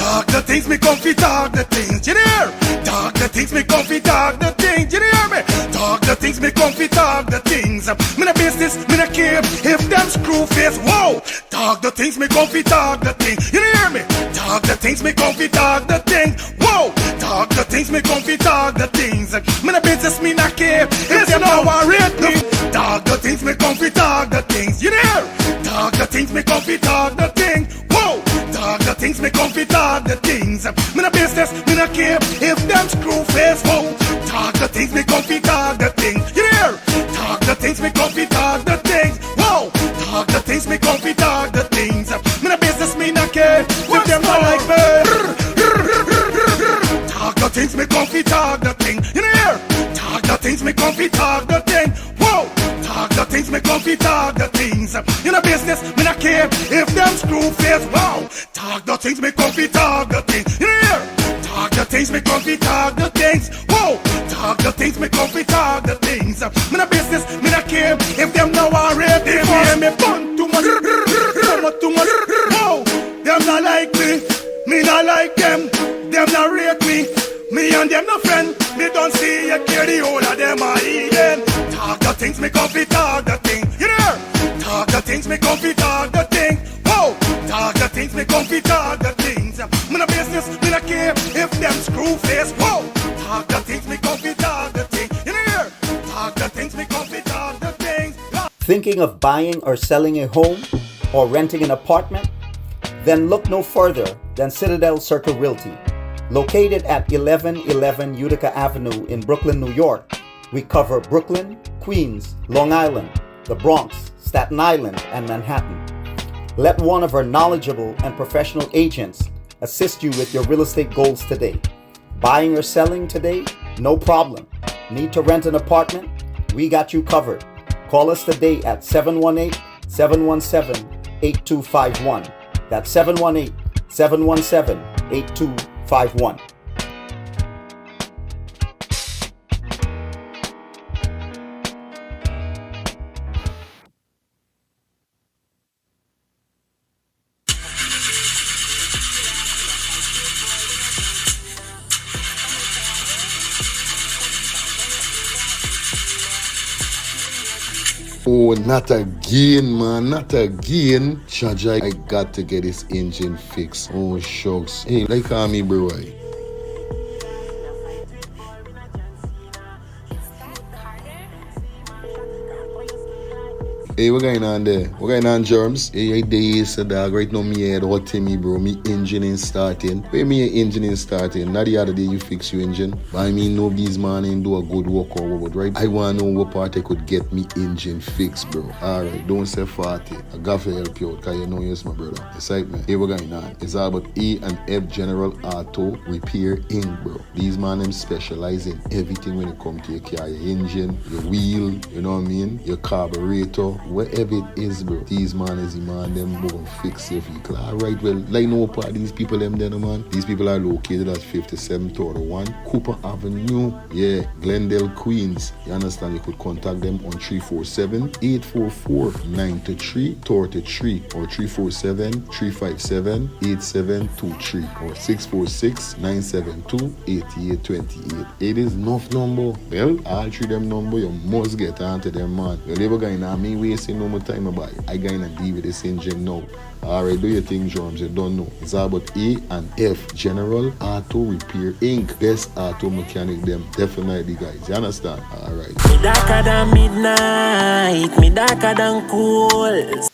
Talk the things, me come fi talk the things, you hear? Talk the things, me come fi talk the things, you hear me? Talk the things, me come fi talk the things. Me no business, me no care if them screw face, whoa. Talk the things, me come fi talk the things, you hear me? Talk the things, me come fi talk the things, whoa. Talk the things, me come fi talk the things. Me no business, me no care if them no worried me. Talk the things, me come fi talk the things, you hear? Talk the things, me come fi talk the things, whoa. Talk the things, me come fi talk the things. Me no business, me no care if them screw face, whoa. Talk the things, me come fi talk the things, you hear? Talk the things, me come fi talk the things, whoa. Talk the things, me come fi talk the things. Me no business, me no care if them not like me. Talk the things, me come fi talk the thing, you hear? Talk the things, me come fi talk the thing, whoa. Talk the things, me come fi talk the things. You know business, me no care if them screw face, wow. Talk the things, me come fi talk the things, you hear? Talk the things, me come fi talk the things, whoa. Talk the things, me come fi talk the things. Me no business, me no care if them no worried. They hear me fun too much, too much, whoa. Them not like me not like them. Them not rate me and them no friend. Me don't see you care the whole of them are eating. Talk the things, me come fi talk the thing, you hear? Talk the things, me come fi talk the thing, whoa. Talk the things, me come fi talk the things. Me no business, me no care if them screw face, whoa. Talk the things, me come fi talk the thing, you hear? Talk the things, me come fi talk the things. Thinking of buying or selling a home or renting an apartment? Then look no further than Citadel Circle Realty. Located at 1111 Utica Avenue in Brooklyn, New York, we cover Brooklyn, Queens, Long Island, the Bronx, Staten Island, and Manhattan. Let one of our knowledgeable and professional agents assist you with your real estate goals today. Buying or selling today? No problem. Need to rent an apartment? We got you covered. Call us today at 718-717-8251. That's 718-717-8251. Oh, not again, man, not again. Chaja, I got to get this engine fixed. Oh, shucks. Hey, like me, bro. Hey, what going on there? What going on, Germs? Hey, days, dog. Right now, me head hot to me, bro. Me engine ain't starting. Where me engine ain't starting? Not the other day you fix your engine. But I mean, nobody's man ain't do a good work or what, right? I want to know what part I could get me engine fixed, bro. Alright, don't say 40. I got to help you out, because you know you're my brother. Excitement. Hey, what going on? It's all about E&F General Auto Repair Inc., bro. These man, them specialize in everything when it comes to your car, your engine, your wheel, you know what I mean? Your carburetor. Whatever it is, bro, these man is the man, them go fix your vehicle. Alright, well, like no part these people, them there, man. These people are located at 5731 Cooper Avenue, yeah, Glendale, Queens. You understand? You could contact them on 347-844-9333 or 347-357-8723 or 646-972-8828. It is enough number. Well, all three them number, you must get onto them, man. Well, never going on me wasting no more time about it. I gonna deal with this engine now. Alright, do your thing, Germs. You don't know. It's about E&F General Auto Repair Inc. Best auto mechanic them. Definitely, guys. You understand? Alright. Me darker than midnight. Me darker than cool.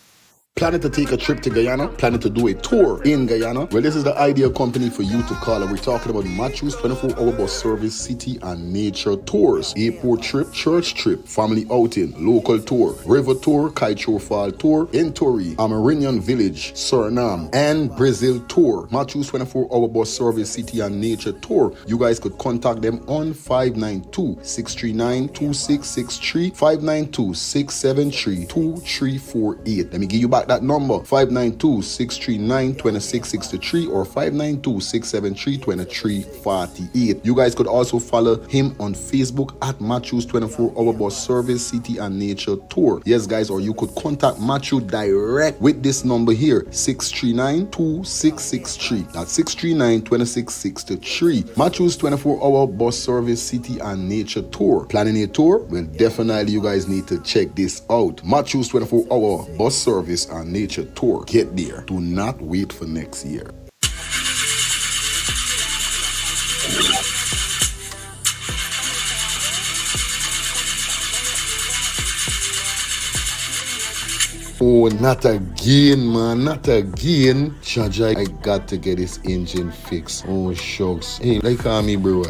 Planning to take a trip to Guyana? Planning to do a tour in Guyana? Well, this is the ideal company for you to call. And we're talking about Matthews 24-hour bus service, city and nature tours, airport trip, church trip, family outing, local tour, river tour, Kaicho Fall tour, Entori, Amarinian Village, Suriname, and Brazil tour. Matthews 24-hour bus service, city and nature tour. You guys could contact them on 592-639-2663, 592-673-2348. Let me give you back Contact that number 592-639-2663 or 592-673-2348. You guys could also follow him on Facebook at Matthews 24-Hour Bus Service City and Nature Tour. Yes, guys, or you could contact Matthew direct with this number here, 639-2663. That's 639-2663. Matthews 24-Hour Bus Service City and Nature Tour. Planning a tour? Well, definitely you guys need to check this out. Matthews 24-Hour Bus Service and Nature Tour. Get there. Do not wait for next year. Oh, not again, man. Not again. Chaja, I got to get this engine fixed. Oh, shucks. Hey, like call me, bro.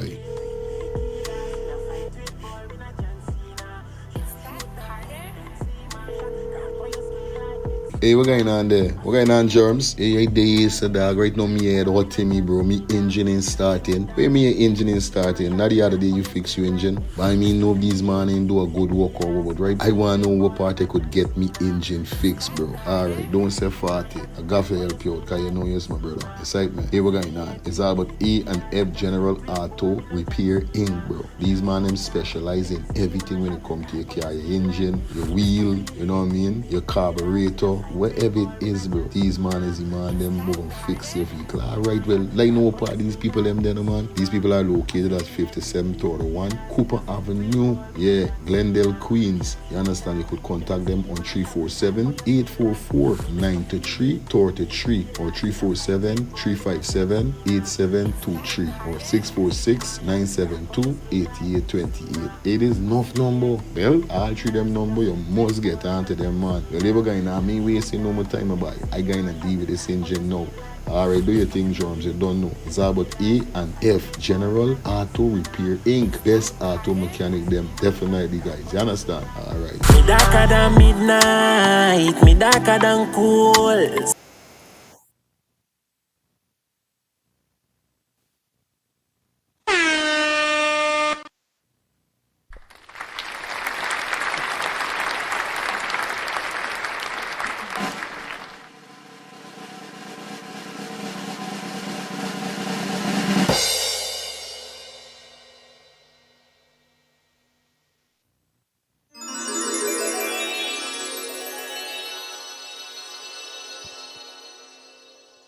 Hey, what going on there? What going on, Germs? Hey, days, dog. Right now, me head hot to me, bro. Me engine ain't starting. Where me engine ain't starting? Not the other day you fix your engine. But I mean, nobody's man ain't do a good work or what, right? I want to know what part I could get me engine fixed, bro. Alright, don't say 40. I got to help you out, because you know you're my brother. Excitement. Hey, what going on? It's all about E&F General Auto Repair Inc., bro. These man, them specialize in everything when it comes to your car, your engine, your wheel, you know what I mean? Your carburetor. Whatever it is, bro, these man is the man, them gonna fix your vehicle. Alright, well, like no part of these people, them there, man. These people are located at 5731 Cooper Avenue, yeah, Glendale, Queens. You understand? You could contact them on 347-844-9333 or 347-357-8723 or 646-972-8828. It is enough number. Well, all three them number, you must get onto them, man. Well, they were going on me wasting no more time about it. I gonna deal with this engine now. Alright, do your thing, Drums. You don't know. It's all about E&F General Auto Repair Inc. Best auto mechanic them. Definitely, guys. You understand? Alright. Me darker than midnight, me darker than cool.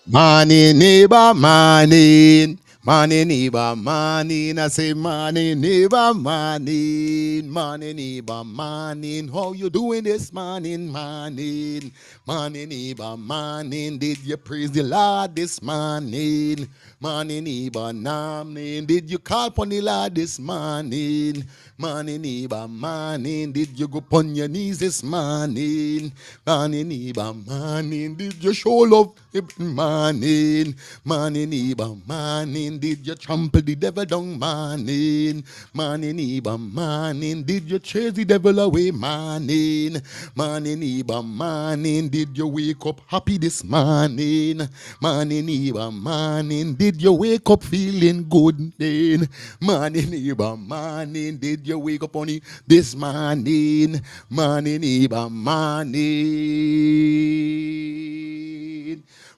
Morning, neighbor, morning. Morning, neighbor, morning. I say morning, neighbor, morning. Morning, neighbor, morning. How you doing this morning, morning? Morning, neighbor, morning. Did you praise the Lord this morning? Morning, neighbor, morning. Did you call upon the Lord this morning? Morning, neighbor, morning. Did you go upon your knees this morning? Morning, neighbor, morning. Did you show love? Morning, morning, neighbor, morning. Did you trample the devil down? Morning, morning, neighbor, morning. Did you chase the devil away? Morning, morning, neighbor, morning. Did you wake up happy this morning? Morning, neighbor, morning. Did you wake up feeling good then? Morning, neighbor, morning. Did you wake up on it this morning? Morning, neighbor, morning.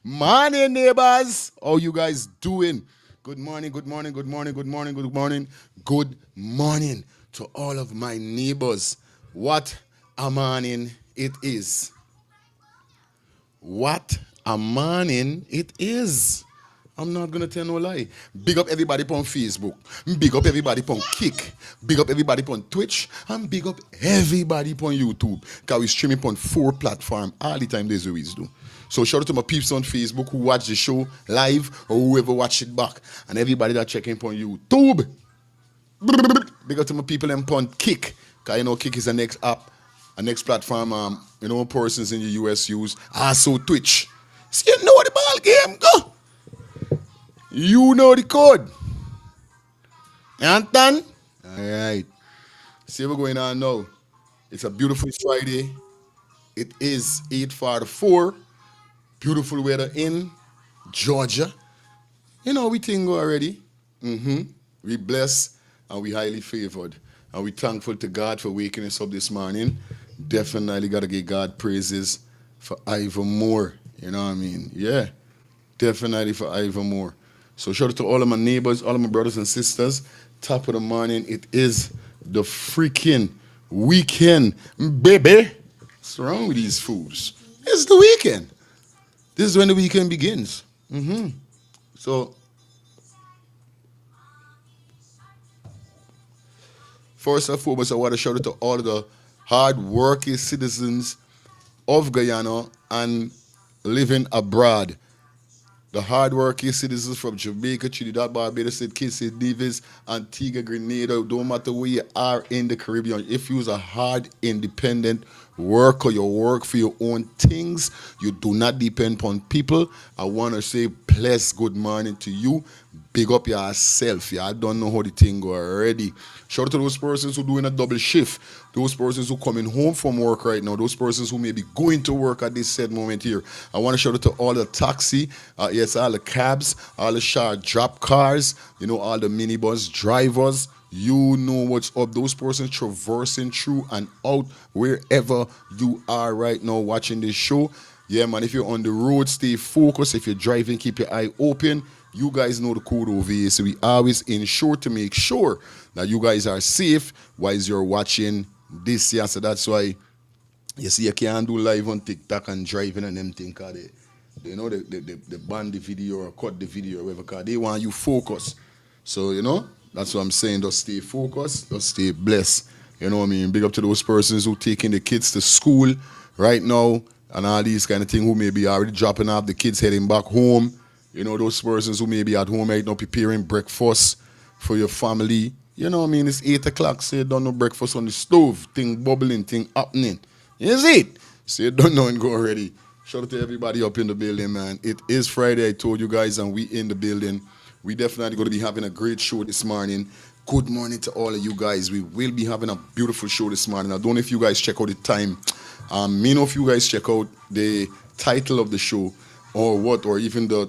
Morning, neighbors. How you guys doing? Good morning, good morning, good morning, good morning, good morning, good morning to all of my neighbors. What a morning it is. What a morning it is. I'm not gonna tell no lie. Big up everybody on Facebook. Big up everybody on Kick. Big up everybody on Twitch. And big up everybody on YouTube. Because we streaming on 4 platforms all the time these weeks do. So shout out to my peeps on Facebook who watch the show live or whoever watch it back. And everybody that checking on YouTube. Big up to my people on Kick. Because you know Kick is the next app, a next platform persons in the US use. Also Twitch. So you know the ball game go. You know the code. You understand? Alright. See what's going on now. It's a beautiful Friday. It is 8:44. Beautiful weather in Georgia. You know, we think already. We blessed and we highly favored. And we thankful to God for waking us up this morning. Definitely got to give God praises for even more. You know what I mean? Yeah, definitely for even more. So shout out to all of my neighbors, all of my brothers and sisters. Top of the morning. It is the freaking weekend, baby. What's wrong with these fools? It's the weekend. This is when the weekend begins. So first and foremost, I want to shout out to all of the hard-working citizens of Guyana and living abroad. The hardworking citizens from Jamaica, Trinidad, Barbados, St. Kitts, St. Nevis, Antigua, Grenada, don't matter where you are in the Caribbean, if you're a hard, independent worker, you work for your own things, you do not depend upon people, I want to say bless good morning to you. Big up yourself. Yeah, I don't know how the thing go already. Shout out to those persons who doing a double shift. Those persons who coming home from work right now. Those persons who may be going to work at this said moment here. I want to shout out to all the taxi, yes, all the cabs, all the short drop cars, you know, all the minibus drivers. You know what's up. Those persons traversing through and out wherever you are right now watching this show. Yeah, man, if you're on the road, stay focused. If you're driving, keep your eye open. You guys know the code over here, so we always ensure to make sure that you guys are safe while you're watching this. Yeah, so that's why you see you can't do live on TikTok and driving and them things, cause they know they ban the video or cut the video or whatever, cause they want you focus. So you know, that's what I'm saying. Just stay focused, just stay blessed. You know what I mean? Big up to those persons who taking the kids to school right now and all these kind of things, who may be already dropping off the kids heading back home. You know, those persons who may be at home right now preparing breakfast for your family. You know what I mean? It's 8 o'clock, so you don't know breakfast on the stove, thing bubbling, thing happening. Is it? So you don't know and go already. Shout out to everybody up in the building, man. It is Friday, I told you guys, and we in the building. We definitely going to be having a great show this morning. Good morning to all of you guys. We will be having a beautiful show this morning. I don't know if you guys check out the time. Me know if you guys check out the title of the show, or what, or even the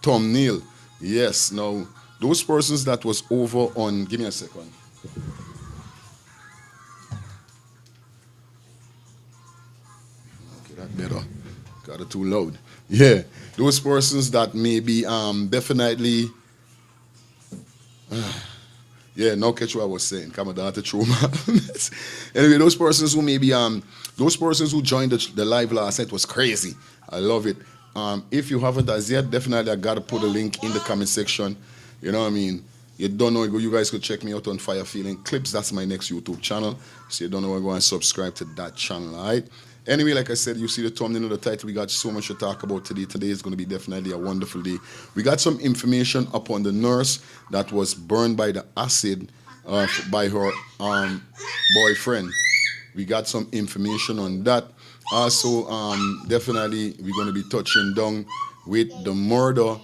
thumbnail. Yes, now those persons that was over on, give me a second. Okay, that better. Got it too loud. Yeah, those persons that may be definitely yeah, now catch what I was saying. Come on, to throw my anyway, those persons who maybe those persons who joined the live last night was crazy. I love it. If you haven't as yet, definitely I gotta put a link in the comment section. You know what I mean? You don't know, you guys could check me out on Fire Feeling Clips. That's my next YouTube channel. So you don't know, go and subscribe to that channel, all right? Anyway, like I said, you see the thumbnail of the title. We got so much to talk about today. Today is going to be definitely a wonderful day. We got some information upon the nurse that was burned by the acid by her boyfriend. We got some information on that. Also, definitely we're going to be touching down with the murder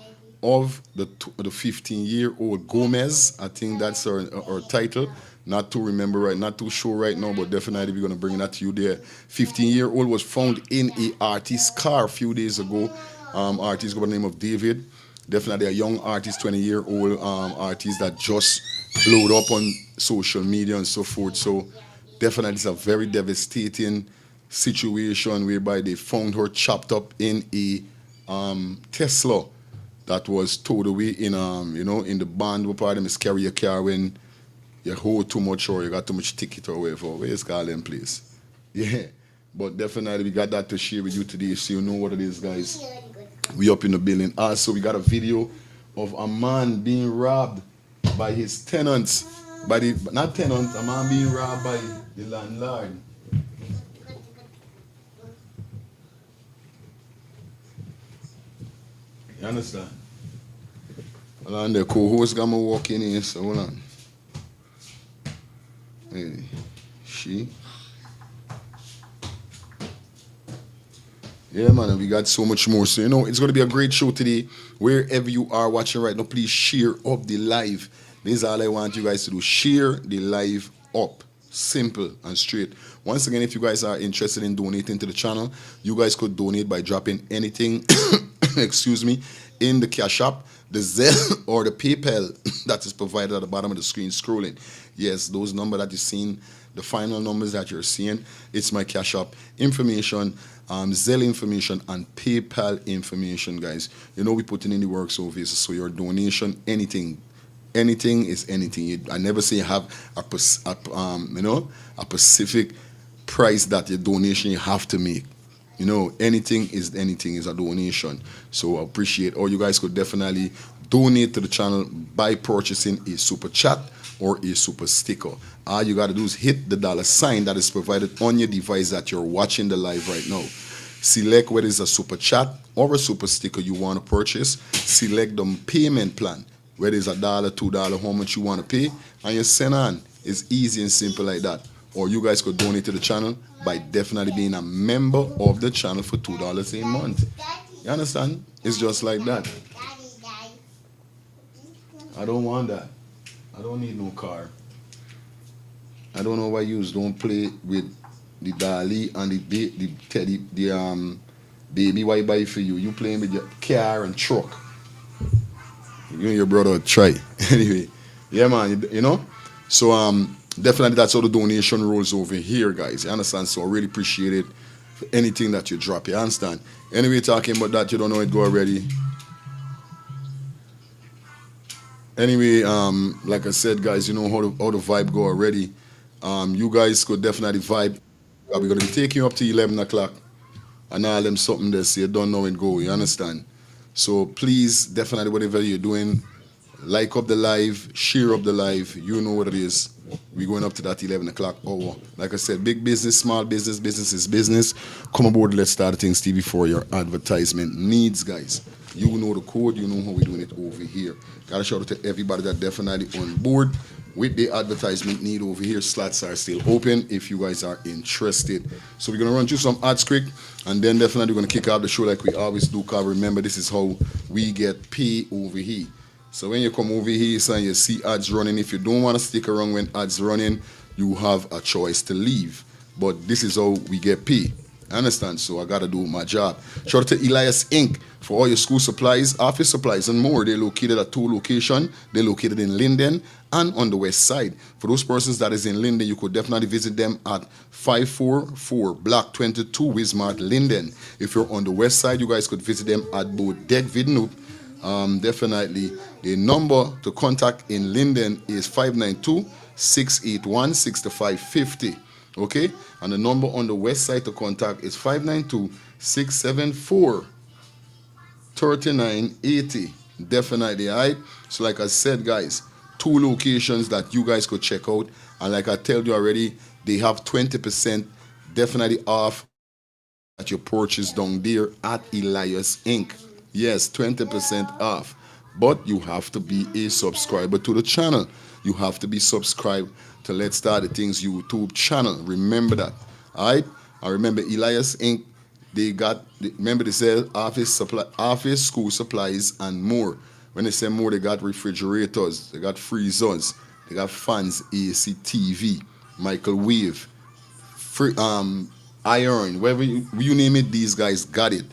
of the 15-year-old Gomez. I think that's our title. Not too remember right, not too sure right now, but definitely we're gonna bring that to you there. 15-year-old was found in a artist's car a few days ago. Artist by the name of David. Definitely a young artist, 20-year-old artist that just blowed up on social media and so forth. So definitely it's a very devastating situation whereby they found her chopped up in a Tesla that was towed away in you know, in the band where part of them is carry a car when you hold too much or you got too much ticket or whatever. Where's Garland place? Yeah. But definitely we got that to share with you today so you know what it is, guys. We up in the building. Also, we got a video of a man being robbed by his tenants. By the, not tenant, a man being robbed by the landlord. You understand? Hold on, the co-host got me walking in, so hold on. Hey, she. Yeah, man, we got so much more. So, you know, it's going to be a great show today. Wherever you are watching right now, please share up the live. This is all I want you guys to do. Share the live up. Simple and straight. Once again, if you guys are interested in donating to the channel, you guys could donate by dropping anything, excuse me, in the Cash App, the Zelle, or the PayPal that is provided at the bottom of the screen scrolling. Yes, those numbers that you've seen The final numbers that you're seeing, it's my Cash App information, Zelle information, and PayPal information, guys. You know, we putting in the work, so your donation, anything is anything. I never say have a specific price that your donation you have to make. You know, anything is a donation. So I appreciate, or you guys could definitely donate to the channel by purchasing a super chat or a super sticker. All you got to do is hit the $sign that is provided on your device that you're watching the live right now. Select whether it's a super chat or a super sticker you want to purchase. Select the payment plan, whether it's $1, $2, how much you want to pay, and you send on. It's easy and simple like that. Or you guys could donate to the channel by definitely being a member of the channel for $2 a month. You understand? It's just like that. I don't want that. I don't need no car. I don't know why you don't play with the dolly and the teddy, baby why buy for you. You playing with your car and truck. You and your brother try. Anyway, yeah man, you know? So definitely that's how the donation rolls over here, guys. You understand? So I really appreciate it for anything that you drop. You understand? Anyway, talking about that, you don't know it go already. Anyway, like I said, guys, you know how the vibe go already. You guys could definitely vibe. We're gonna be taking you up to 11 o'clock and all them something there, so you don't know it go. You understand? So please, definitely whatever you're doing, like up the live, share up the live. You know what it is. We're going up to that 11 o'clock hour. Like I said, big business, small business, business is business. Come aboard, let's start things TV for your advertisement needs, guys. You know the code, you know how we're doing it over here. Gotta shout out to everybody that definitely on board with the advertisement need over here. Slots are still open if you guys are interested. So we're gonna run through some ads quick, and then definitely we're gonna kick off the show like we always do. Cause remember, this is how we get paid over here. So when you come over here, so you see ads running, if you don't want to stick around when ads running, you have a choice to leave. But this is how we get paid. Understand? So I gotta do my job. Shout out to Elias Inc. for all your school supplies, office supplies, and more. They're located at 2 locations. They're located in Linden and on the west side. For those persons that is in Linden, you could definitely visit them at 544 Block 22 Wismart, Linden. If you're on the west side, you guys could visit them at Bodeg Vidnoop. Definitely. The number to contact in Linden is 592-681-6550. Okay? And the number on the west side to contact is 592-674-3980. Definitely, alright? So like I said, guys, 2 locations that you guys could check out. And like I told you already, they have 20% definitely off at your purchase down there at Elias Inc. Yes, 20% off. But you have to be a subscriber to the channel. You have to be subscribed to Let's Start the Things YouTube channel. Remember that. Alright? And remember Elias Inc. Remember they sell office, school supplies, and more. When they say more, they got refrigerators, they got freezers, they got fans, AC, TV, microwave, iron, whatever you name it, these guys got it.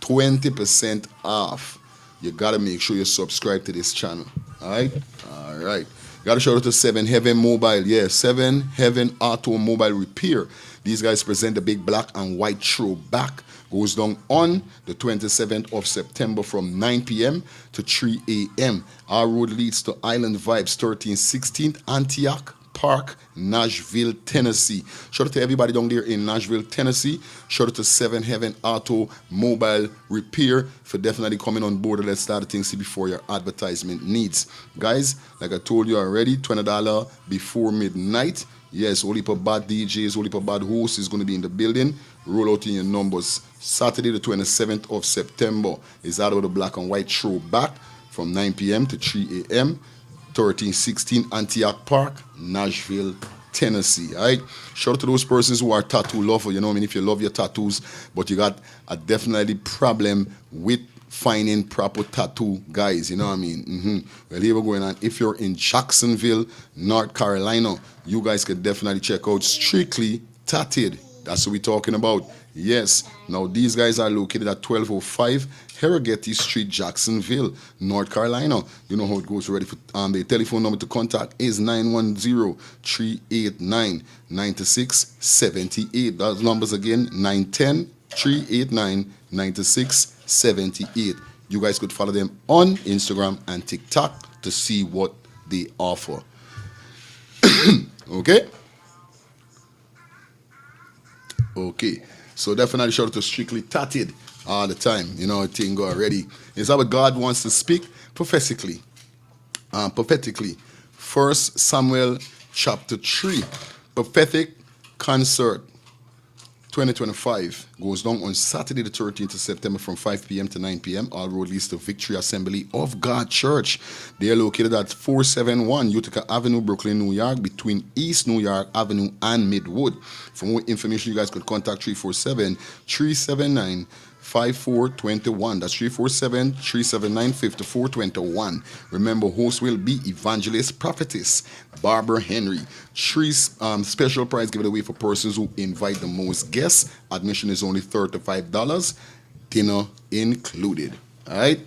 20% off. You gotta make sure you subscribe to this channel. Alright? Alright. Gotta shout out to 7 Heaven Mobile. Yeah, 7 Heaven Automobile Repair. These guys present the big black and white throwback. Goes down on the 27th of September from 9 p.m. to 3 a.m. Our road leads to Island Vibes 1316 Antioch Park, Nashville, Tennessee. Shout out to everybody down there in Nashville, Tennessee. Shout out to 7 Heaven Automobile Repair for definitely coming on board. Let's start the things before your advertisement needs. Guys, like I told you already, $20 before midnight. Yes, only for bad DJs, only for bad hosts is going to be in the building. Roll out in your numbers. Saturday, the 27th of September is out of the black and white throwback from 9 p.m. to 3 a.m. 1316 Antioch Park, Nashville, Tennessee. All right. Shout out to those persons who are tattoo lovers. You know what I mean? If you love your tattoos, but you got a definitely problem with finding proper tattoo guys. You know what I mean? Well, here we're going on. If you're in Jacksonville, North Carolina, you guys can definitely check out Strictly Tatted. That's what we're talking about. Yes. Now these guys are located at 1205 Harrogate Street, Jacksonville, North Carolina. You know how it goes already. The telephone number to contact is 910-389-9678. Those numbers again, 910-389-9678. You guys could follow them on Instagram and TikTok to see what they offer. Okay? Okay. So definitely shout out to Strictly Tatted all the time. You know, thing go already. Is that what God wants to speak prophetically? Prophetically. 1 Samuel chapter 3. Prophetic concert 2025 goes down on Saturday the 13th of September from 5 p.m. to 9 p.m. All road leads to Victory Assembly of God Church. They are located at 471 Utica Avenue, Brooklyn, New York, between East New York Avenue and Midwood. For more information, you guys could contact 347-379-5421. That's 347-379-5421. Remember, host will be Evangelist Prophetess Barbara Henry. Three special prize given away for persons who invite the most guests. Admission is only $35, dinner included. All right.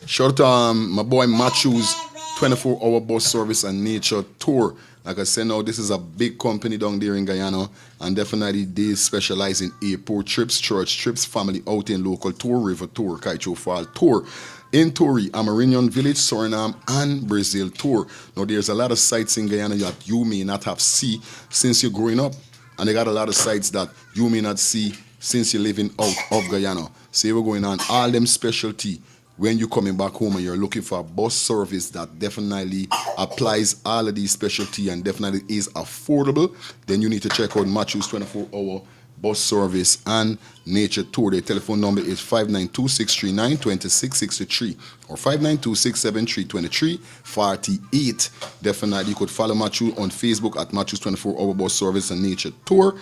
Shout out to my boy Matthew's 24-hour bus service and nature tour. Like I said, now this is a big company down there in Guyana, and definitely they specialize in airport trips, church trips, family outing, local tour, river tour, Kaicho Fall tour, in Tori, Amerindian Village, Suriname, and Brazil tour. Now there's a lot of sites in Guyana that you may not have seen since you're growing up, and they got a lot of sites that you may not see since you're living out of Guyana. So we're going on all them specialty. When you're coming back home and you're looking for a bus service that definitely applies all of these specialty and definitely is affordable, then you need to check out Matthew's 24-hour bus service and nature tour. Their telephone number is 592-639-2663 or 592-673-2348. Definitely you could follow Matthew on Facebook at Matthew's 24-hour bus service and nature tour.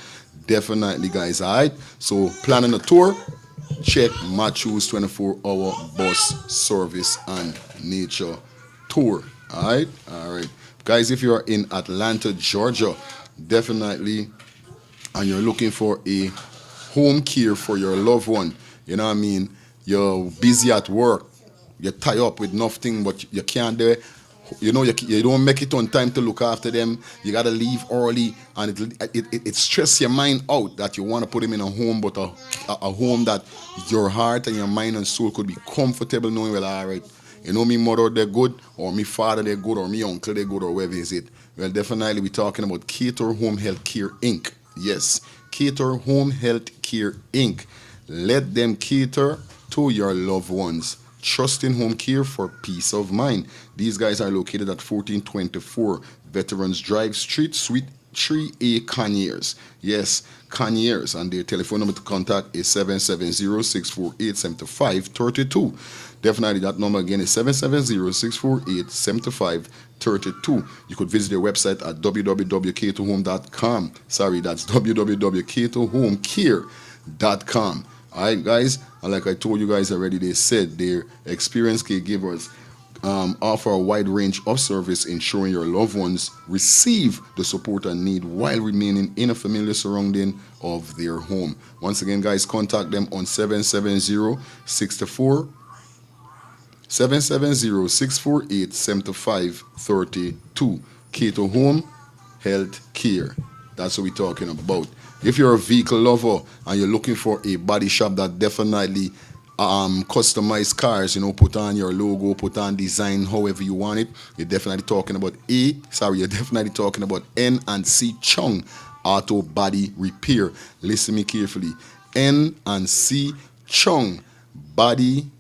Definitely, guys. All right, so planning a tour, check Matthew's 24-hour bus service and nature tour. All right. Guys, if you're in Atlanta, Georgia, definitely, and you're looking for a home care for your loved one, you know what I mean, you're busy at work, you're tied up with nothing, but you can't do it. You know, you don't make it on time to look after them. You got to leave early, and it stresses your mind out that you want to put them in a home, but a home that your heart and your mind and soul could be comfortable knowing, well, all right, you know, me mother, they're good, or me father, they're good, or me uncle, they're good, or wherever is it. Well, definitely we're talking about Cater Home Health Care, Inc. Yes, Cater Home Health Care, Inc. Let them cater to your loved ones. Trust in home care for peace of mind. These guys are located at 1424 Veterans Drive Street, Suite 3A, Conyers. Yes, Conyers. And their telephone number to contact is 770-648-7532. Definitely that number again is 770-648-7532. You could visit their website at www.caterhome.com. Sorry, that's www.caterhomecare.com. All right, guys, and like I told you guys already, they said their experienced caregivers offer a wide range of service, ensuring your loved ones receive the support and need while remaining in a familiar surrounding of their home. Once again, guys, contact them on 770-648-7532. Cater Home Health Care. That's what we're talking about. If you're a vehicle lover and you're looking for a body shop that definitely customize cars, you know, put on your logo, put on design however you want it, you're definitely talking about N&C Chung Auto Body Repair. Listen me carefully. N&C Chung Body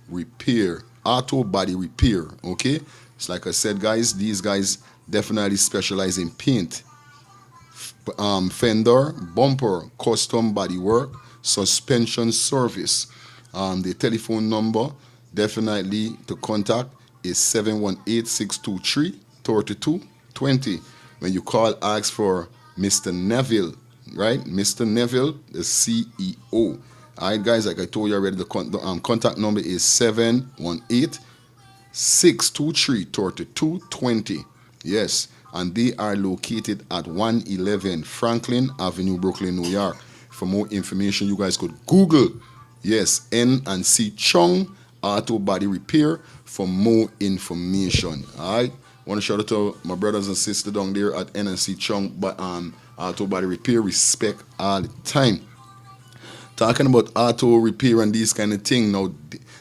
Repair. Auto Body Repair. Okay? It's like I said, guys, these guys definitely specialize in paint, fender, bumper, custom body work, suspension service. The telephone number definitely to contact is 718-623-3220. When you call, ask for Mr. Neville, right? Mr. Neville, the CEO. All right, guys, like I told you already, the contact number is 718-623-3220. Yes, and they are located at 111 Franklin Avenue, Brooklyn, New York. For more information, you guys could Google, yes, N&C Chung Auto Body Repair for more information. All right. Want to shout out to my brothers and sisters down there at N&C Chung Auto Body Repair. Respect all the time. Talking about auto repair and these kind of thing. Now,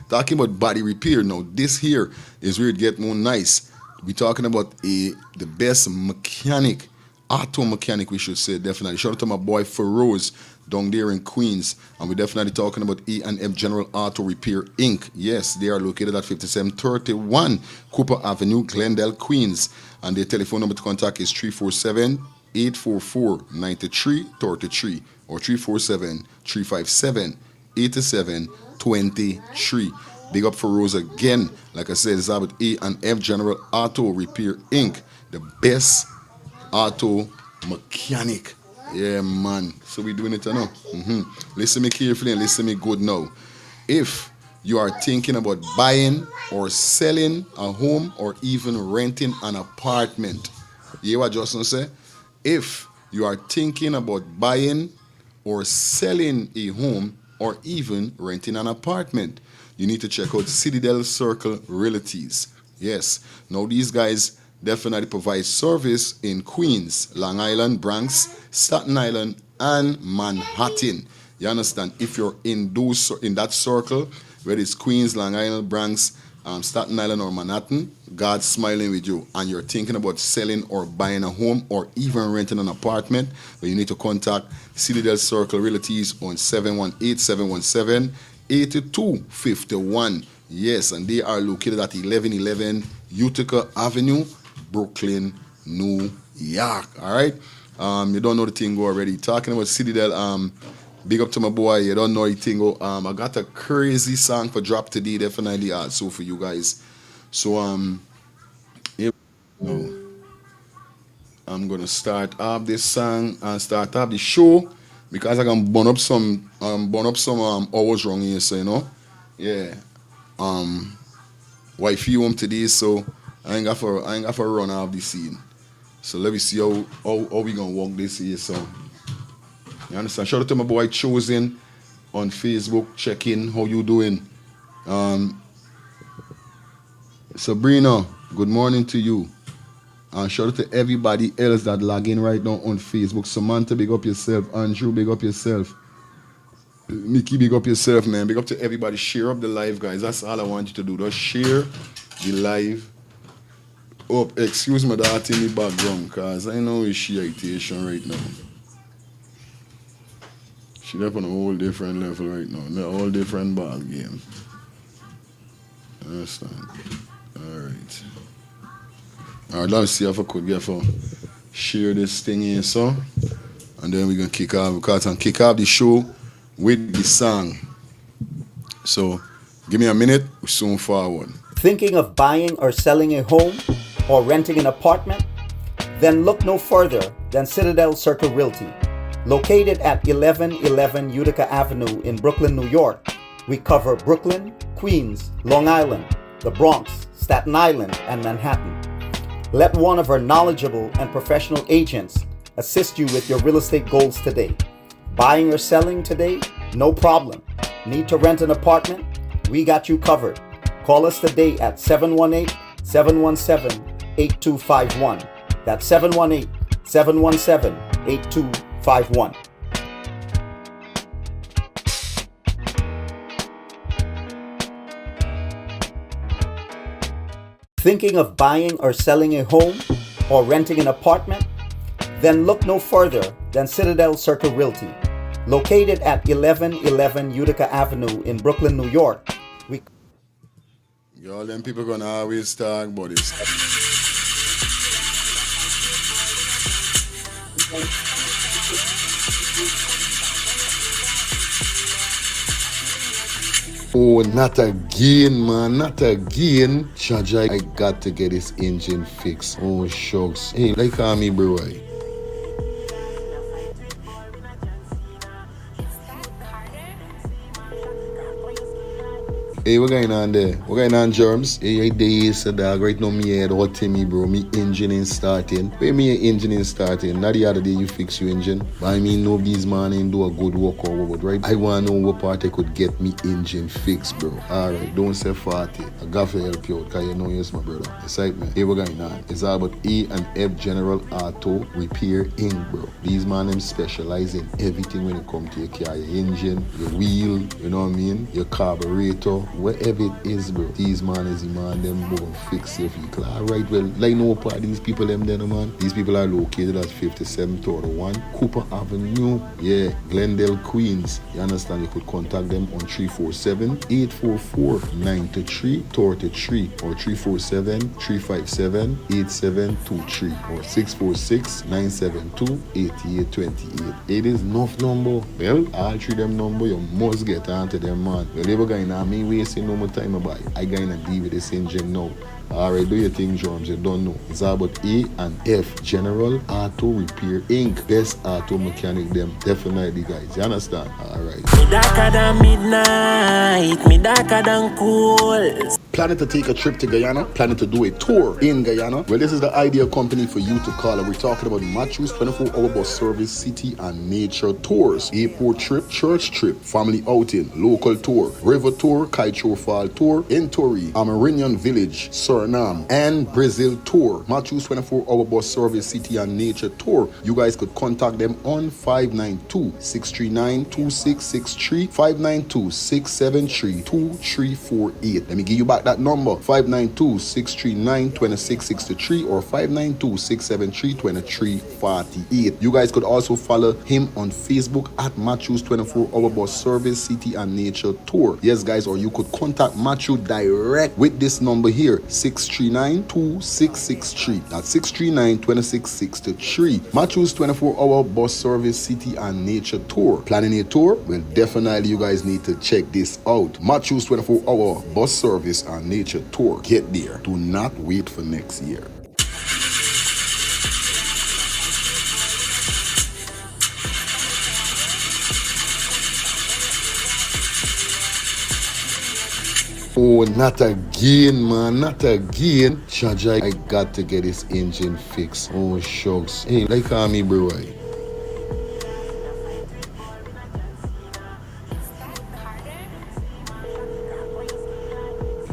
talking about body repair. Now, this here is where it get more nice. We're talking about the best mechanic, auto mechanic, we should say, definitely. Shout out to my boy Feroz down there in Queens. And we're definitely talking about E&M General Auto Repair Inc. Yes, they are located at 5731 Cooper Avenue, Glendale, Queens. And their telephone number to contact is 347-844-9333 or 347-357-8723. Big up for Rose again. Like I said, it's about E&F General Auto Repair Inc. The best auto mechanic. Yeah, man. So we doing it now. Listen me carefully and listen me good now. If you are thinking about buying or selling a home or even renting an apartment, you hear what Justin said? If you are thinking about buying or selling a home or even renting an apartment, you need to check out Citadel Circle Realties. Yes. Now these guys definitely provide service in Queens, Long Island, Bronx, Staten Island, and Manhattan. You understand? If you're in that circle, whether it's Queens, Long Island, Bronx, Staten Island, or Manhattan, God's smiling with you, and you're thinking about selling or buying a home or even renting an apartment, but you need to contact Citadel Circle Realties on 718-717-8251. Yes, and they are located at 1111 Utica Avenue, Brooklyn, New York. All right. You don't know the thing already. Talking about Citadel, big up to my boy. You don't know the thing. I got a crazy song for drop today. Definitely also for you guys. So I'm gonna start up this song and start up the show because I can burn up some hours wrong here. So you know, yeah. Wifey home today, so I ain't got for run off the scene. So let me see how we gonna walk this here. So you understand? Shout out to my boy Chosen on Facebook. Check in. How you doing? Sabrina, good morning to you. And shout out to everybody else that log in right now on Facebook. Samantha, big up yourself. Andrew, big up yourself. Mickey, big up yourself, man. Big up to everybody. Share up the live, guys. That's all I want you to do. Just share the live. Oh, excuse my daughter in the background, because I know it's she irritation right now. She's up on a whole different level right now. A whole different ball game. Understand? Alright. Alright, let's see if I could get for share this thing here, so. And then we're going to kick off. Because I'm kick off the show with the song. So, give me a minute. We're soon forward. Thinking of buying or selling a home or renting an apartment? Then look no further than Citadel Circle Realty. Located at 1111 Utica Avenue in Brooklyn, New York, we cover Brooklyn, Queens, Long Island, the Bronx, Staten Island, and Manhattan. Let one of our knowledgeable and professional agents assist you with your real estate goals today. Buying or selling today? No problem. Need to rent an apartment? We got you covered. Call us today at 718-717-8251. That's 718-717-8251. Thinking of buying or selling a home or renting an apartment? Then look no further than Citadel Circle Realty. Located at 1111 Utica Avenue in Brooklyn, New York. Y'all, them people gonna always talk about this. Oh, not again, man, not again. Chaja, I got to get this engine fixed. Oh, shucks. Hey, like call me, bro. Hey, what going on there? What going on, Germs? Hey, days, dog. Right now, me head hot to me, bro. Me engine ain't starting. Where me engine ain't starting? Not the other day you fix your engine. But I mean, nobody's man ain't do a good work or what, right? I want to know what part I could get me engine fixed, bro. Alright, don't say 40. I got to help you out, because you know you're my brother. Excitement. Hey, what going on? It's all about E and F General Auto Repair Inc., bro. These man, them specialize in everything when it comes to your car, your engine, your wheel, you know what I mean? Your carburetor. Whatever it is, bro, these man is the man them go fix your vehicle. Alright, well, like no part these people them there, man. These people are located at 5731 Cooper Avenue, yeah, Glendale, Queens. You understand? You could contact them on 347-844-9333 or 347-357-8723 or 646-972-8828. It is enough number. Well, all three them number, you must get onto them, man. Well, they were going to me wasting no more time about it. I gonna deal with this engine now. Alright, do your thing, Germs. You don't know. It's all about A and F General Auto Repair Inc. Best auto mechanic them. Definitely, guys. You understand? Alright. Me darker than midnight, me darker than cool. Planning to take a trip to Guyana? Planning to do a tour in Guyana? Well, this is the ideal company for you to call. And we're talking about Matthews 24-hour bus service, city and nature tours. Airport trip, church trip, family outing, local tour, river tour, Kaicho Fall tour, Entori, Amarinian Village, Suriname, and Brazil tour. Matthews 24-hour bus service, city and nature tour. You guys could contact them on 592-639-2663, 592-673-2348. Let me give you back that number, 592-639-2663 or 592-673-2348. You guys could also follow him on Facebook at Matthews 24-hour bus service, city and nature tour. Yes, guys, or you could contact Matthew direct with this number here, 639-2663. That's 639-2663. Matthews 24-hour bus service, city and nature tour. Planning a tour? Well, definitely you guys need to check this out. Matthews 24-hour bus service and nature tour. Get there. Do not wait for next year. Oh, not again, man. Not again. Jaja, I got to get this engine fixed. Oh, shucks. Hey, like me, bro.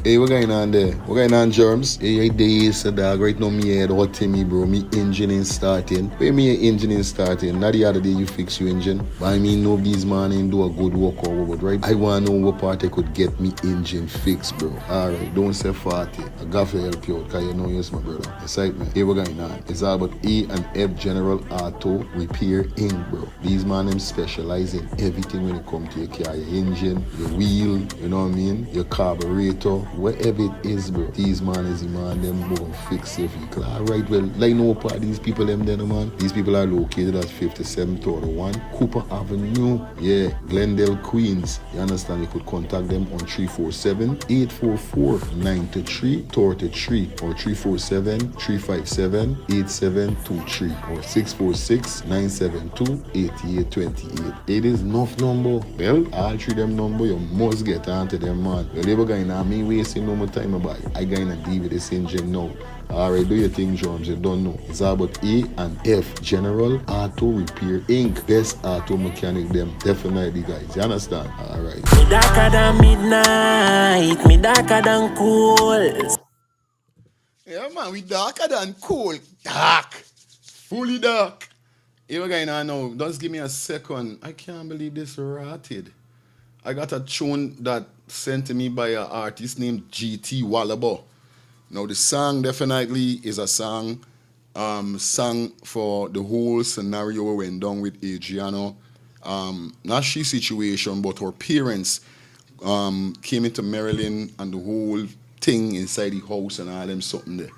Hey, what going on there? What going on, Germs? Hey, days, dog. Right now, me head hot to me, bro. Me engine ain't starting. Where me engine ain't starting? Not the other day you fix your engine. But I mean, nobody's man ain't do a good work or what, right? I want to know what part I could get me engine fixed, bro. Alright, don't say 40. I got to help you out, because you know you're my brother. Excitement. Hey, what going on? It's all about A and F General Auto Repair Inc., bro. These man, them specialize in everything when it comes to your car, your engine, your wheel, you know what I mean? Your carburetor. Whatever it is, bro, these man is the man them go and fix your vehicle. Alright, well, like no part these people them there, man. These people are located at 5731 Cooper Avenue, yeah, Glendale, Queens. You understand? You could contact them on 347-844-9333 or 347-357-8723 or 646-972-8828. It is enough number. Well, all three them number, you must get onto them, man. Well, they were going to me wasting no more time about it. I gonna deal with this engine now. Alright, do your thing, Germs. You don't know. It's all about A and F General Auto Repair Inc. Best auto mechanic them. Definitely, guys. You understand? Alright. Me darker than midnight, me darker than cool. Yeah, man, we darker than cool. Dark. Fully dark. Here we going on now. Just give me a second. I can't believe this rotted. I got a tune that sent to me by an artist named GT Wallabo. Now the song definitely is a song sung for the whole scenario we went down with Adriano. Not she situation, but her parents came into Maryland and the whole thing inside the house and all them something there.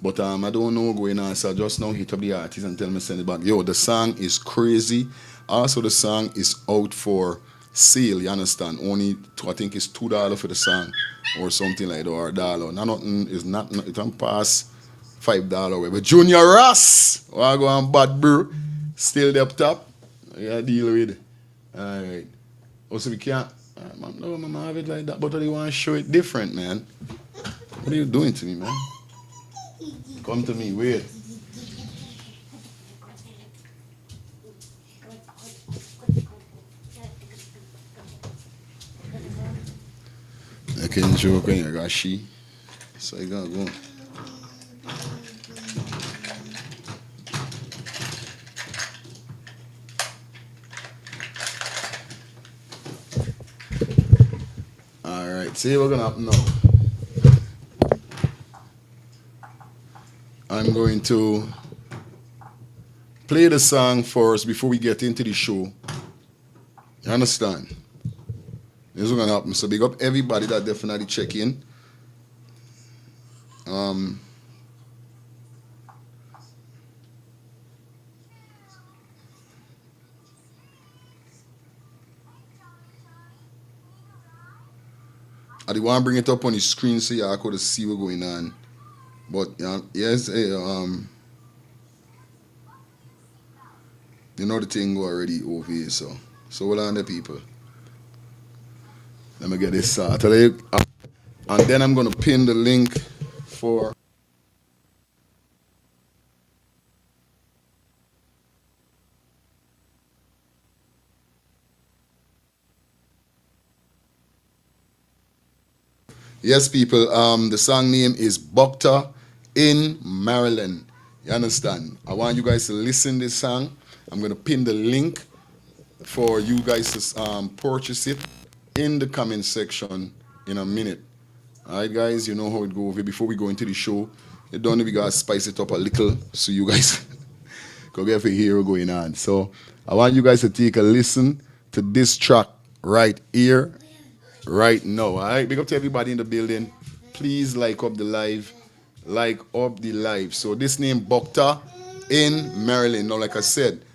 But I don't know going on, so I just now hit up the artist and tell me send it back. Yo, the song is crazy. Also the song is out for sale, you understand? Only I think it's $2 for the song or something like that, or $1. Nothing is not it don't pass $5. But Junior Ross, I go on bad bro, still there up top. Yeah, deal with it. Alright. Also we can't Man, no, man, I have it like that, but they want to show it different, man. What are you doing to me, man? Come to me, wait. I can joke when you got she, so you gotta go. Alright, see what's gonna happen now. I'm going to play the song first before we get into the show. You understand? This is what's gonna happen. So big up everybody that definitely check in. I want to bring it up on the screen so y'all could see what's going on. But yes, you know the thing go already over here, so hold on the people. Let me get this started. And then I'm gonna pin the link for yes, people. The song name is Bokta in Maryland. You understand? I want you guys to listen to this song. I'm gonna pin the link for you guys to purchase it in the comment section in a minute. Alright, guys, you know how it goes. Before we go into the show, you don't know we gotta spice it up a little so you guys can get to hear what's going on. So I want you guys to take a listen to this track right here, right now. Alright, big up to everybody in the building. Please like up the live. So this name Bokta in Maryland. Now, like I said,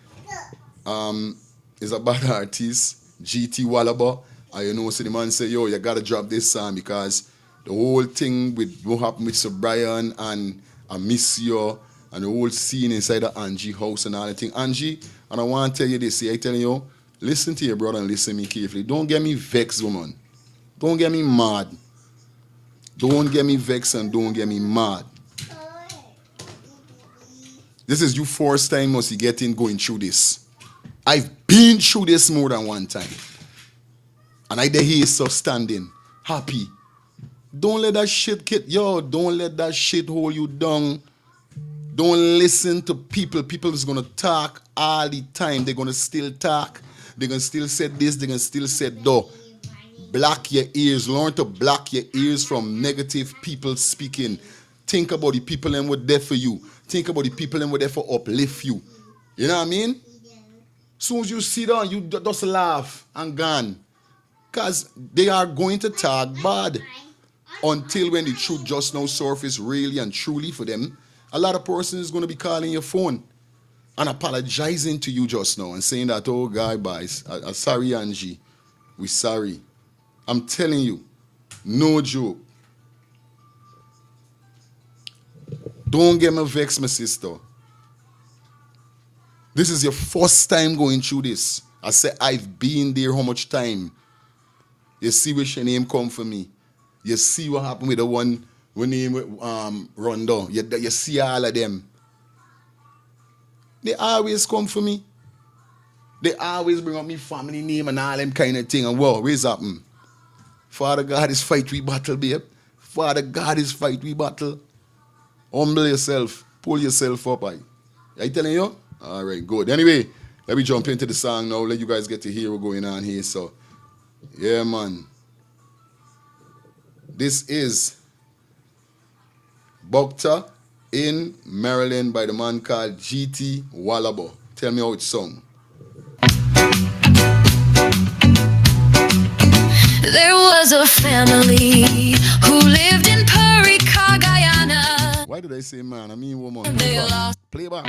is a bad artist, GT Wallaba. And you know, so the man say, yo, you gotta drop this song because the whole thing with what happened with Sir Brian and I Miss You and the whole scene inside the Angie house and all that thing. Angie, and I want to tell you this, see, I telling you, listen to your brother and listen to me carefully. Don't get me vexed, woman. Don't get me mad. Don't get me vexed and don't get me mad. This is your first time must you get in going through this. I've been through this more than one time. And I hear so standing, happy. Don't let that shit don't let that shit hold you down. Don't listen to people. People is gonna talk all the time. They're gonna still talk. They're gonna still say this, they're gonna still say that. Block your ears. Learn to block your ears from negative people speaking. Think about the people that were there for you. Think about the people that were there for uplift you. You know what I mean? Soon as you sit down, you just laugh and gone. Because they are going to talk bad until when the truth just now surface really and truly for them. A lot of persons is going to be calling your phone and apologizing to you just now and saying that, oh, guys, sorry, Angie. We sorry. I'm telling you, no joke. Don't get me vexed, my sister. This is your first time going through this. I said, I've been there how much time? You see which name come for me. You see what happened with the one when name run down. You see all of them. They always come for me. They always bring up me family name and all them kind of thing. And whoa, where's happen? Father God is fight we battle, babe. Father God is fight we battle. Humble yourself. Pull yourself up. I telling you? All right, good. Anyway, let me jump into the song now. Let you guys get to hear what's going on here. So, yeah, man. This is Bokta in Maryland by the man called GT Wallaba. Tell me how it sung. There was a family who lived in Parica, Guyana. Why did I say man? I mean woman. They lost. Play back.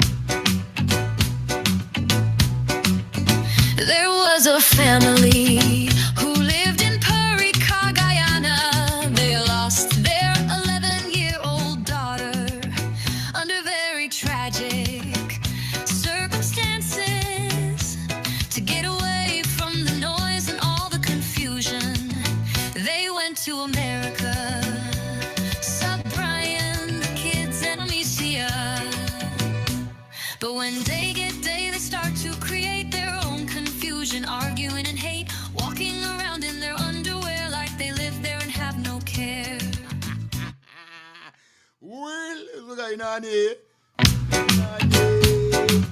There was a family who lived in Parica, Guyana. They lost their 11-year-old daughter under very tragic circumstances. To get away from the noise and all the confusion, went to America. Sub Brian, the kids, and Amicia. But when day get day, they start to create their own confusion, arguing and hate, walking around in their underwear like they live there and have no care. Well, what's going on here?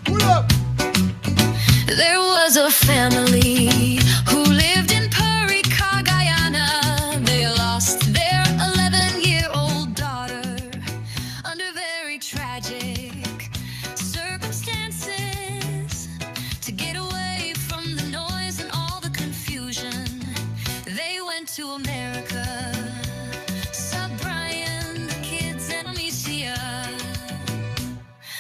Pull up! There was a family who lived in Parica, Guyana. They lost their 11-year-old daughter under very tragic circumstances. To get away from the noise and all the confusion, they went to America. Sub Brian, the kids, and Amicia.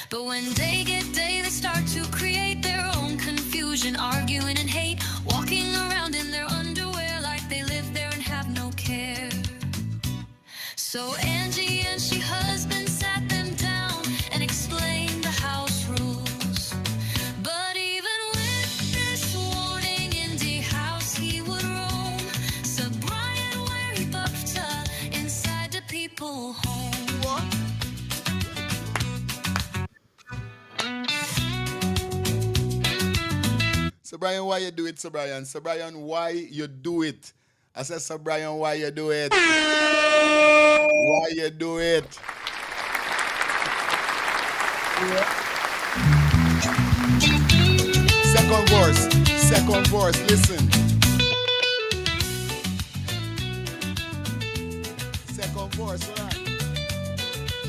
But when day get day, they start to create their own confusion, arguing and hate, walking around in their underwear like they live there and have no care. So Angie and she husband sat them down and explained the house rules. But even with this warning, in the house he would roam. So Brian, where he buffed inside the people home. What? Sir Brian, why you do it, Sir Brian? Sir Brian, why you do it? I said, Sir Brian, why you do it? Why you do it? Second verse, listen. Second verse, all right.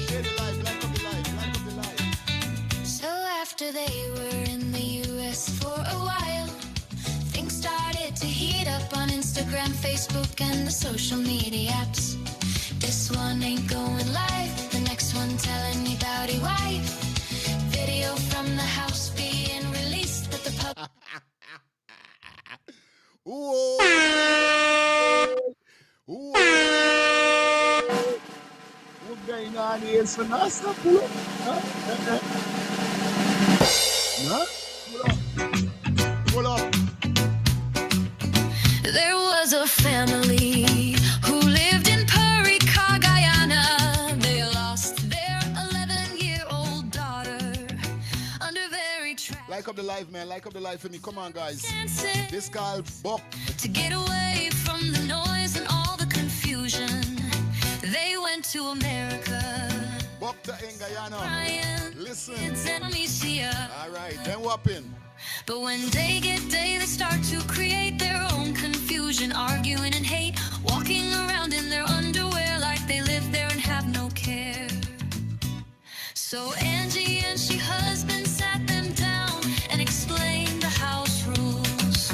Share the light, light up the light, light up the light. So after they were in the US for a while, things started to heat up on Instagram, Facebook, and the social media apps. This one ain't going live, the next one telling me about his wife. Video from the house being released, but the public. Ooh. Ooh. What's going on here? So now stop, pull up. Huh? Pull up. There was a family who lived in Parica, Guyana. They lost their 11-year-old daughter under very tragic Like up the live, man. Like up the live for me. Come on, guys. This called Buck. to get away from the noise and all the confusion. They went to America. Buck to in Guyana. Brian, Listen. kids, and Amicia. All right, then whopping. But when day get day, they start to create their own confusion, arguing and hate, walking around in their underwear like they live there and have no care. So Angie and she husband sat them down and explained the house rules.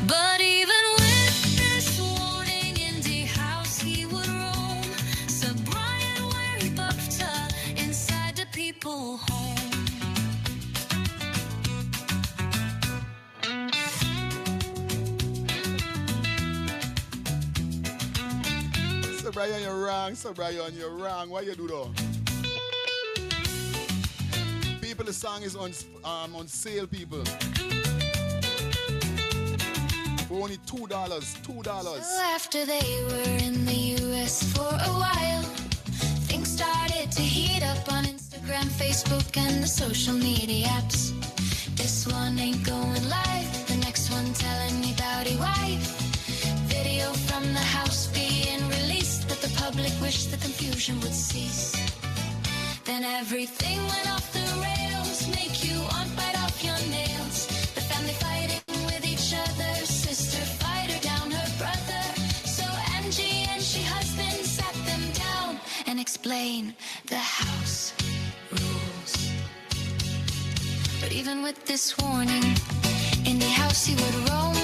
But even with this warning, in the house he would roam. So Brian, where he buffed inside the people home. Sir Brian, you're wrong. Sir Brian, you're wrong. Why you do that? People, the song is on sale, people. For only $2. $2. So after they were in the US for a while, things started to heat up on Instagram, Facebook, and the social media apps. This one ain't going live, the next one telling me about his wife. Video from the house being released, but the public wished the confusion would cease. Then everything went off the rails, make you want to bite off your nails. The family fighting with each other, sister fight her down her brother. So Angie and she husband sat them down and explained the house rules. But even with this warning, in the house he would roam.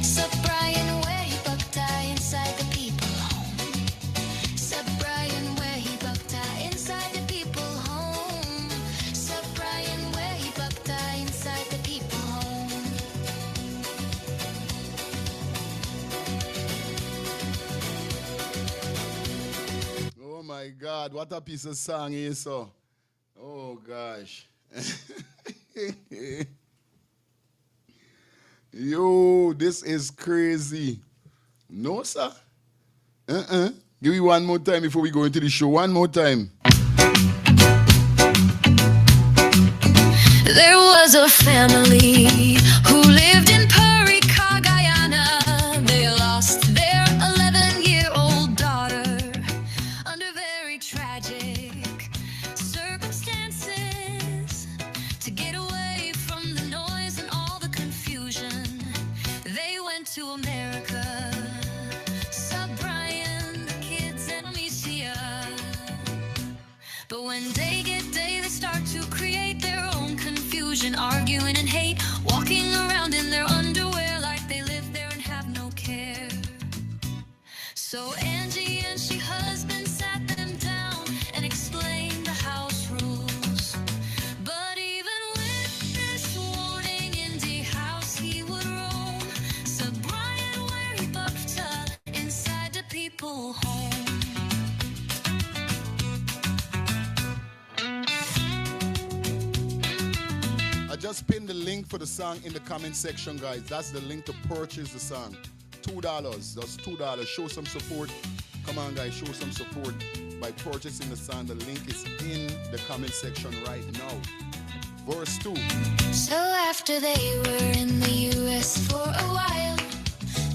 So Brian, where he bucked inside the people home. So Brian, where he bucked inside the people home. So Brian, where he bucked inside the people home. Oh my God, what a piece of song is so. Oh gosh. Yo, this is crazy. No, sir. Give me one more time before we go into the show. One more time. There was a family who lived in Parica, Guyana. They lost their 11-year-old daughter under very tragic circumstances. To get away from the noise and all the confusion, they went to America. Saw Brian, the kids, and Amicia. But when day get day, they start to create their own confusion, arguing and hate, walking around in their underwear like they live there and have no care. So Angie and she husband sat them down and explained the house rules. But even with this warning, in the house he would roam. So Brian where he bucked inside the people home. I just pinned the link for the song in the comment section, guys. That's the link to purchase the song. $2. That's $2. Show some support. Come on, guys. Show some support by purchasing the song. The link is in the comment section right now. Verse 2. So after they were in the US for a while,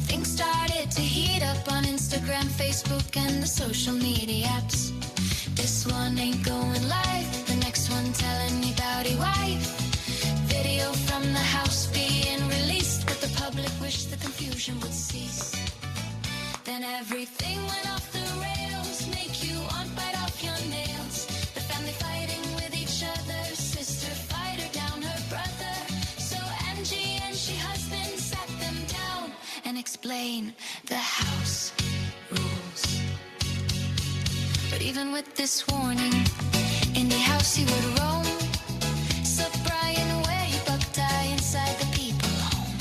things started to heat up on Instagram, Facebook, and the social media apps. This one ain't going live, the next one telling me about his wife. Video from the house being released, but the public wished the confusion would cease. Then everything went off the rails, make you want bite off your nails. The family fighting with each other, sister fight her down her brother. So Angie and she husband sat them down and explained the house rules. But even with this warning, in the house he would roam. So Brian where he bucked inside the people home.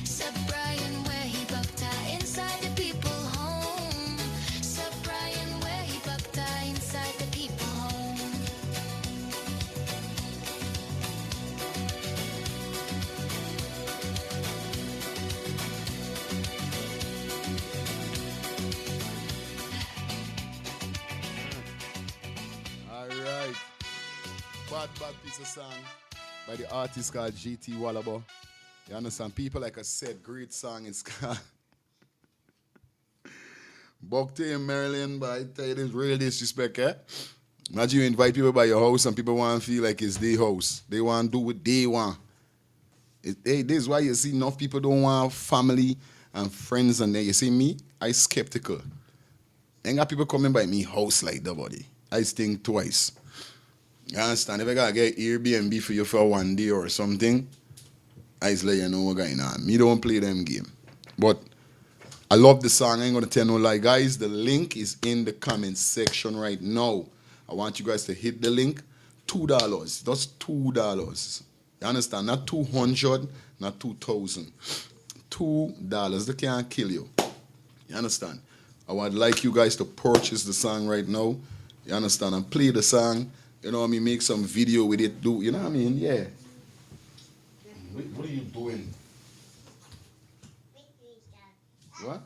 So Brian where he bucked inside the people home. So Brian where he bucked inside the people home. All right. Bad piece of song by the artist called GT Wallabo. You understand? People, like I said, great song. It's called Buckty in Maryland, but I tell you this real disrespect, eh? Imagine you invite people by your house and people want to feel like it's their house. They want to do what they want. Hey, this is why you see enough people don't want family and friends and then you see me, I skeptical. Ain't got people coming by me house like that, buddy. I think twice. You understand? If I gotta get Airbnb for you for one day or something, I just let you know what's going on. Me don't play them game. But I love the song. I ain't gonna tell no lie, guys. The link is in the comment section right now. I want you guys to hit the link. $2. That's $2. You understand? Not 200, not 2,000. $2. They can't kill you. You understand? I would like you guys to purchase the song right now. You understand? And play the song. You know what I mean? Make some video with it. Do you know what I mean? Yeah. What are you doing? What?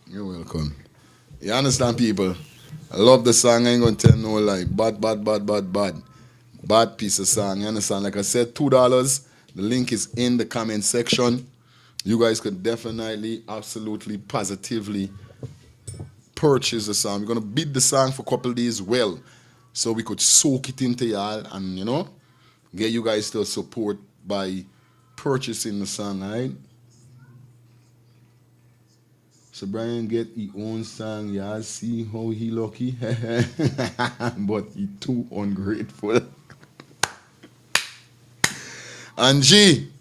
You're welcome. You understand, people? I love the song. I ain't gonna tell no lie. Bad piece of song. You understand? Like I said, $2. The link is in the comment section. You guys could definitely, absolutely, positively purchase the song. We're going to beat the song for a couple of days well, so we could soak it into y'all and, you know, get you guys to support by purchasing the song, all right? So Brian get his own song, y'all see how he lucky? But he too ungrateful. Angie,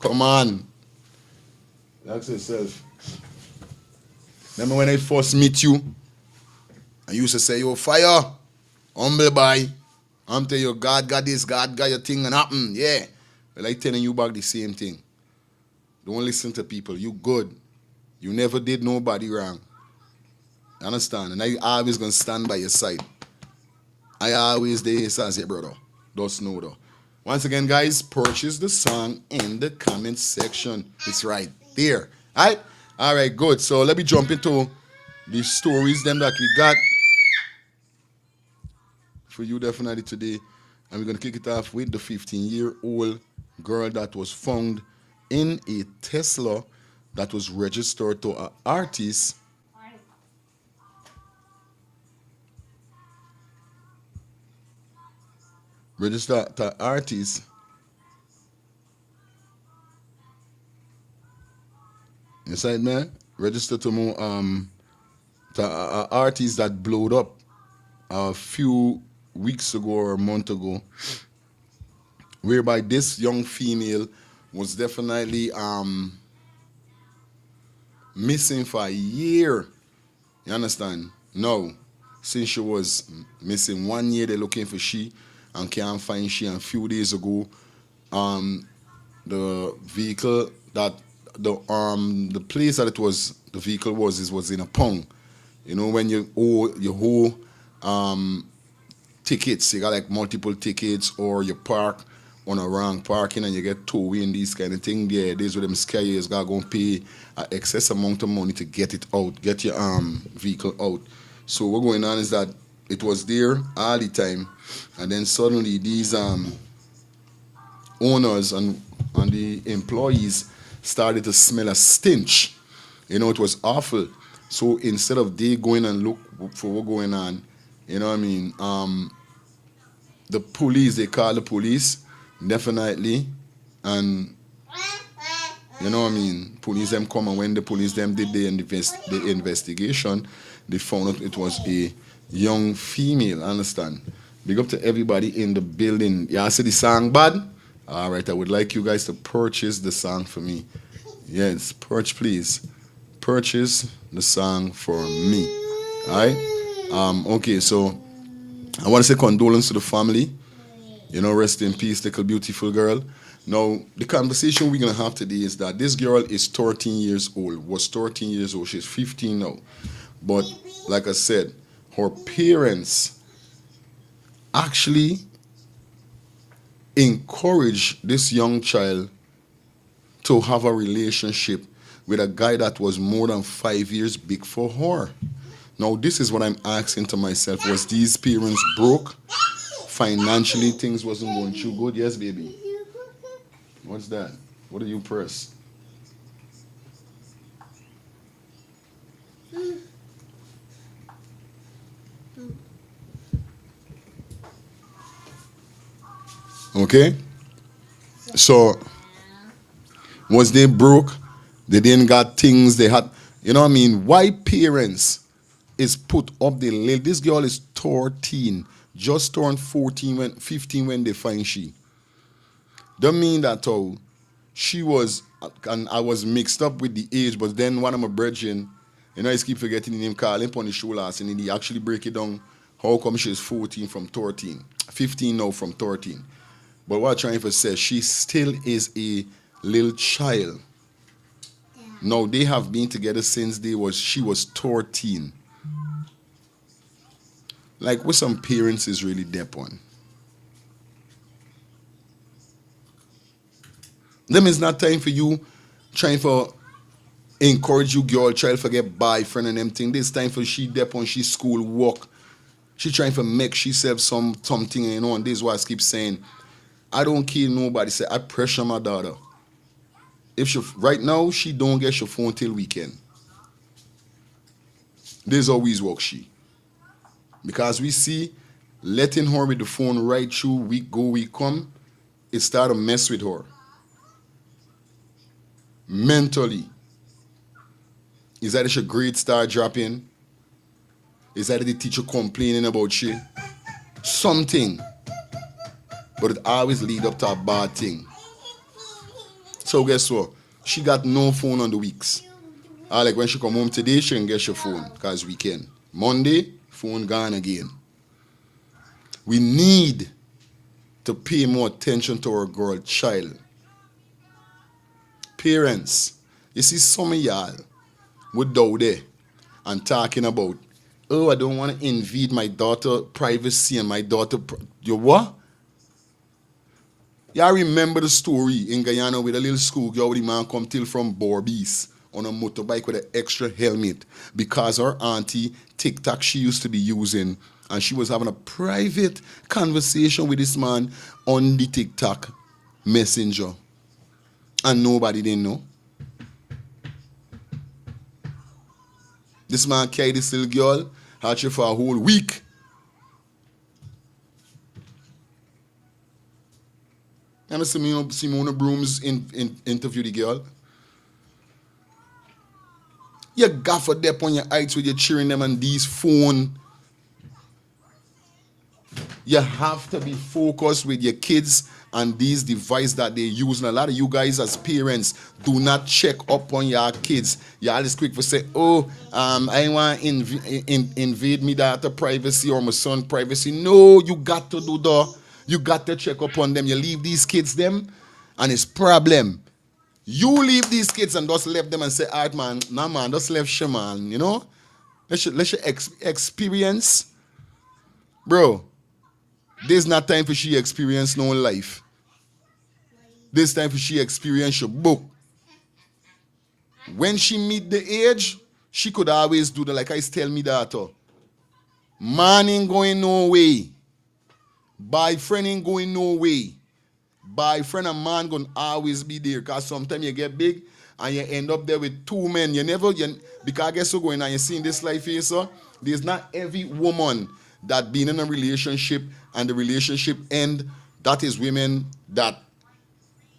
come on. Ask yourself. Remember when I first meet you? I used to say, yo, fire, humble boy. I'm telling you, God got this, God got your thing and happen. Yeah. Well, I telling you back the same thing. Don't listen to people. You good. You never did nobody wrong. You understand? And I always gonna stand by your side. I always there as your brother. Just know though. Once again, guys, purchase the song in the comment section. It's right there. Alright? Alright, good. So let me jump into the stories then that we got for you definitely today. And we're gonna kick it off with the 15-year-old girl that was found in a Tesla that was registered to an artist. Registered to artist. Inside man, registered to more to an artist that blowed up a few weeks ago or a month ago, whereby this young female was definitely missing for a year. You understand? No, since she was missing 1 year, they're looking for she and can't find she. And a few days ago, the vehicle that the place that the vehicle was in a pong. You know, when you owe tickets, you got like multiple tickets, or you park on a wrong parking and you get towed away and these kind of thing. Yeah, these with them scare you. You gotta go and pay an excess amount of money to get it out, get your vehicle out. So what's going on is that it was there all the time, and then suddenly these owners and the employees started to smell a stench. You know, it was awful. So instead of they going and look for what's going on, you know what I mean, the police, they call the police, definitely, and you know what I mean, police them come, and when the police them did the investigation, they found out it was a young female, understand? Big up to everybody in the building. Y'all see the song bad? All right, I would like you guys to purchase the song for me. Yes, please. Purchase the song for me. All right? Okay, so I want to say condolence to the family. You know, rest in peace, little beautiful girl. Now, the conversation we're going to have today is that this girl is 13 years old, was 13 years old. She's 15 now. But like I said, her parents actually encourage this young child to have a relationship with a guy that was more than 5 years big for her. Now, this is what I'm asking to myself. Was these parents broke? Financially, things wasn't going too good? Yes, baby. What's that? What do you press? Okay? So, was they broke? They didn't got things they had. You know what I mean? Why parents is put up the lid? This girl is 13, just turned 15 when they find she. Don't mean that all. She was, and I was mixed up with the age, but then one of my brethren, you know, I keep forgetting the name, calling him on the show last, and he actually break it down. How come she's 14 from 13? 15 now from 13. But what I'm trying to say, she still is a little child. Now, they have been together since she was 13. Like, what some parents is really deep on. Them is not time for you trying to encourage you girl child to get boyfriend and them thing. This time for she deep on she school work. She trying to make herself something, you know, and this is why I keep saying, I don't care nobody. Say, I pressure my daughter. If she, right now, she don't get your phone till weekend. There's always work she. Because we see letting her with the phone right through, week go, week come, it start to mess with her. Mentally. Is that if your grades start dropping? Is that if the teacher complaining about shit? Something. But it always lead up to a bad thing. So guess what? She got no phone on the weeks. Like when she come home today, she can get your phone because weekend. Monday, phone gone again. We need to pay more attention to our girl child. Parents, you see some of y'all would down there and talking about, oh, I don't want to invade my daughter privacy and my daughter, you what? Yeah, I remember the story in Guyana with a little schoolgirl with the man come till from Borbies on a motorbike with an extra helmet because her auntie TikTok she used to be using and she was having a private conversation with this man on the TikTok messenger. And nobody didn't know. This man carried this little girl, had her for a whole week. And I see Simona Brooms interview the girl. You gaffer dep on your heights with your cheering them and these phone. You have to be focused with your kids and these devices that they use. And a lot of you guys as parents do not check up on your kids. You're always quick for say, oh, I want to invade me daughter privacy or my son privacy. No, you got to do that. You got to check up on them. You leave these kids them and it's problem. You leave these kids and just left them and say, all right, man, nah, man, just left she, man, you know? Let's experience. Bro, there's not time for she experience no life. This time for she experience your book. When she meet the age, she could always do the, like I tell me that. Man ain't going no way. Boyfriend ain't going no way. Boyfriend and man gonna always be there because sometimes you get big and you end up there with two men. Because I guess so going on, you see in this life here, so there's not every woman that been in a relationship and the relationship end. That is women that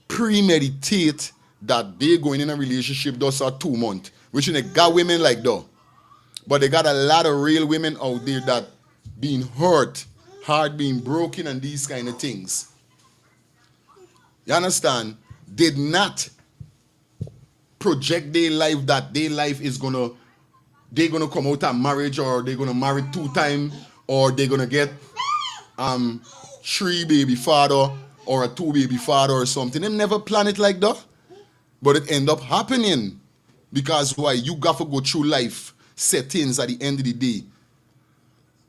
premeditate that they going in a relationship those are 2 months. Which they got women like that. But they got a lot of real women out there that being hurt, heart being broken and these kind of things. You understand? Did not project their life that their life is they're gonna come out of marriage or they're gonna marry 2 times or they're gonna get 3 baby father or a 2 baby father or something. They never plan it like that. But it end up happening. Because why? You got to go through life settings at the end of the day.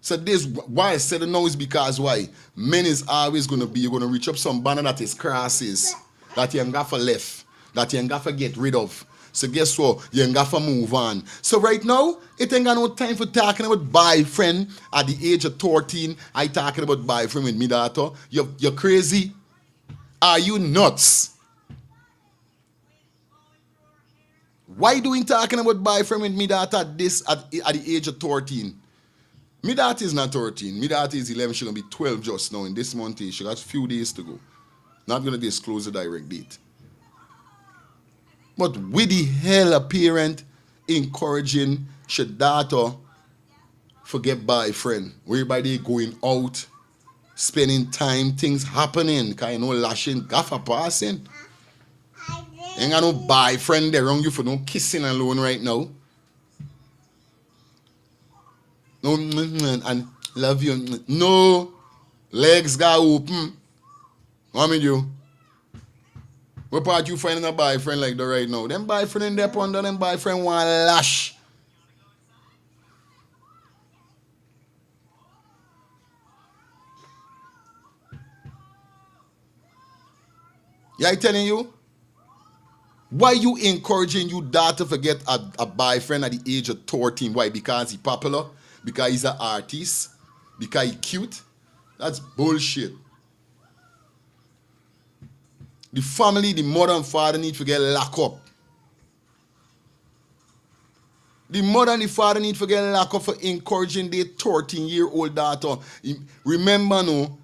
So this why I said it now is because why? Men is always gonna be, you're gonna reach up some banner that is crosses, that you ain't got for left, that you ain't got for get rid of. So guess what? You ain't got for move on. So right now, it ain't got no time for talking about boyfriend at the age of 13. I talking about boyfriend with me daughter. You're crazy? Are you nuts? Why doing talking about boyfriend with me daughter at the age of 13? My daughter is not 13. My daughter is 11. She's going to be 12 just now in this month. She got a few days to go. Not going to disclose the direct date. But with the hell a parent encouraging your daughter forget boyfriend, whereby they going out, spending time, things happening, because you know lashing, gaffer passing. Ain't got no boyfriend there around you for no kissing alone right now. No, and love you. No, legs got open. What me do? What part you finding a boyfriend like that right now? Them boyfriend in there under them boyfriend want lash. Yeah, I telling you? Why you encouraging your daughter to forget a boyfriend at the age of 13? Why? Because he popular? Because he's an artist? Because he cute? That's bullshit. The family, the mother and father need to get locked up. The mother and the father need to get locked up for encouraging their 13-year-old daughter. Remember, no,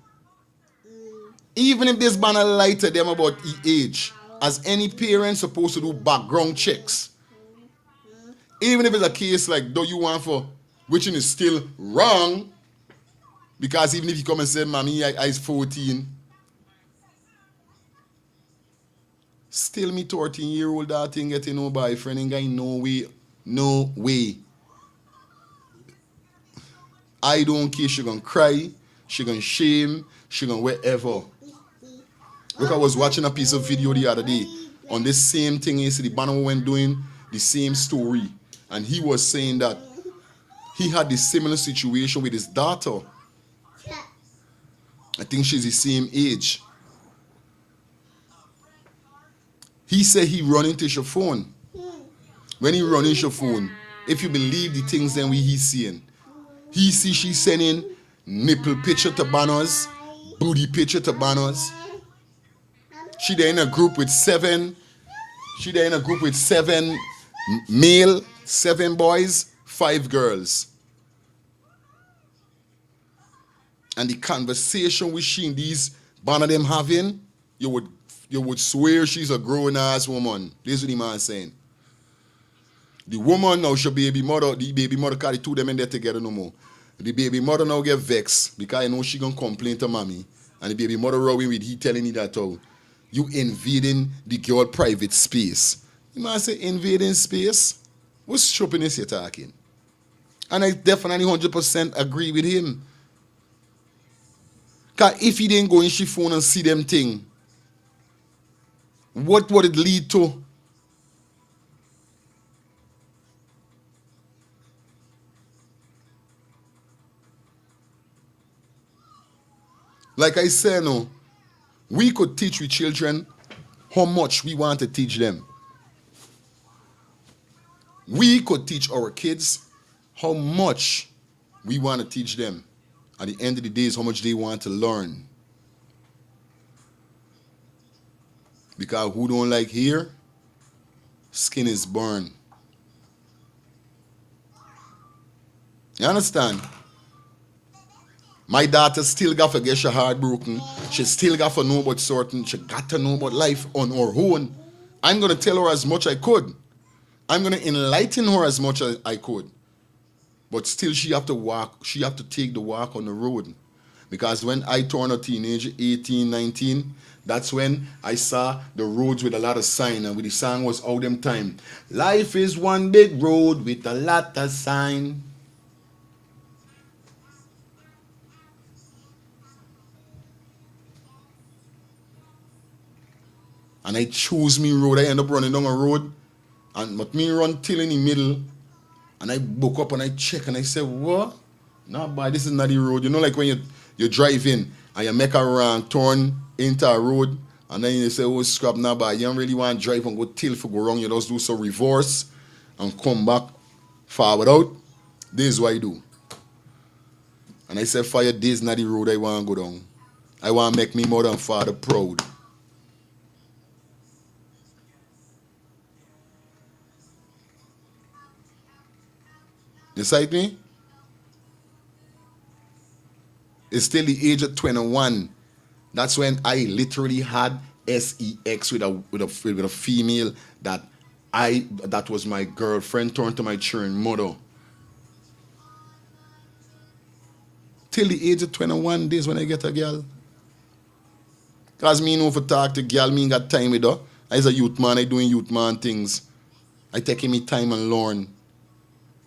even if this banner lie to them about age, as any parent supposed to do background checks. Even if it's a case like, do you want for, which is still wrong, because even if you come and say, mommy, I is 14, still me 13-year-old daughter ain't getting no boyfriend, ain't got no way, no way. I don't care, she gonna cry, she gonna shame, she gonna whatever. Look, I was watching a piece of video the other day on this same thing. You see the banner went doing the same story. And he was saying that he had the similar situation with his daughter. I think she's the same age. He said he run into your phone. When he run into your phone, if you believe the things then he's seeing, he see she sending nipple picture to banners, booty picture to banners. She there in a group with seven male, 7 boys, 5 girls. And the conversation with she and these banner them having, you would swear she's a grown ass woman. This is what the man saying. The woman now, the baby mother carry 2 of them in there together no more. The baby mother now get vexed because I know she gonna complain to mommy. And the baby mother rowing with he telling me that you invading the girl private space. The man say invading space? What stupidness you talking? And I definitely 100% agree with him. Because if he didn't go in she phone and see them thing, what would it lead to? Like I said, no, we could teach with children how much we want to teach them. We could teach our kids how much we want to teach them. At the end of the day is how much they want to learn. Because who don't like hair, skin is burned. You understand? My daughter still got to get her heart broken. She still got to know about certain. She got to know about life on her own. I'm going to tell her as much I could. I'm going to enlighten her as much as I could. But still she have to walk. She have to take the walk on the road. Because when I turned a teenager, 18, 19, that's when I saw the roads with a lot of sign. And with the song was all them time. Life is one big road with a lot of sign. And I choose me road. I end up running down a road. But me run till in the middle. And I book up and I check and I say, what? Not bad, this is not the road. You know, like when you drive in and you make a wrong turn into a road. And then you say, oh, scrap, not bad. You don't really want to drive and go till for go wrong. You just do some reverse and come back forward out. This is what I do. And I say, fire, this is not the road I want to go down. I want to make me mother and father proud. You sight me? It's still the age of 21. That's when I literally had sex with a female that was my girlfriend turned to my children mother. Till the age of 21 days when I get a girl. Cause me know for talk to girl, me ain't got time with her. As a youth man, I doing youth man things. I taking me time and learn.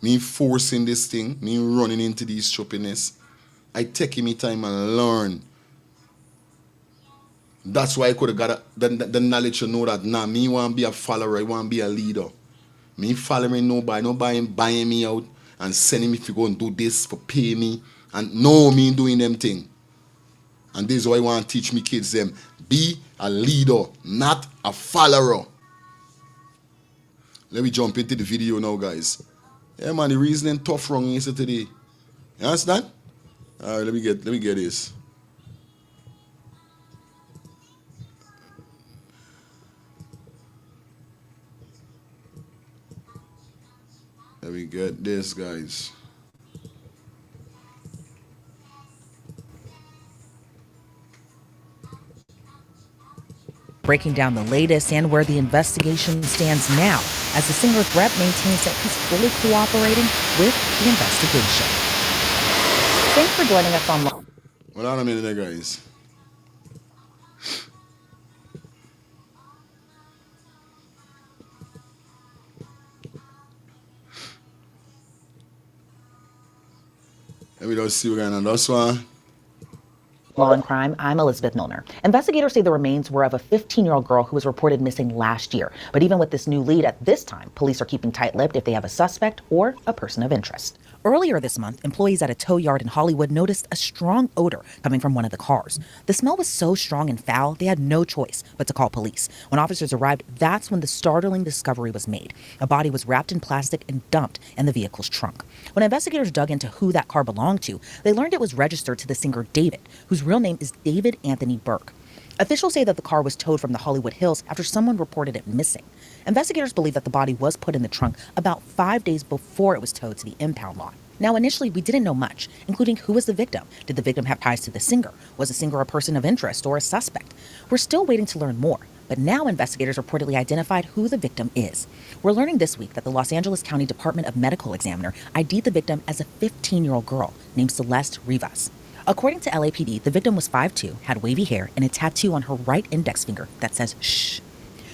Me forcing this thing, me running into these stupidness. I taking me time and learn. That's why I could have got the knowledge to know that nah, me want to be a follower, I want to be a leader. Me following nobody buying me out and sending me to go and do this for pay me. And no, me doing them thing. And this is why I want to teach me kids them. Be a leader, not a follower. Let me jump into the video now, guys. Yeah, man, the reasoning tough wrong yesterday. You understand? All right, let me get this. Let me get this, guys. Breaking down the latest and where the investigation stands now, as the singer's rep maintains that he's fully cooperating with the investigation. Thanks for joining us online. Hold on a minute there, guys. Let me just see what's going on this one. Law and Crime, I'm Elizabeth Milner. Investigators say the remains were of a 15-year-old girl who was reported missing last year. But even with this new lead at this time, police are keeping tight-lipped if they have a suspect or a person of interest. Earlier this month, employees at a tow yard in Hollywood noticed a strong odor coming from one of the cars. The smell was so strong and foul, they had no choice but to call police. When officers arrived, that's when the startling discovery was made. A body was wrapped in plastic and dumped in the vehicle's trunk. When investigators dug into who that car belonged to, they learned it was registered to the singer David, whose real name is David Anthony Burke. Officials say that the car was towed from the Hollywood Hills after someone reported it missing. Investigators believe that the body was put in the trunk about 5 days before it was towed to the impound lot. Now, initially, we didn't know much, including who was the victim. Did the victim have ties to the singer? Was the singer a person of interest or a suspect? We're still waiting to learn more, but now investigators reportedly identified who the victim is. We're learning this week that the Los Angeles County Department of Medical Examiner ID'd the victim as a 15-year-old girl named Celeste Rivas. According to LAPD, the victim was 5'2", had wavy hair, and a tattoo on her right index finger that says shh.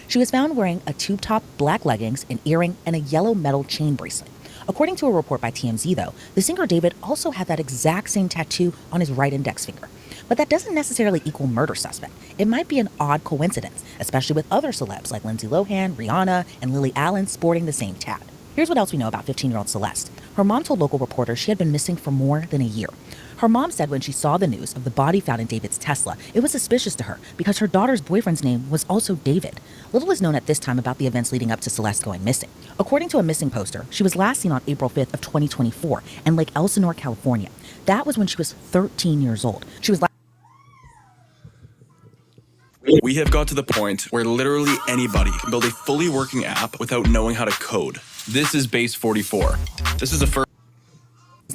She was found wearing a tube top, black leggings, an earring, and a yellow metal chain bracelet. According to a report by TMZ, though, the singer David also had that exact same tattoo on his right index finger. But that doesn't necessarily equal murder suspect. It might be an odd coincidence, especially with other celebs like Lindsay Lohan, Rihanna, and Lily Allen sporting the same tat. Here's what else we know about 15-year-old Celeste. Her mom told local reporters she had been missing for more than a year. Her mom said when she saw the news of the body found in David's Tesla, it was suspicious to her because her daughter's boyfriend's name was also David. Little is known at this time about the events leading up to Celeste going missing. According to a missing poster, she was last seen on April 5th of 2024 in Lake Elsinore, California. That was when she was 13 years old. She was We have got to the point where literally anybody can build a fully working app without knowing how to code. This is Base 44. This is the first.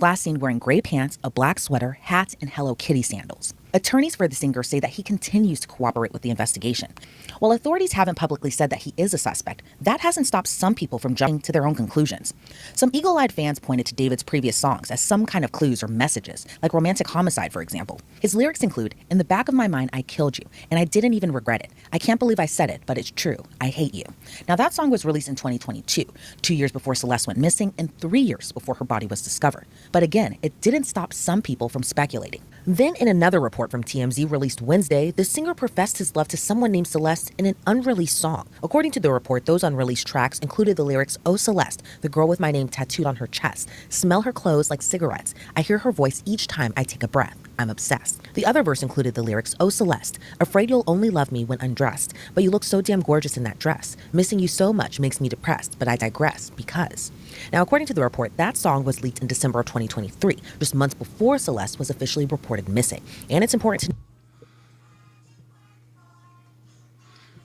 last seen wearing gray pants, a black sweater, hat, and Hello Kitty sandals. Attorneys for the singer say that he continues to cooperate with the investigation. While authorities haven't publicly said that he is a suspect, that hasn't stopped some people from jumping to their own conclusions. Some eagle-eyed fans pointed to David's previous songs as some kind of clues or messages, like Romantic Homicide, for example. His lyrics include, "In the back of my mind, I killed you, and I didn't even regret it. I can't believe I said it, but it's true. I hate you." Now, that song was released in 2022, 2 years before Celeste went missing and 3 years before her body was discovered. But again, it didn't stop some people from speculating. Then, in another report from TMZ released Wednesday, the singer professed his love to someone named Celeste in an unreleased song. According to the report, those unreleased tracks included the lyrics, "Oh Celeste, the girl with my name tattooed on her chest. Smell her clothes like cigarettes. I hear her voice each time I take a breath. I'm obsessed." The other verse included the lyrics, "Oh Celeste, afraid you'll only love me when undressed, but you look so damn gorgeous in that dress. Missing you so much makes me depressed, but I digress because." Now, according to the report, that song was leaked in December of 2023, just months before Celeste was officially reported missing. And it's important to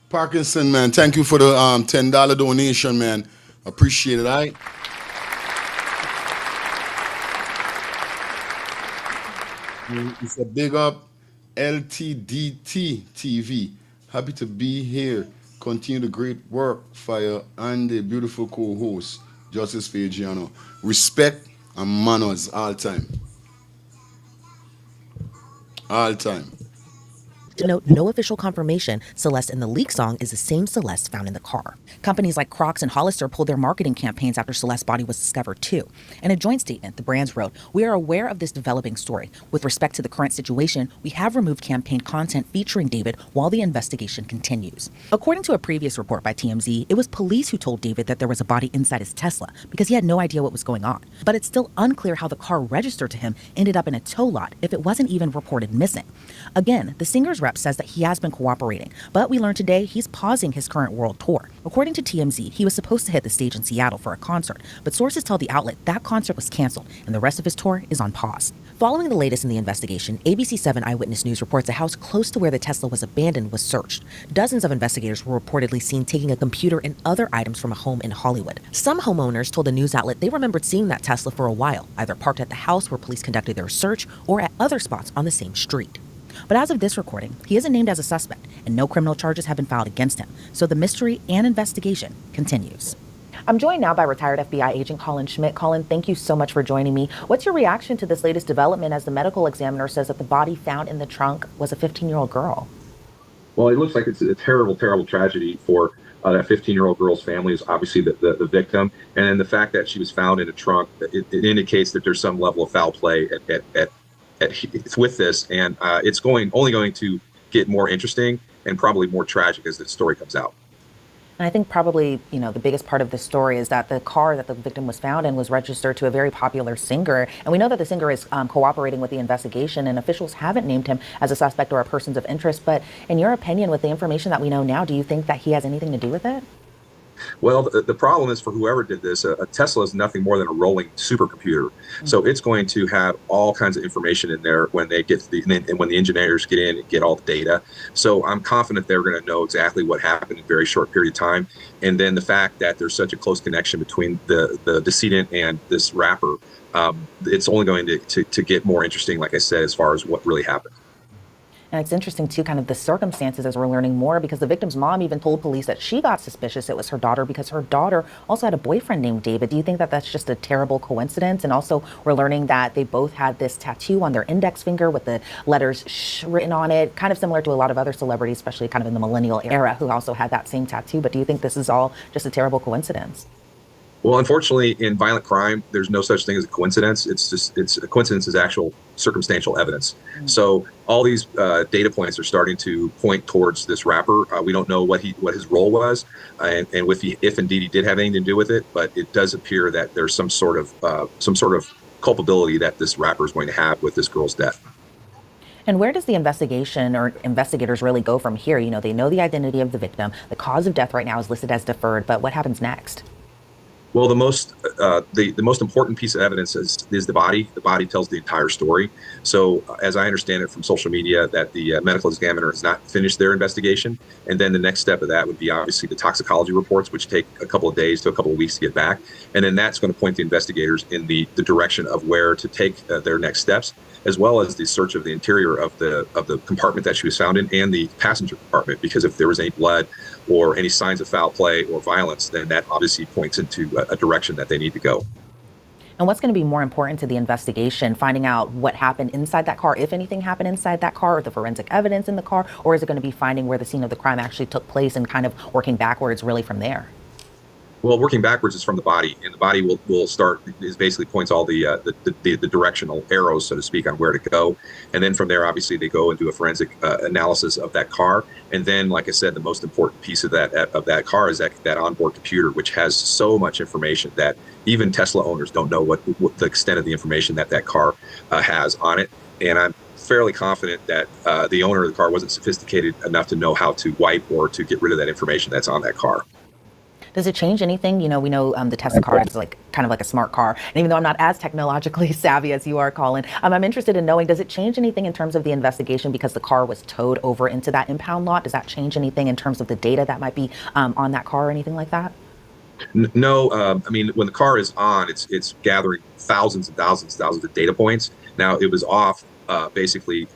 Parkinson, man, thank you for the $10 donation, man. Appreciate it, all right? It's a big up, LTDT TV. Happy to be here. Continue the great work for you and the beautiful co-host, Justice Fagiano. Respect and manners all time. All time. To note, no official confirmation Celeste in the leak song is the same Celeste found in the car. Companies like Crocs and Hollister pulled their marketing campaigns after Celeste's body was discovered too. In a joint statement, the brands wrote, "We are aware of this developing story. With respect to the current situation, we have removed campaign content featuring David while the investigation continues." According to a previous report by TMZ, it was police who told David that there was a body inside his Tesla because he had no idea what was going on. But it's still unclear how the car registered to him ended up in a tow lot if it wasn't even reported missing. Again, the singer's rep says that he has been cooperating, but we learned today he's pausing his current world tour. According to TMZ, he was supposed to hit the stage in Seattle for a concert, but sources tell the outlet that concert was canceled and the rest of his tour is on pause. Following the latest in the investigation, ABC7 Eyewitness News reports a house close to where the Tesla was abandoned was searched. Dozens of investigators were reportedly seen taking a computer and other items from a home in Hollywood. Some homeowners told the news outlet they remembered seeing that Tesla for a while, either parked at the house where police conducted their search or at other spots on the same street. But as of this recording, he isn't named as a suspect, and no criminal charges have been filed against him, so the mystery and investigation continues. I'm joined now by retired FBI agent Colin Schmidt. Colin, thank you so much for joining me. What's your reaction to this latest development as the medical examiner says that the body found in the trunk was a 15-year-old girl? Well, it looks like it's a terrible, terrible tragedy for that 15-year-old girl's family is obviously the victim. And the fact that she was found in a trunk, it indicates that there's some level of foul play it's with this, and it's only going to get more interesting and probably more tragic as the story comes out. And I think probably, the biggest part of the story is that the car that the victim was found in was registered to a very popular singer. And we know that the singer is cooperating with the investigation, and officials haven't named him as a suspect or a person of interest. But in your opinion, with the information that we know now, do you think that he has anything to do with it? Well, the problem is for whoever did this, a Tesla is nothing more than a rolling supercomputer. So it's going to have all kinds of information in there when they get and when the engineers get in and get all the data. So I'm confident they're going to know exactly what happened in a very short period of time. And then the fact that there's such a close connection between the decedent and this rapper, it's only going to get more interesting, like I said, as far as what really happened. And it's interesting, too, kind of the circumstances as we're learning more, because the victim's mom even told police that she got suspicious it was her daughter because her daughter also had a boyfriend named David. Do you think that that's just a terrible coincidence? And also, we're learning that they both had this tattoo on their index finger with the letters "sh" written on it, kind of similar to a lot of other celebrities, especially kind of in the millennial era, who also had that same tattoo. But do you think this is all just a terrible coincidence? Well, unfortunately, in violent crime, there's no such thing as a coincidence. It's a coincidence is actual circumstantial evidence. So all these data points are starting to point towards this rapper. We don't know what his role was, and if indeed he did have anything to do with it. But it does appear that there's some sort of culpability that this rapper is going to have with this girl's death. And where does the investigation or investigators really go from here? They know the identity of the victim. The cause of death right now is listed as deferred, but what happens next? Well, the most important piece of evidence is the body. The body tells the entire story. So, as I understand it from social media, that the medical examiner has not finished their investigation, and then the next step of that would be obviously the toxicology reports, which take a couple of days to a couple of weeks to get back, and then that's going to point the investigators in the direction of where to take their next steps, as well as the search of the interior of the compartment that she was found in and the passenger compartment, because if there was any blood or any signs of foul play or violence, then that obviously points into a direction that they need to go. And what's going to be more important to the investigation, finding out what happened inside that car, if anything happened inside that car, or the forensic evidence in the car, or is it going to be finding where the scene of the crime actually took place and kind of working backwards really from there? Well, working backwards is from the body, and the body will start is basically points all the directional arrows, so to speak, on where to go, and then from there, obviously, they go and do a forensic analysis of that car, and then, like I said, the most important piece of that car is that onboard computer, which has so much information that even Tesla owners don't know what the extent of the information that car has on it, and I'm fairly confident that the owner of the car wasn't sophisticated enough to know how to wipe or to get rid of that information that's on that car. Does it change anything? We know the Tesla car is kind of like a smart car. And even though I'm not as technologically savvy as you are, Colin, I'm interested in knowing, does it change anything in terms of the investigation because the car was towed over into that impound lot? Does that change anything in terms of the data that might be on that car or anything like that? No, I mean, when the car is on, it's gathering thousands and thousands of data points. Now, it was off, basically.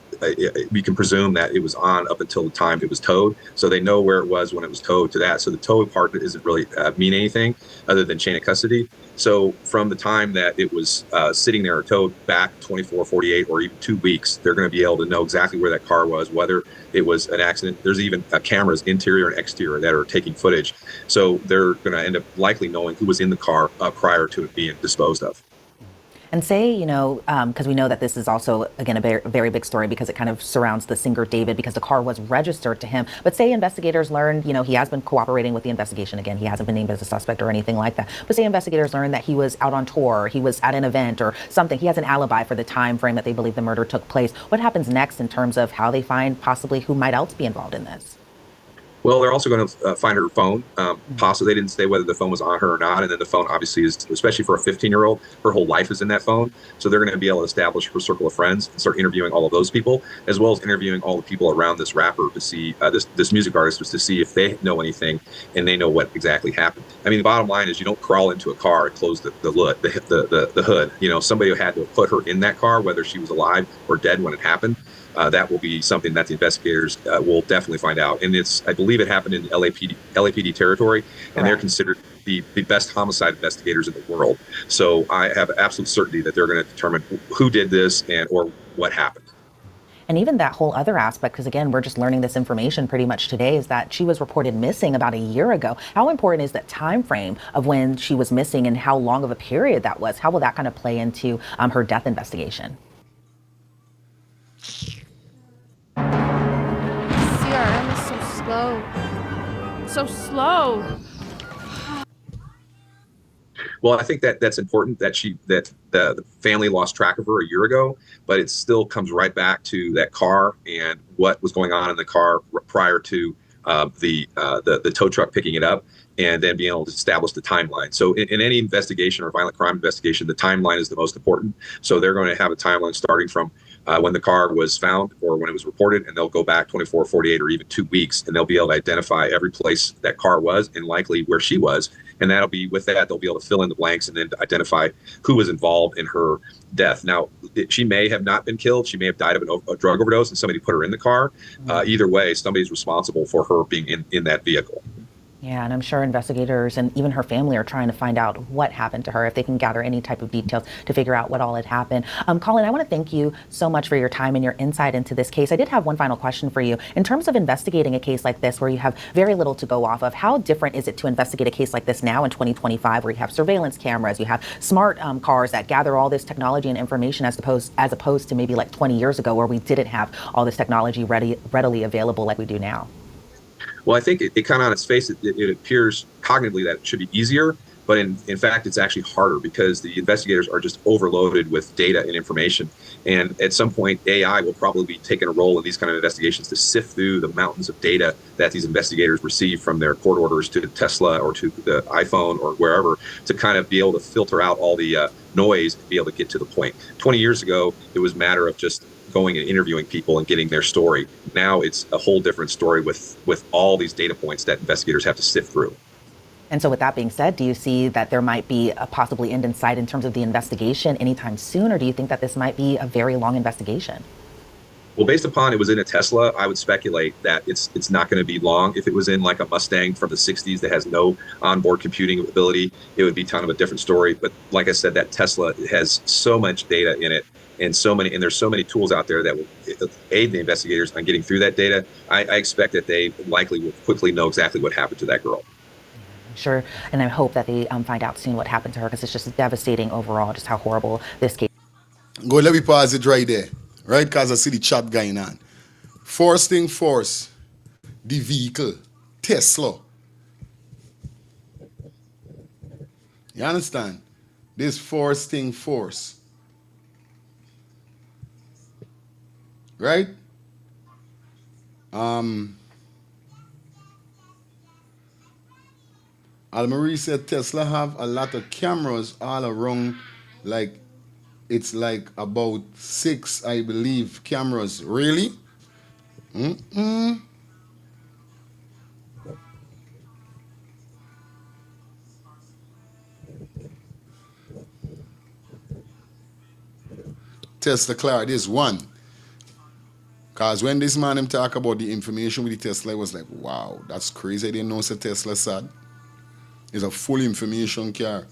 We can presume that it was on up until the time it was towed, so they know where it was when it was towed to that. So the tow part isn't really mean anything other than chain of custody. So from the time that it was sitting there or towed back 24, 48, or even 2 weeks, they're going to be able to know exactly where that car was, whether it was an accident. There's even cameras, interior and exterior, that are taking footage. So they're going to end up likely knowing who was in the car prior to it being disposed of. And say, because we know that this is also, again, a very, very big story because it kind of surrounds the singer David because the car was registered to him. But say investigators learned, he has been cooperating with the investigation. Again, he hasn't been named as a suspect or anything like that. But say investigators learned that he was out on tour, or he was at an event or something. He has an alibi for the time frame that they believe the murder took place. What happens next in terms of how they find possibly who might else be involved in this? Well, they're also going to find her phone. Possibly, they didn't say whether the phone was on her or not. And then the phone obviously is, especially for a 15-year-old, her whole life is in that phone. So they're going to be able to establish her circle of friends and start interviewing all of those people, as well as interviewing all the people around this rapper to see this music artist, was to see if they know anything and they know what exactly happened. I mean, the bottom line is you don't crawl into a car and close the hood. Somebody had to put her in that car, whether she was alive or dead when it happened. That will be something that the investigators will definitely find out. And I believe it happened in LAPD territory, and they're considered the best homicide investigators in the world. So I have absolute certainty that they're going to determine who did this or what happened. And even that whole other aspect, because again, we're just learning this information pretty much today, is that she was reported missing about a year ago. How important is that time frame of when she was missing and how long of a period that was? How will that kind of play into her death investigation? CRM is so slow. so slow. Well, I think that that's important that the family lost track of her a year ago, but it still comes right back to that car and what was going on in the car prior to the tow truck picking it up, and then being able to establish the timeline. So in any investigation or violent crime investigation, the timeline is the most important. So they're going to have a timeline starting from when the car was found or when it was reported, and they'll go back 24, 48, or even 2 weeks, and they'll be able to identify every place that car was and likely where she was. And that'll be with that, they'll be able to fill in the blanks and then identify who was involved in her death. Now, she may have not been killed. She may have died of a drug overdose and somebody put her in the car. Either way, somebody's responsible for her being in that vehicle. Yeah, and I'm sure investigators and even her family are trying to find out what happened to her, if they can gather any type of details to figure out what all had happened. Colin, I want to thank you so much for your time and your insight into this case. I did have one final question for you. In terms of investigating a case like this, where you have very little to go off of, how different is it to investigate a case like this now in 2025, where you have surveillance cameras, you have smart cars that gather all this technology and information, as opposed to maybe like 20 years ago, where we didn't have all this technology readily available like we do now? Well, I think it kind of on its face, it appears cognitively that it should be easier, but in fact, it's actually harder because the investigators are just overloaded with data and information. And at some point, AI will probably be taking a role in these kind of investigations to sift through the mountains of data that these investigators receive from their court orders to Tesla or to the iPhone or wherever, to kind of be able to filter out all the noise and be able to get to the point. 20 years ago, it was a matter of just going and interviewing people and getting their story. Now it's a whole different story with all these data points that investigators have to sift through. And so with that being said, do you see that there might be a possibly end in sight in terms of the investigation anytime soon, or do you think that this might be a very long investigation? Well, based upon it was in a Tesla, I would speculate that it's not going to be long. If it was in like a Mustang from the 60s that has no onboard computing ability, it would be kind of a different story. But like I said, that Tesla has so much data in it, and there's so many tools out there that will aid the investigators on getting through that data. I expect that they likely will quickly know exactly what happened to that girl. Sure, and I hope that they find out soon what happened to her, because it's just devastating overall, just how horrible this case. Go, let me pause it right there, right? Because I see the chat going on. First thing first, the vehicle, Tesla. You understand? This first thing first. Right? Almarie said Tesla have a lot of cameras all around, like it's like about 6, I believe, cameras. Really? Tesla Clark, this one. Because when this man him talk about the information with the Tesla, I was like, wow, that's crazy. I didn't know it's a Tesla sad. It's a full information car.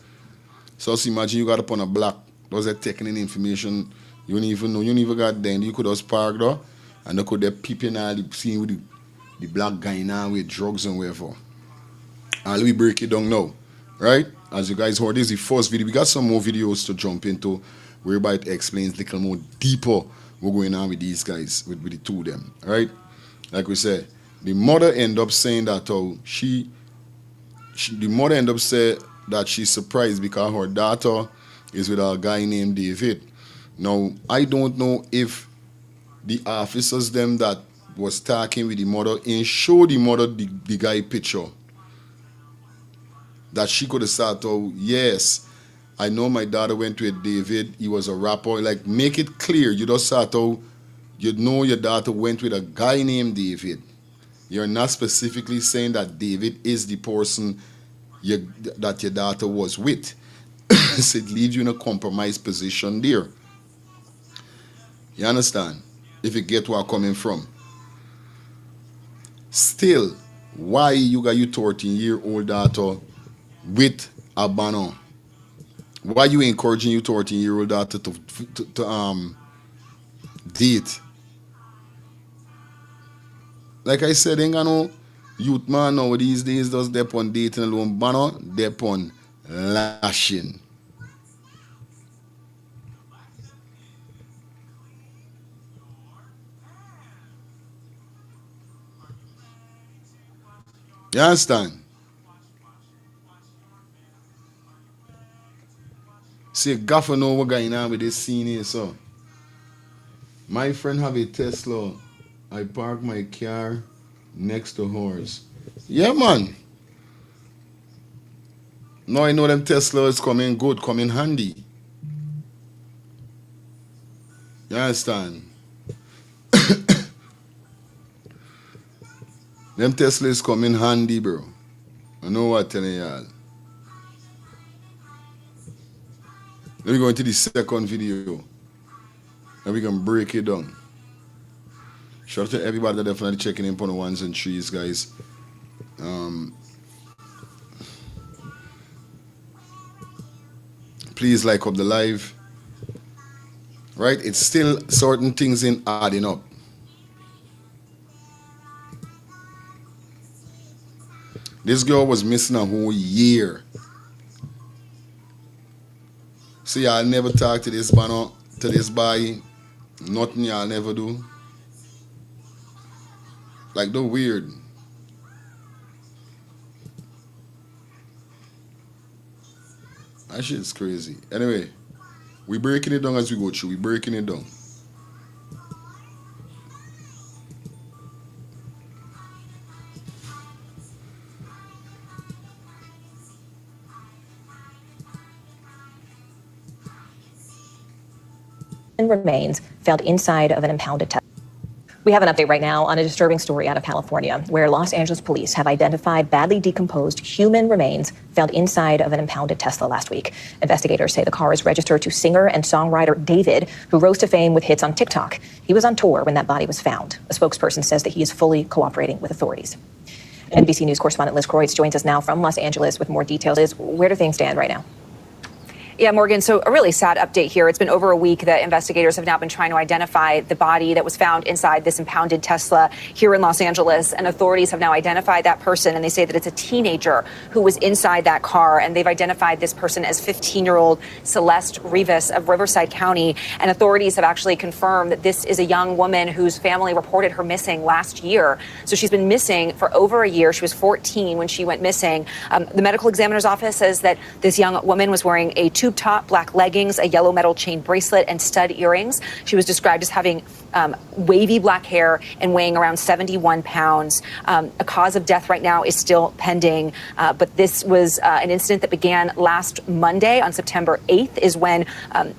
So imagine you got up on a block. Those are taking in information you don't even know. You never got there. You could just park there and they could have peeping all the scene with the black guy now with drugs and whatever. And we break it down now. Right? As you guys heard, this is the first video. We got some more videos to jump into whereby it explains a little more deeper what's going on with these guys, with the two of them. Right? Like we said, the mother ended up saying that the mother ended up saying that she's surprised because her daughter is with a guy named David. Now, I don't know if the officers them that was talking with the mother and show the mother the guy picture. That she could have said, oh, yes, I know my daughter went with David. He was a rapper. Like, make it clear. You just said, oh, you know your daughter went with a guy named David. You're not specifically saying that David is the person that your daughter was with. So it leaves you in a compromised position there. You understand? If you get where I'm coming from. Still, why you got your 13-year-old daughter with a banner? Why you encouraging your 13-year-old daughter to date? Like I said, ain't got no youth man now these days does dep on dating alone banner, dep on lashing. You understand? See, Gaffer know what going on with this scene here, so. My friend have a Tesla. I park my car next to hers. Yeah, man. Now I know them Tesla is coming good, coming handy. You understand? Them Tesla is coming handy, bro. I know what I'm telling y'all. Let me go into the second video. And we can break it down. Shout out to everybody that definitely checking in on the ones and threes, guys. Please like up the live. Right? It's still certain things in adding up. This girl was missing a whole year. So y'all never talk to this man, to this boy. Nothing y'all never do. Like, they're weird. That shit's crazy. Anyway, we breaking it down as we go through. We breaking it down. Remains found inside of an impounded Tesla. We have an update right now on a disturbing story out of California, where Los Angeles police have identified badly decomposed human remains found inside of an impounded Tesla last week. Investigators say the car is registered to singer and songwriter David, who rose to fame with hits on TikTok. He was on tour when that body was found. A spokesperson says that he is fully cooperating with authorities. NBC News correspondent Liz Kreutz joins us now from Los Angeles with more details. Liz, where do things stand right now? Yeah, Morgan, so a really sad update here. It's been over a week that investigators have now been trying to identify the body that was found inside this impounded Tesla here in Los Angeles. And authorities have now identified that person, and they say that it's a teenager who was inside that car. And they've identified this person as 15-year-old Celeste Rivas of Riverside County. And authorities have actually confirmed that this is a young woman whose family reported her missing last year. So she's been missing for over a year. She was 14 when she went missing. The medical examiner's office says that this young woman was wearing a tube top, black leggings, a yellow metal chain bracelet, and stud earrings. She was described as having wavy black hair and weighing around 71 pounds. A cause of death right now is still pending, but this was an incident that began last Monday on September 8th is when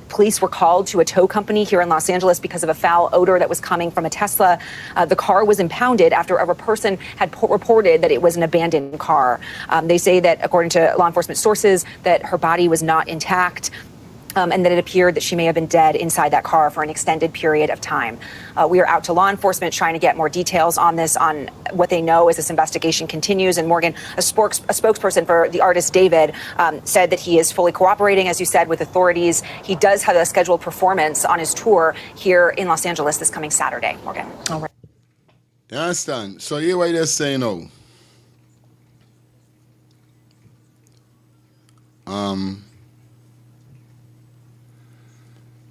police were called to a tow company here in Los Angeles because of a foul odor that was coming from a Tesla. The car was impounded after a person had reported that it was an abandoned car. They say that, according to law enforcement sources, that her body was not intact. And that it appeared that she may have been dead inside that car for an extended period of time. We are out to law enforcement trying to get more details on this, on what they know as this investigation continues. And Morgan, a spokesperson for the artist David, said that he is fully cooperating, as you said, with authorities. He does have a scheduled performance on his tour here in Los Angeles this coming Saturday. Morgan. All right. You understand? So here what they're saying now.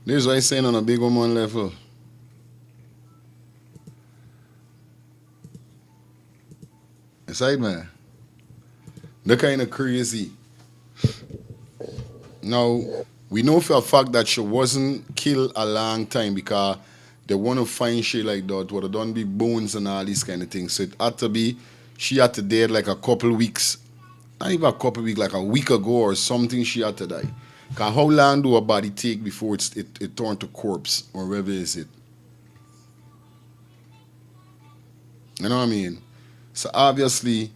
This is what I'm saying on a big woman level. Aside, man. They're kind of crazy. Now, we know for a fact that she wasn't killed a long time because they want to find shit like that, where there don't be bones and all these kind of things. So it had to be, she had to die like a couple weeks. Not even a couple weeks, like a week ago or something she had to die. Because how long do a body take before it turns to corpse or whatever is it? You know what I mean? So obviously,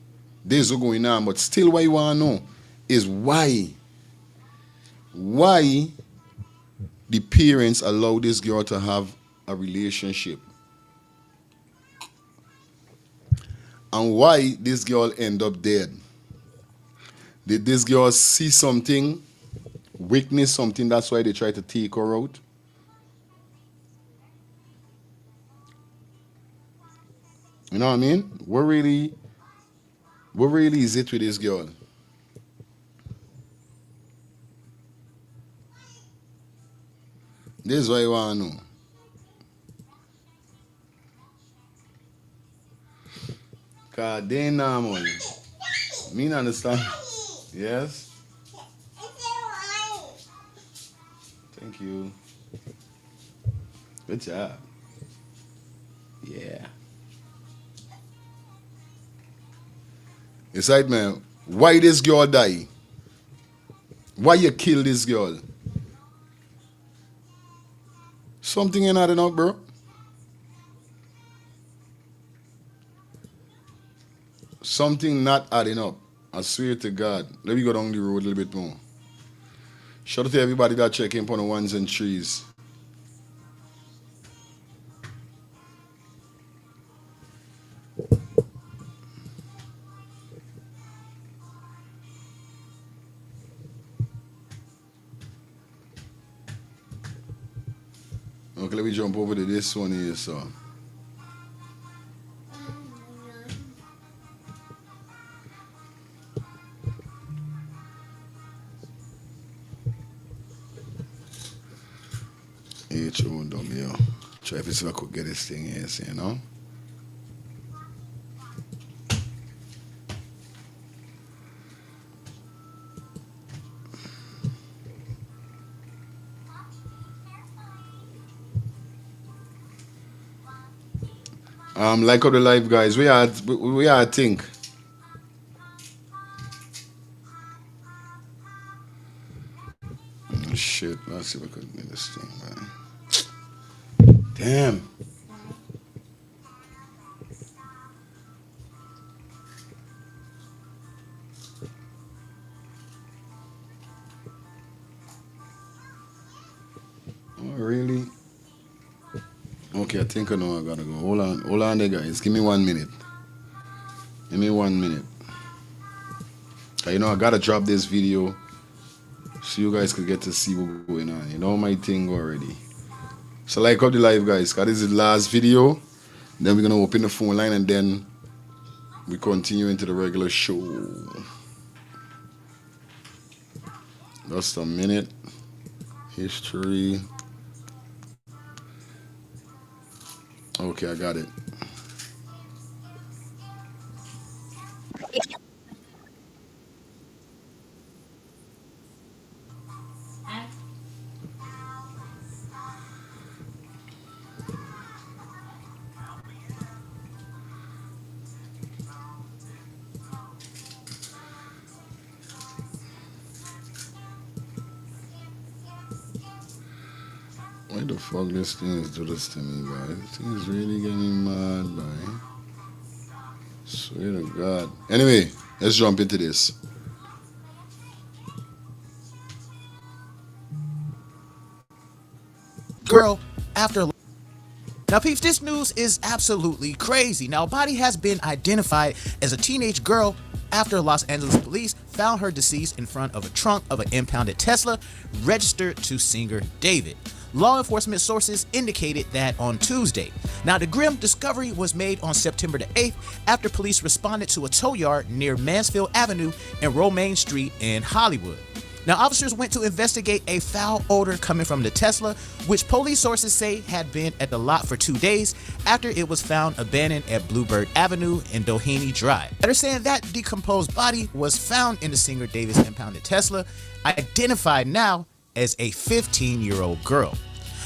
this is going on, but still what you want to know is why the parents allow this girl to have a relationship. And why this girl end up dead. Did this girl see something? Witness something, that's why they try to take her out. You know what I mean? What really is it with this girl? This is what I want to know. God damn, man. Me not understand. Yes? Thank you. Good job. Yeah. It's right, man. Why this girl die? Why you kill this girl? Something ain't adding up, bro. Something not adding up. I swear to God. Let me go down the road a little bit more. Shout out to everybody that check in on the ones and threes. Okay, let me jump over to this one here, so. Try to see if I could get this thing here, you know. Like how the live guys, we are I think. Oh, shit, let's see if I could do this thing, man. Damn. Oh, really? Okay, I think I know I gotta go. Hold on there, guys. Give me 1 minute. Give me 1 minute. You know, I gotta drop this video so you guys could get to see what's going on. You know my thing already. So like how the live guys, cause this is the last video. Then we're gonna open the phone line and then we continue into the regular show. Just a minute. History. Okay, I got it. Why the fuck this thing is do this to me, guys? This thing is really getting me mad, man. Swear to God. Anyway, let's jump into this. Girl, after... Now, peeps, this news is absolutely crazy. Now, a body has been identified as a teenage girl after Los Angeles police found her deceased in front of a trunk of an impounded Tesla registered to singer David. Law enforcement sources indicated that on Tuesday. Now, the grim discovery was made on September the 8th after police responded to a tow yard near Mansfield Avenue and Romaine Street in Hollywood. Now, officers went to investigate a foul odor coming from the Tesla, which police sources say had been at the lot for 2 days after it was found abandoned at Bluebird Avenue and Doheny Drive. They're saying that decomposed body was found in the singer David's impounded Tesla, identified now as a 15-year-old girl.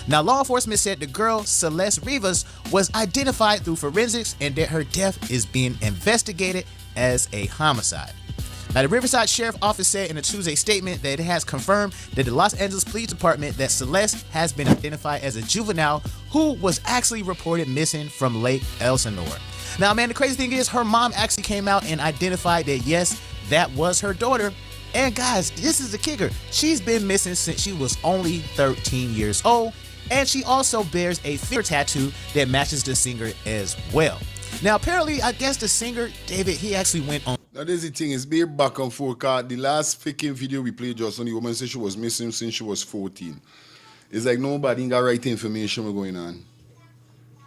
Now, law enforcement said the girl, Celeste Rivas, was identified through forensics and that her death is being investigated as a homicide. Now, the Riverside Sheriff Office said in a Tuesday statement that it has confirmed that the Los Angeles Police Department that Celeste has been identified as a juvenile who was actually reported missing from Lake Elsinore. Now, man, the crazy thing is her mom actually came out and identified that, yes, that was her daughter. And guys, this is the kicker. She's been missing since she was only 13 years old. And she also bears a finger tattoo that matches the singer as well. Now, apparently, I guess the singer, David, he actually went on. Now, this is the thing, it's being back and forth. The last freaking video we played just on the woman said she was missing since she was 14. It's like nobody got right information going on.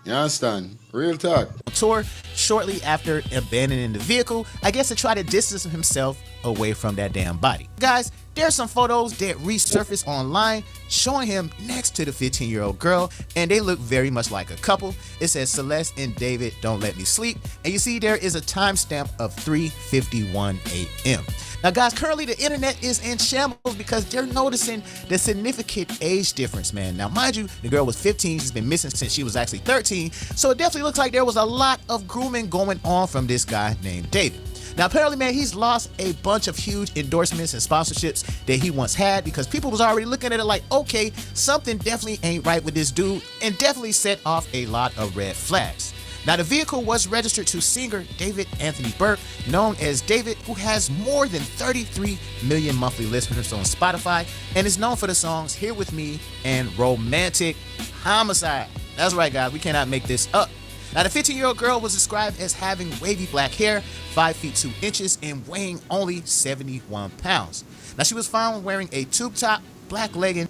You understand? Real talk. Tour shortly after abandoning the vehicle, I guess to try to distance himself away from that damn body. Guys, there's some photos that resurfaced online showing him next to the 15-year-old girl, and they look very much like a couple. It says Celeste and David don't let me sleep, and you see there is a timestamp of 3:51 a.m. Now guys, currently the internet is in shambles because they're noticing the significant age difference, man. Now mind you, the girl was 15, she's been missing since she was actually 13, so it definitely looks like there was a lot of grooming going on from this guy named David. Now apparently, man, he's lost a bunch of huge endorsements and sponsorships that he once had because people was already looking at it like, okay, something definitely ain't right with this dude, and definitely set off a lot of red flags. Now the vehicle was registered to singer David Anthony Burke, known as David, who has more than 33 million monthly listeners on Spotify and is known for the songs Here With Me and Romantic Homicide. That's right, guys, we cannot make this up. Now the 15-year-old girl was described as having wavy black hair, 5 feet 2 inches, and weighing only 71 pounds. Now she was found wearing a tube top, black legging.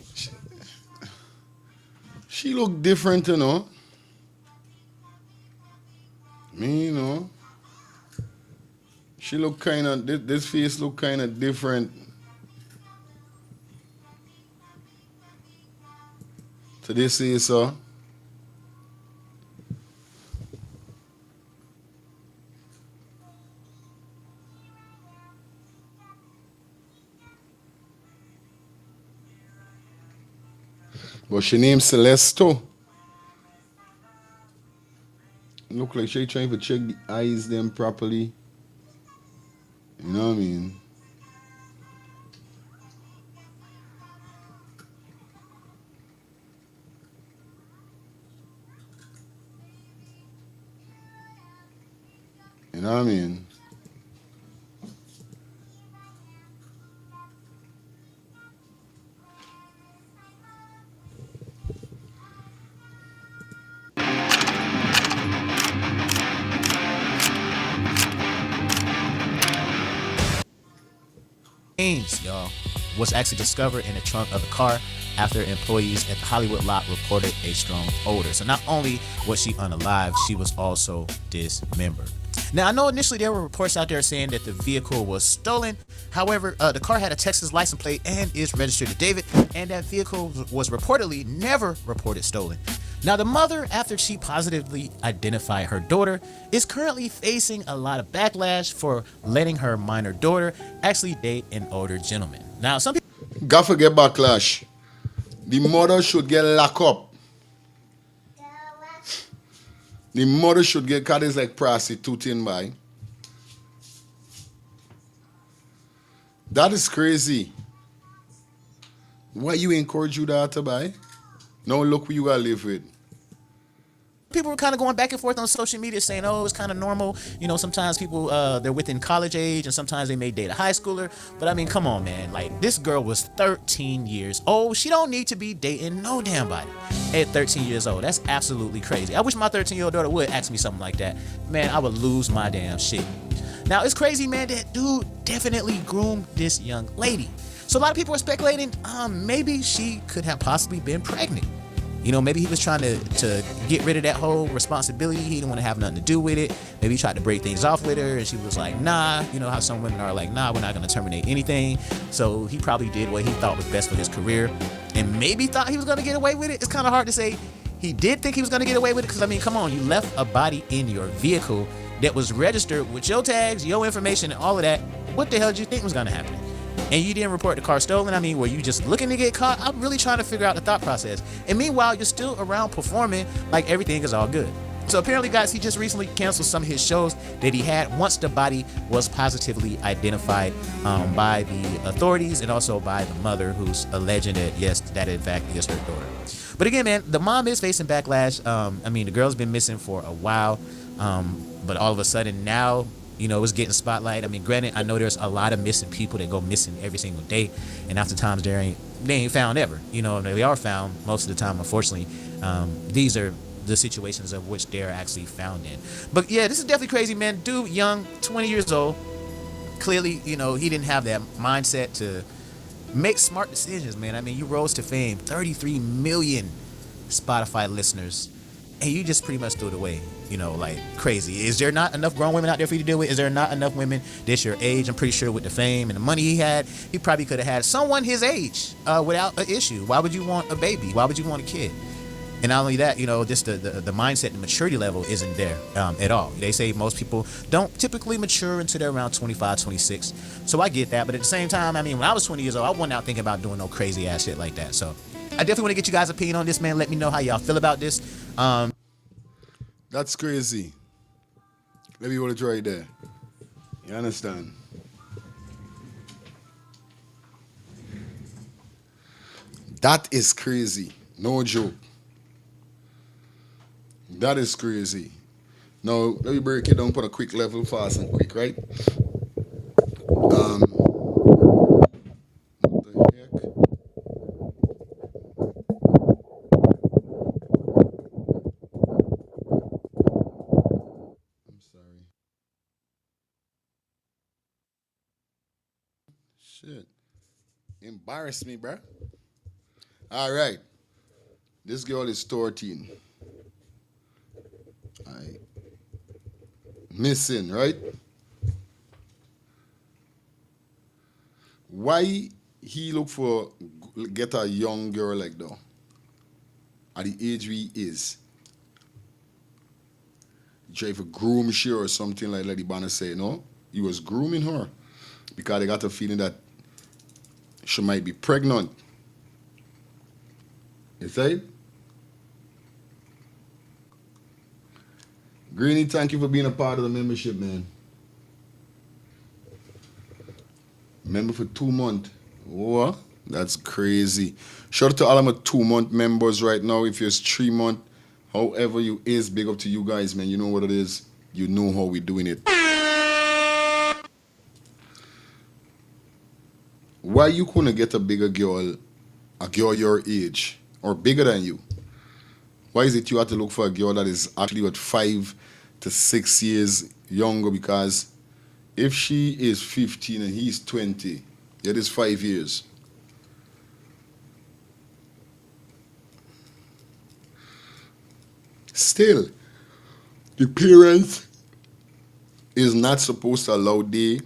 She looked different, you know. Me, you know. She looked kind of, this face looked kind of different to this face, so. But she named Celeste too. Look like she trying to check the eyes them properly. You know what I mean? You know what I mean? Y'all, was actually discovered in the trunk of the car after employees at the Hollywood lot reported a strong odor. So not only was she unalived, she was also dismembered. Now I know initially there were reports out there saying that the vehicle was stolen. However, the car had a Texas license plate and is registered to David, and that vehicle was reportedly never reported stolen. Now the mother, after she positively identified her daughter, is currently facing a lot of backlash for letting her minor daughter actually date an older gentleman. Now some people God forget backlash. The mother should get locked up. The mother should get caught as like prostituting by. That is crazy. Why you encourage your daughter by? Now look who you gotta live with. people were kind of going back and forth on social media saying, oh, it's kind of normal. You know, sometimes people, they're within college age and sometimes they may date a high schooler. But I mean, come on, man. Like, this girl was 13 years old. She don't need to be dating no damn body at 13 years old. That's absolutely crazy. I wish my 13-year-old daughter would ask me something like that. Man, I would lose my damn shit. Now, it's crazy, man. That dude definitely groomed this young lady. So a lot of people are speculating, maybe she could have possibly been pregnant. You know, maybe he was trying to get rid of that whole responsibility. He didn't want to have nothing to do with it. Maybe he tried to break things off with her and she was like, nah. You know how some women are like, nah, we're not going to terminate anything. So he probably did what he thought was best for his career and maybe thought he was going to get away with it. It's kind of hard to say he did think he was going to get away with it because, I mean, come on, you left a body in your vehicle that was registered with your tags, your information, and all of that. What the hell did you think was going to happen? And you didn't report the car stolen? I mean, were you just looking to get caught? I'm really trying to figure out the thought process. And meanwhile, you're still around performing like everything is all good. So apparently, guys, he just recently canceled some of his shows that he had once the body was positively identified by the authorities and also by the mother, who's alleging that, yes, that in fact is her daughter. But again, man, the mom is facing backlash. I mean, the girl's been missing for a while, but all of a sudden now, you know, it's getting spotlight. I mean, granted, I know there's a lot of missing people that go missing every single day, and oftentimes they ain't found ever. You know, they are found most of the time, unfortunately. These are the situations of which they're actually found in. But yeah, this is definitely crazy, man. Dude, young, 20 years old. Clearly, you know, he didn't have that mindset to make smart decisions, man. I mean, you rose to fame, 33 million Spotify listeners. and you just pretty much threw it away, like crazy. Is there not enough grown women out there for you to deal with? Is there not enough women this your age? I'm pretty sure with the fame and the money he had, he probably could have had someone his age without an issue. Why would you want a baby? Why would you want a kid? And not only that, just the mindset and maturity level isn't there at all. They say most people don't typically mature until they're around 25, 26. So I get that. But at the same time, when I was 20 years old, I wasn't out thinking about doing no crazy ass shit like that. So I definitely want to get you guys' opinion on this, man. Let me know how y'all feel about this. That's crazy. Let me hold it right there. You understand? That is crazy. No joke. That is crazy. Now, let me break it down, put a quick level, fast and quick, right? What the heck? I'm sorry. Shit. Embarrass me, bruh. All right. This girl is 13. Missing, right? Why he look for get a young girl like that at the age we is? Try to groom she or something like Lady Banner say, no? He was grooming her because they got a feeling that she might be pregnant. You say? Greeny, thank you for being a part of the membership, man. Member for 2 months. What? That's crazy. Shout out to all of my 2-month members right now. If you're 3 months, however you is, big up to you guys, man. You know what it is. You know how we doing it. Why you couldn't get a bigger girl, a girl your age, or bigger than you? Why is it you have to look for a girl that is actually 5 to 6 years younger? Because if she is 15 and he's 20, that is 5 years. Still, the parents is not supposed to allow the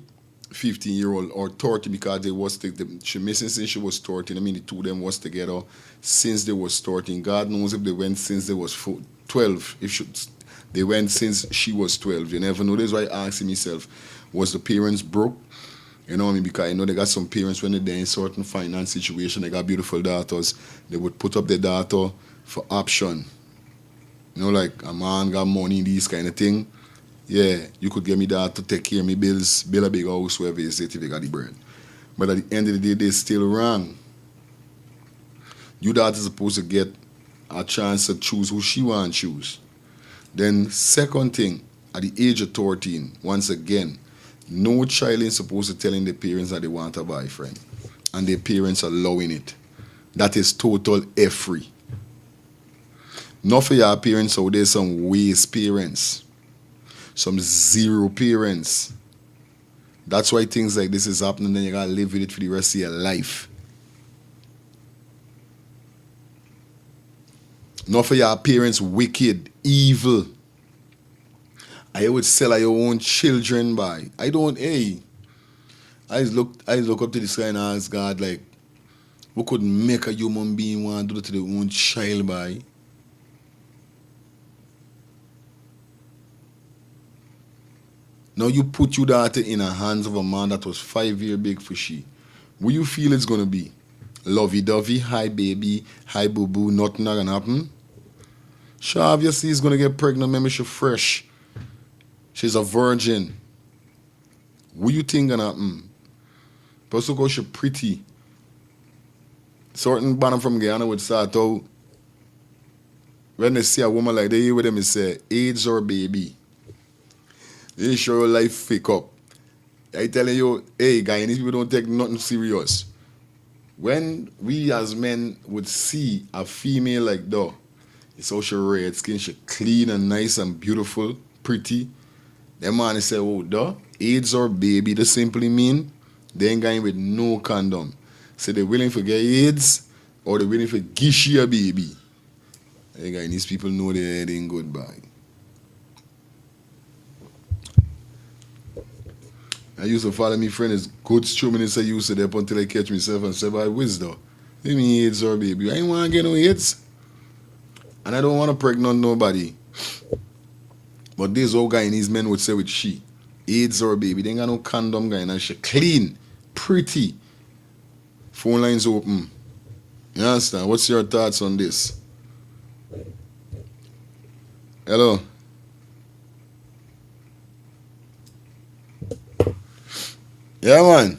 15-year-old or 30 because they was she missing since she was 13. The two of them was together since they was 13. God knows if they went since they was 12. They went since she was 12. You never know. That's why I asked myself, was the parents broke? You know what I mean? Because I know they got some parents when they're in certain finance situation, they got beautiful daughters, they would put up their daughter for option. Like a man got money, these kind of thing. Yeah, you could get me that to take care of me bills, build a big house, wherever you say if you got the bread. But at the end of the day, they're still wrong. Your daughter's supposed to get a chance to choose who she want to choose. Then second thing, at the age of 13, once again, no child is supposed to telling their parents that they want a boyfriend. And their parents allowing it. That is total F-free. Not for your parents out there, some waste parents. Some zero parents. That's why things like this is happening, and you gotta live with it for the rest of your life. Not for your parents wicked, evil. I would sell your own children by. I look up to the sky and ask God, like, what could make a human being want to do to their own child by? Now you put your daughter in the hands of a man that was 5 years big for she. What you feel it's gonna be? Lovey-dovey, hi baby, hi boo-boo, nothing not gonna happen? Sure, obviously he's gonna get pregnant, maybe she's fresh. She's a virgin. What you think gonna happen? Plus look how she's pretty. Certain band from Guyana would start out, when they see a woman like they hear with them, they say, AIDS or baby. They show your life fake up. I telling you, hey, Guyanese people don't take nothing serious. When we as men would see a female like that, it's how she red skin, she clean and nice and beautiful, pretty. Them man say, oh, duh, AIDS or baby, that simply mean they ain't going with no condom. So they're willing to get AIDS or they're willing to gish a baby. Hey guys, these people know they're heading goodbye. I used to follow me friend is good struminus I used to there until I catch myself and say by wisdom. Give me AIDS or baby. I ain't wanna get no AIDS. And I don't wanna pregnant nobody. But this old guy and these men would say with she. AIDS or baby. They ain't got no condom guy and she clean, pretty. Phone lines open. You understand? What's your thoughts on this? Hello. Yeah, man.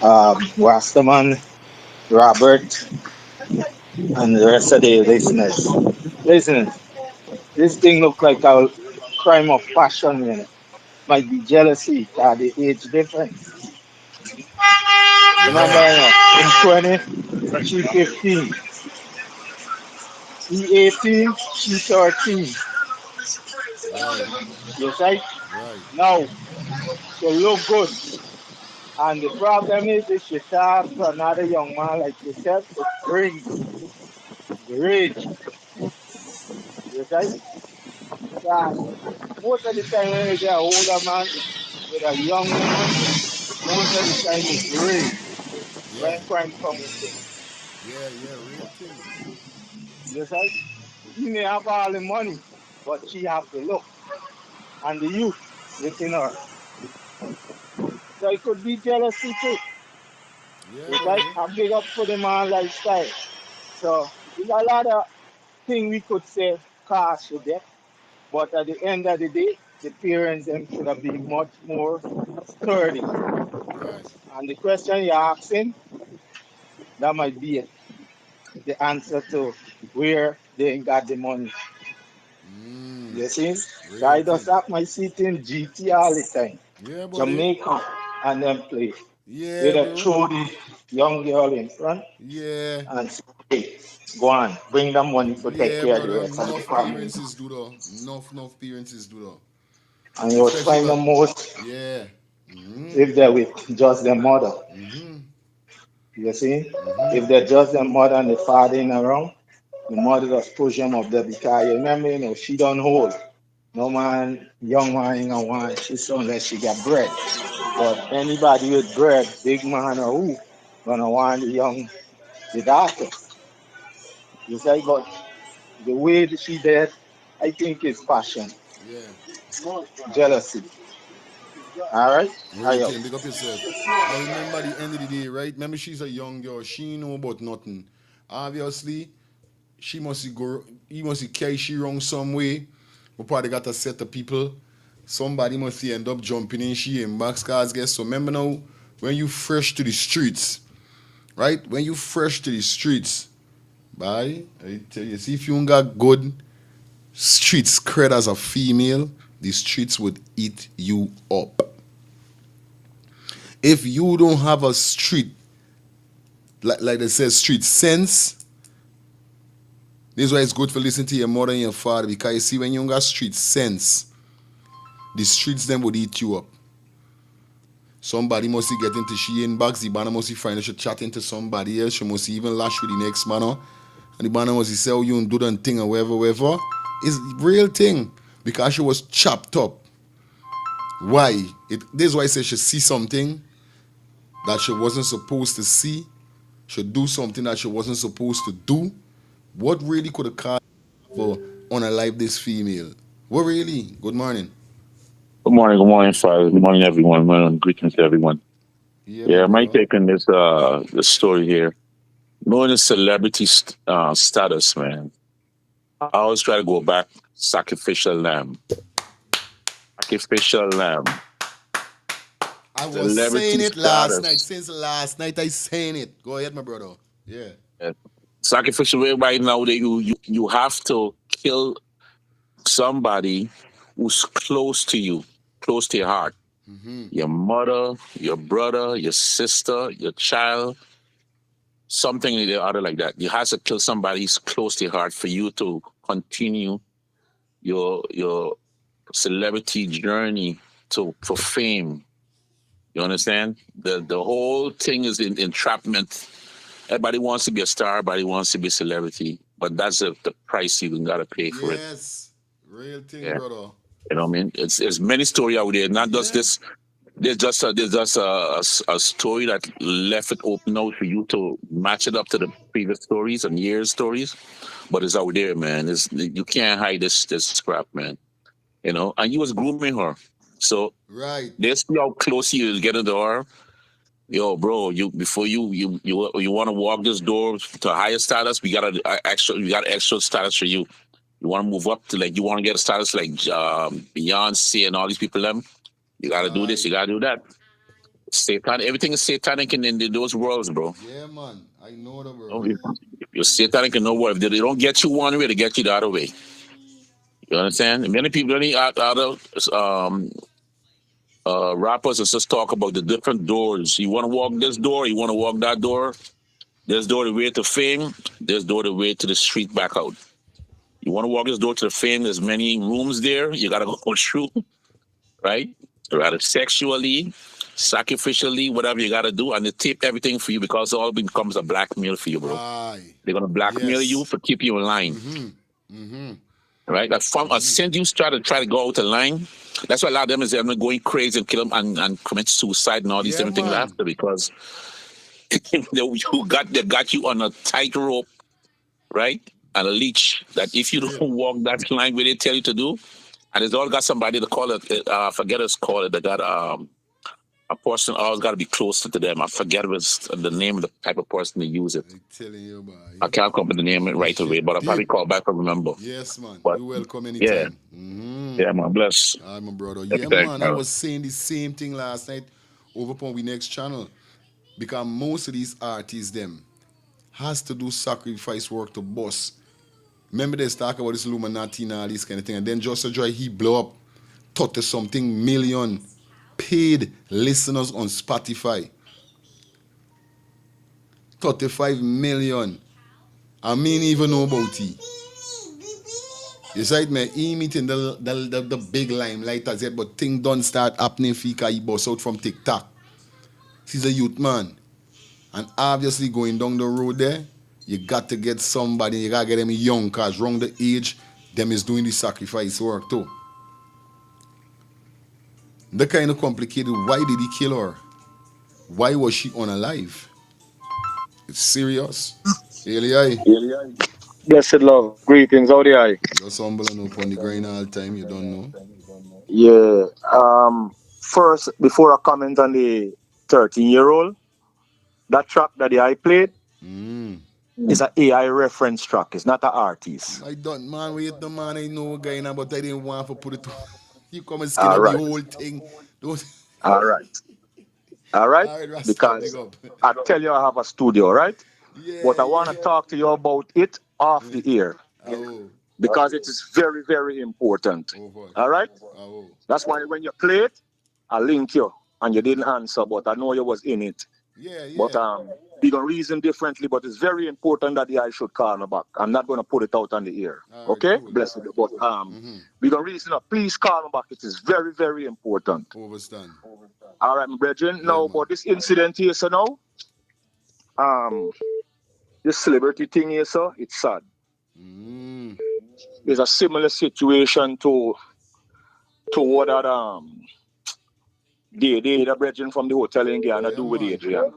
Rastaman, Robert, and the rest of the listeners. Listen, this thing look like a crime of passion, you know. Might be jealousy or the age difference. Remember, Right. you know, in 20, she 15, he 18, she 13. Right. You see? Right. Now, they look good. And the problem is, if she talk to another young man like yourself, it brings rage. You see? Yeah. Most of the time when you get an older man with a young woman, most of the time it's rage Yeah. when crime comes into it. Yeah, real thing. You see? He may have all the money, but she have the look and the youth within her. So it could be jealousy too. Yeah, You see? buddy. I'm big up for the man lifestyle. So there's a lot of things we could say cause to death. But at the end of the day, the parents them should have been much more sturdy. Right. And the question you're asking, that might be the answer to where they ain't got the money. You see? So Real I just thing. have my seat in GT all the time. Yeah, buddy. Jamaica and them play. They Yeah, just bro. throw the young girl in front Yeah. and say, hey, go on, bring them money to take Yeah, care of the brother. rest of the Enough family. appearances do though. Enough appearances do though. And you would Especially find but them most yeah. Mm-hmm. if they're with just their mother. Mm-hmm. You see? Mm-hmm. If they're just their mother and the father in around, the mother just push them up there because you remember, she don't hold. No man, young man ain't gonna want she's unless she got bread. But anybody with bread, big man or who, gonna want the daughter. You see, but the way that she did, I think it's passion, Yeah. jealousy. All right? Real I thing. Big up yourself. Now remember at the end of the day, right? Remember she's a young girl. She know about nothing. Obviously, she must go. He must carry she wrong some way. We probably got a set of people. Somebody must end up jumping in she and box cars. Guess so. Remember now, when you fresh to the streets, right? When you fresh to the streets, bye. I tell you, see if you ain't got good street cred as a female, the streets would eat you up. If you don't have a street, like they say, street sense, this is why it's good for listening to your mother and your father because you see when you don't got street sense, the streets them would eat you up. Somebody must get into she inbox, the banner must find she chatting to somebody else, she must even lash with the next manner. And the banner must say, oh, you don't do that thing or whatever. It's real thing. Because she was chopped up. Why? This is why I say she see something that she wasn't supposed to see. She do something that she wasn't supposed to do. What really could have caused for unalive this female? What really? Good morning. Good morning, Father. Good morning, everyone. Well, greetings to everyone. Yeah, my Yeah, my brother. take on this story here. Knowing the celebrity status, man. I always try to go back. Sacrificial lamb. Sacrificial lamb. I was saying Celebrity it last night. status. Since last night, I saying it. Go ahead, my brother. Yeah. Yeah. Sacrificial way right now that you have to kill somebody who's close to you, close to your heart. Your mother, your brother, your sister, your child, something or the other like that. You have to kill somebody who's close to your heart for you to continue your celebrity journey to for fame. You understand? The whole thing is in entrapment. Everybody wants to be a star. Everybody wants to be a celebrity. But that's the price you got to pay for it. Yes. Real thing, Yeah. brother. You know what I mean? It's many story out there. Not just this. There's just a story that left it open out for you to match it up to the previous stories and years stories. But it's out there, man. You can't hide this crap, man. You know, and you was grooming her. So Right. they see how close you is getting to her. Yo, bro, before you want to walk this door to higher status, we got extra status for you. You want to move up to you want to get a status like Beyonce and all these people. Them, you got to do this, you got to do that. Satan, everything is satanic in those worlds, bro. Yeah, man. I know the bro. Oh, if you're satanic in no world, if they don't get you one way, they get you the other way. You understand? Many people, many other rappers just talk about the different doors. You want to walk this door, you want to walk that door. There's door the way to fame. There's door the way to the street back out. You want to walk this door to the fame. There's many rooms there. You gotta go through, right? Rather sexually, sacrificially, whatever you gotta do, and they tape everything for you because it all becomes a blackmail for you, bro. Aye. They're gonna blackmail you for keep you in line. Right? That from as soon as you try to go out of line, that's why a lot of them is they're going crazy and kill them and commit suicide and all these different things after because they got you on a tightrope, right? And a leash that if you don't walk that line where they tell you to do, and it's all got somebody to call it. I forget what's called it. They got a person always got to be closer to them. I forget what's the name of the type of person to use it. I'm telling you, boy. I can't come up with the name right away, but I'll probably call back and remember. Yes, man. But, You're welcome anytime. Yeah, man. Bless. Hi, my brother. Yeah, man. I was saying the same thing last night over upon we next channel. Because most of these artists, them, has to do sacrifice work to boss. Remember they talk about this Illuminati and all this kind of thing. And then Just a Joy, he blow up 30-something million paid listeners on Spotify. 35 million. I mean, even know about it. You said me, he meeting the big limelight as yet, but things don't start happening because he bust out from TikTok. He's a youth man. And obviously going down the road there, you got to get somebody, you got to get them young, because around the age, them is doing the sacrifice work too. The kind of complicated, why did he kill her? Why was she unalive? It's serious. Eli. Blessed love. Greetings, how the eye? Just humble and up on the grind all the time, you don't know. Yeah. First, before I comment on the 13-year-old, that track that the eye played is an AI reference track. It's not an artist. I don't, man, wait, the man, I know a guy now, but I didn't want to put it. You come and skin up the whole thing. Don't. All right. Because I tell you I have a studio, right? Yeah, but I want to talk to you about it off the air. Because it is very, very important. All right? That's why when you play it, I link you and you didn't answer, but I know you was in it. But we gonna reason differently, but it's very important that the eye should call me back. I'm not gonna put it out on the air. Okay? Bless you. But we gonna reason up. Please call me back. It is very, very important. Overstand. All right, my brethren. Now, but this incident here, so now, this celebrity thing here, so it's sad. It's a similar situation to what that the brethren from the hotel in Ghana do with Adrian.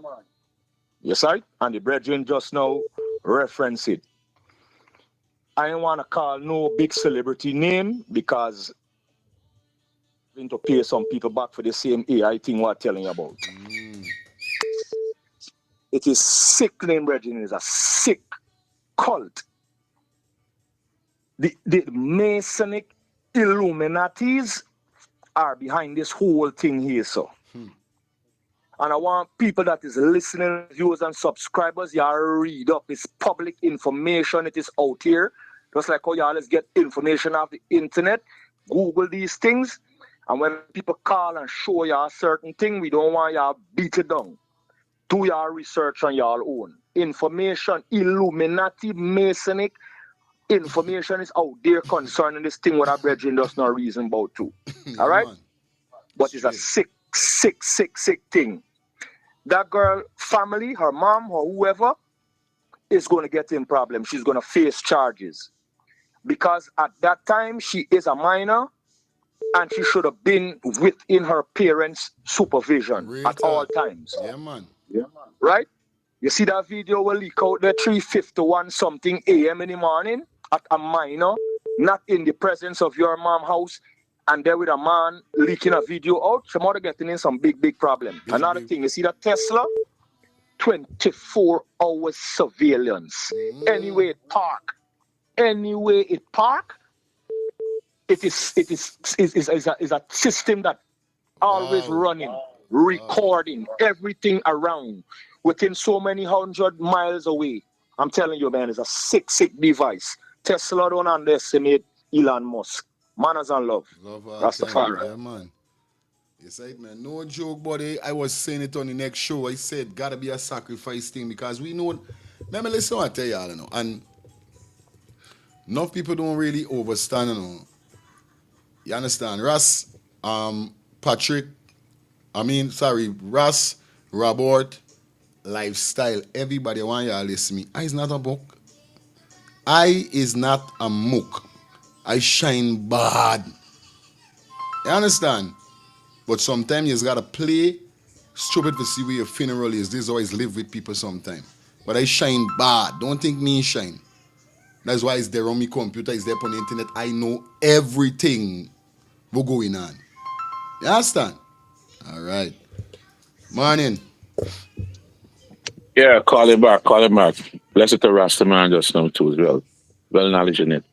Yes, right? And the brethren just now reference it. I don't want to call no big celebrity name because I'm going to pay some people back for the same AI thing we're telling you about. It is sickening, brethren. It is a sick cult. The Masonic Illuminatis are behind this whole thing here, so. And I want people that is listening, viewers and subscribers, y'all read up. It's public information. It is out here. Just like how y'all get information off the internet. Google these things. And when people call and show y'all a certain thing, we don't want y'all beat it down. Do y'all research on y'all own. Information, Illuminati, Masonic, information is out there concerning this thing what our brethren does not reason about too. All right? But it's a sick sick thing. That girl, family, her mom or whoever, is going to get in problem. She's going to face charges. Because at that time, she is a minor and she should have been within her parents' supervision at all times. Yeah, man. Right? You see that video will leak out there 3:51 something a.m. in the morning at a minor, not in the presence of your mom house, and there with a man leaking a video out. Your mother getting in some big problem. Another thing, you see that Tesla? 24 hours surveillance. Anyway it park, it is a system that always running, recording everything around within so many 100 miles away. I'm telling you, man, it's a sick device. Tesla don't underestimate Elon Musk. Manners and love. Rastafari. Yeah, man. You said, man, no joke, buddy. I was saying it on the next show. I said, gotta be a sacrifice thing because we know. Let me listen what I tell y'all, you know. And enough people don't really understand, you know. You understand? Russ, Patrick, Russ, Robert, lifestyle. Everybody want y'all listen to me. I is not a book. I is not a mook. I shine bad. You understand? But sometimes you just gotta play stupid to see where your funeral is. This always live with people sometimes. But I shine bad. Don't think me shine. That's why it's there on my computer, it's there on the internet. I know everything what's going on. You understand? All right. Morning. Yeah, call him back. Blessed to Rasta man just now too as well. Well knowledge in it.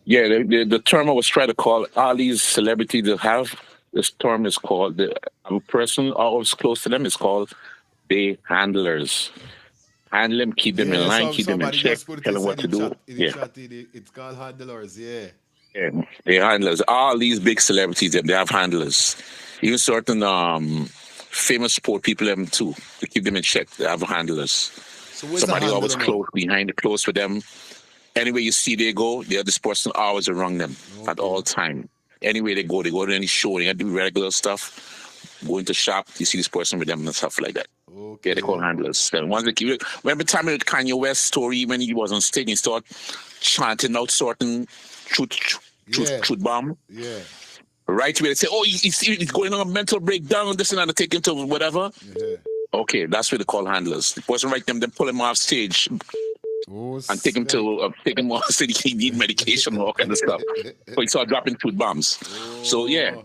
Yeah, the term I was trying to call all these celebrities that have this term is called a person always close to them is called the handlers. Handle them, keep them in line, keep them in check, tell them what to do. It's called handlers, yeah. Yeah, they handlers. All these big celebrities, they have handlers. Even certain famous sport people, them too, to keep them in check. They have handlers. So somebody always close behind, close with them. Anywhere you see they go, the other person always around them at all time. Anywhere they go to any show, they do regular stuff. Go into shop, you see this person with them and stuff like that. Okay. Yeah, they call handlers. And once they keep, remember the time with Kanye West story when he was on stage, he started chanting out certain truth bomb. Yeah. Right where they say, oh, he's going on a mental breakdown, this and that, take him to whatever. Yeah. Okay, that's what they call handlers. The person right them, then pull him off stage. And take him off so he need medication and all kind of stuff. So he started dropping food bombs. So yeah.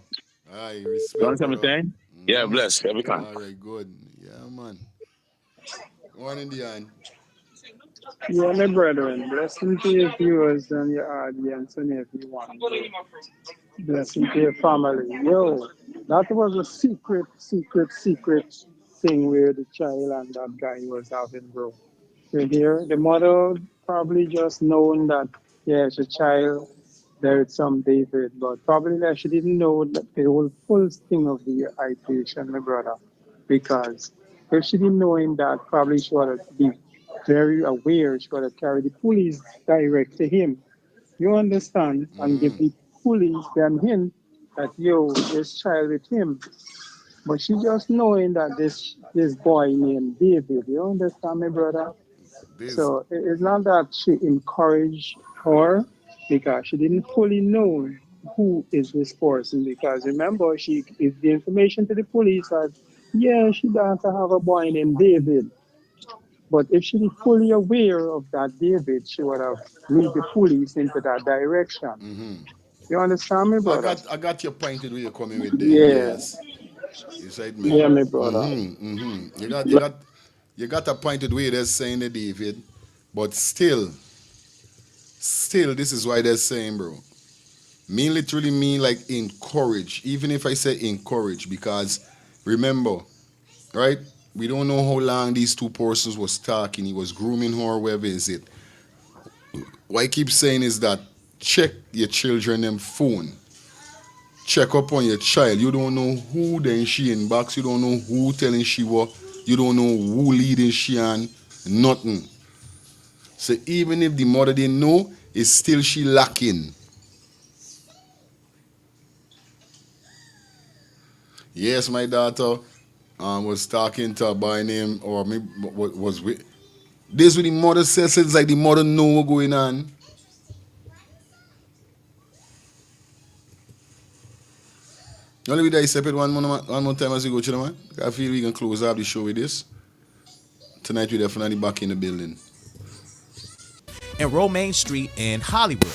Aye, you understand what I'm saying? Yeah, bless every time. All right, good. Yeah, man. Morning, Diane. Yeah, my brethren, blessing to your viewers and your audience and everyone. Blessing to your family. Yo, that was a secret thing where the child and that guy was having, bro. You hear? The mother probably just known that, yeah, it's a child, there is some David, but probably that she didn't know that the whole full thing of the iteration, my brother. Because if she didn't know him that, probably she would have been very aware, she would have carried the police direct to him. You understand? And give the police them hint that, yo, this child with him. But she just knowing that this boy named David, you understand, my brother? So it's not that she encouraged her because she didn't fully know who is this person. Because remember, she gave the information to the police that, yeah, she does have a boy named David. But if she was fully aware of that David, she would have lead the police into that direction. You understand me, brother? I got your point where you're coming with there. Yeah. Yes. You said, man. Yeah, my brother. You got a pointed way they're saying the David, but still, this is why they're saying, bro. Me literally mean like encourage, even if I say encourage, because remember, right? We don't know how long these two persons was talking. He was grooming her, wherever is it. What I keep saying is that check your children them phone. Check up on your child. You don't know who then she in box. You don't know who telling she what. You don't know who leading she on. Nothing. So even if the mother didn't know, it's still she lacking. Yes, my daughter was talking to a boy named, or maybe was with. This with the mother says it's like the mother know what going on. You only with that separate one more time as we go, children, man. I feel we can close up the show with this. Tonight we're definitely back in the building. In Romaine Street in Hollywood.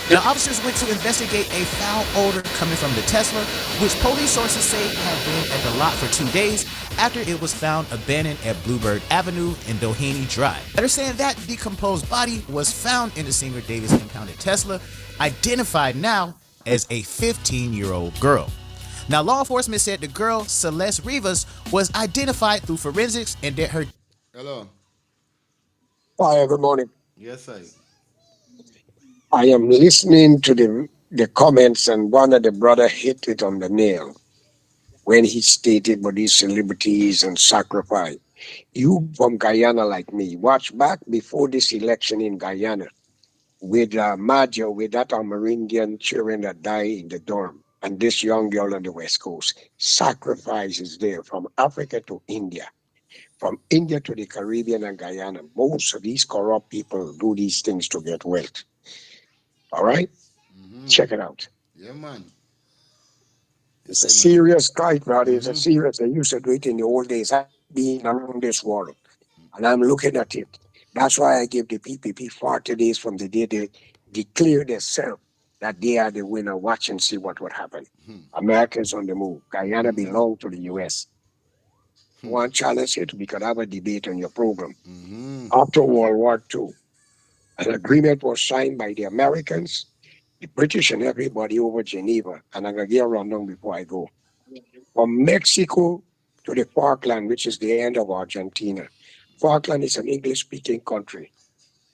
Now, officers went to investigate a foul odor coming from the Tesla, which police sources say had been at the lot for 2 days after it was found abandoned at Bluebird Avenue in Doheny Drive. They're saying that decomposed body was found in the singer Davis impounded Tesla, identified now as a 15-year-old girl. Now, law enforcement said the girl, Celeste Rivas, was identified through forensics and that her... Hello. Hi, good morning. Yes, I. I am listening to the comments, and one of the brother hit it on the nail when he stated about these celebrities and sacrifice. You from Guyana like me, watch back before this election in Guyana with Maggio, with that Amerindian children that died in the dorm, and this young girl on the West Coast. Sacrifices there from Africa to India, from India to the Caribbean and Guyana. Most of these corrupt people do these things to get wealth. All right? Check it out. Yeah, man. It's a serious strike, brother. It's a serious. They used to do it in the old days. I've been around this world, and I'm looking at it. That's why I give the PPP 40 days from the day they declare themselves that they are the winner. Watch and see what would happen. Americans on the move. Guyana belong to the U.S. One challenge it, we could have a debate on your program. After World War II, an agreement was signed by the Americans, the British, and everybody over Geneva. And I'm going to get a rundown before I go. From Mexico to the Falkland, which is the end of Argentina. Falkland is an English-speaking country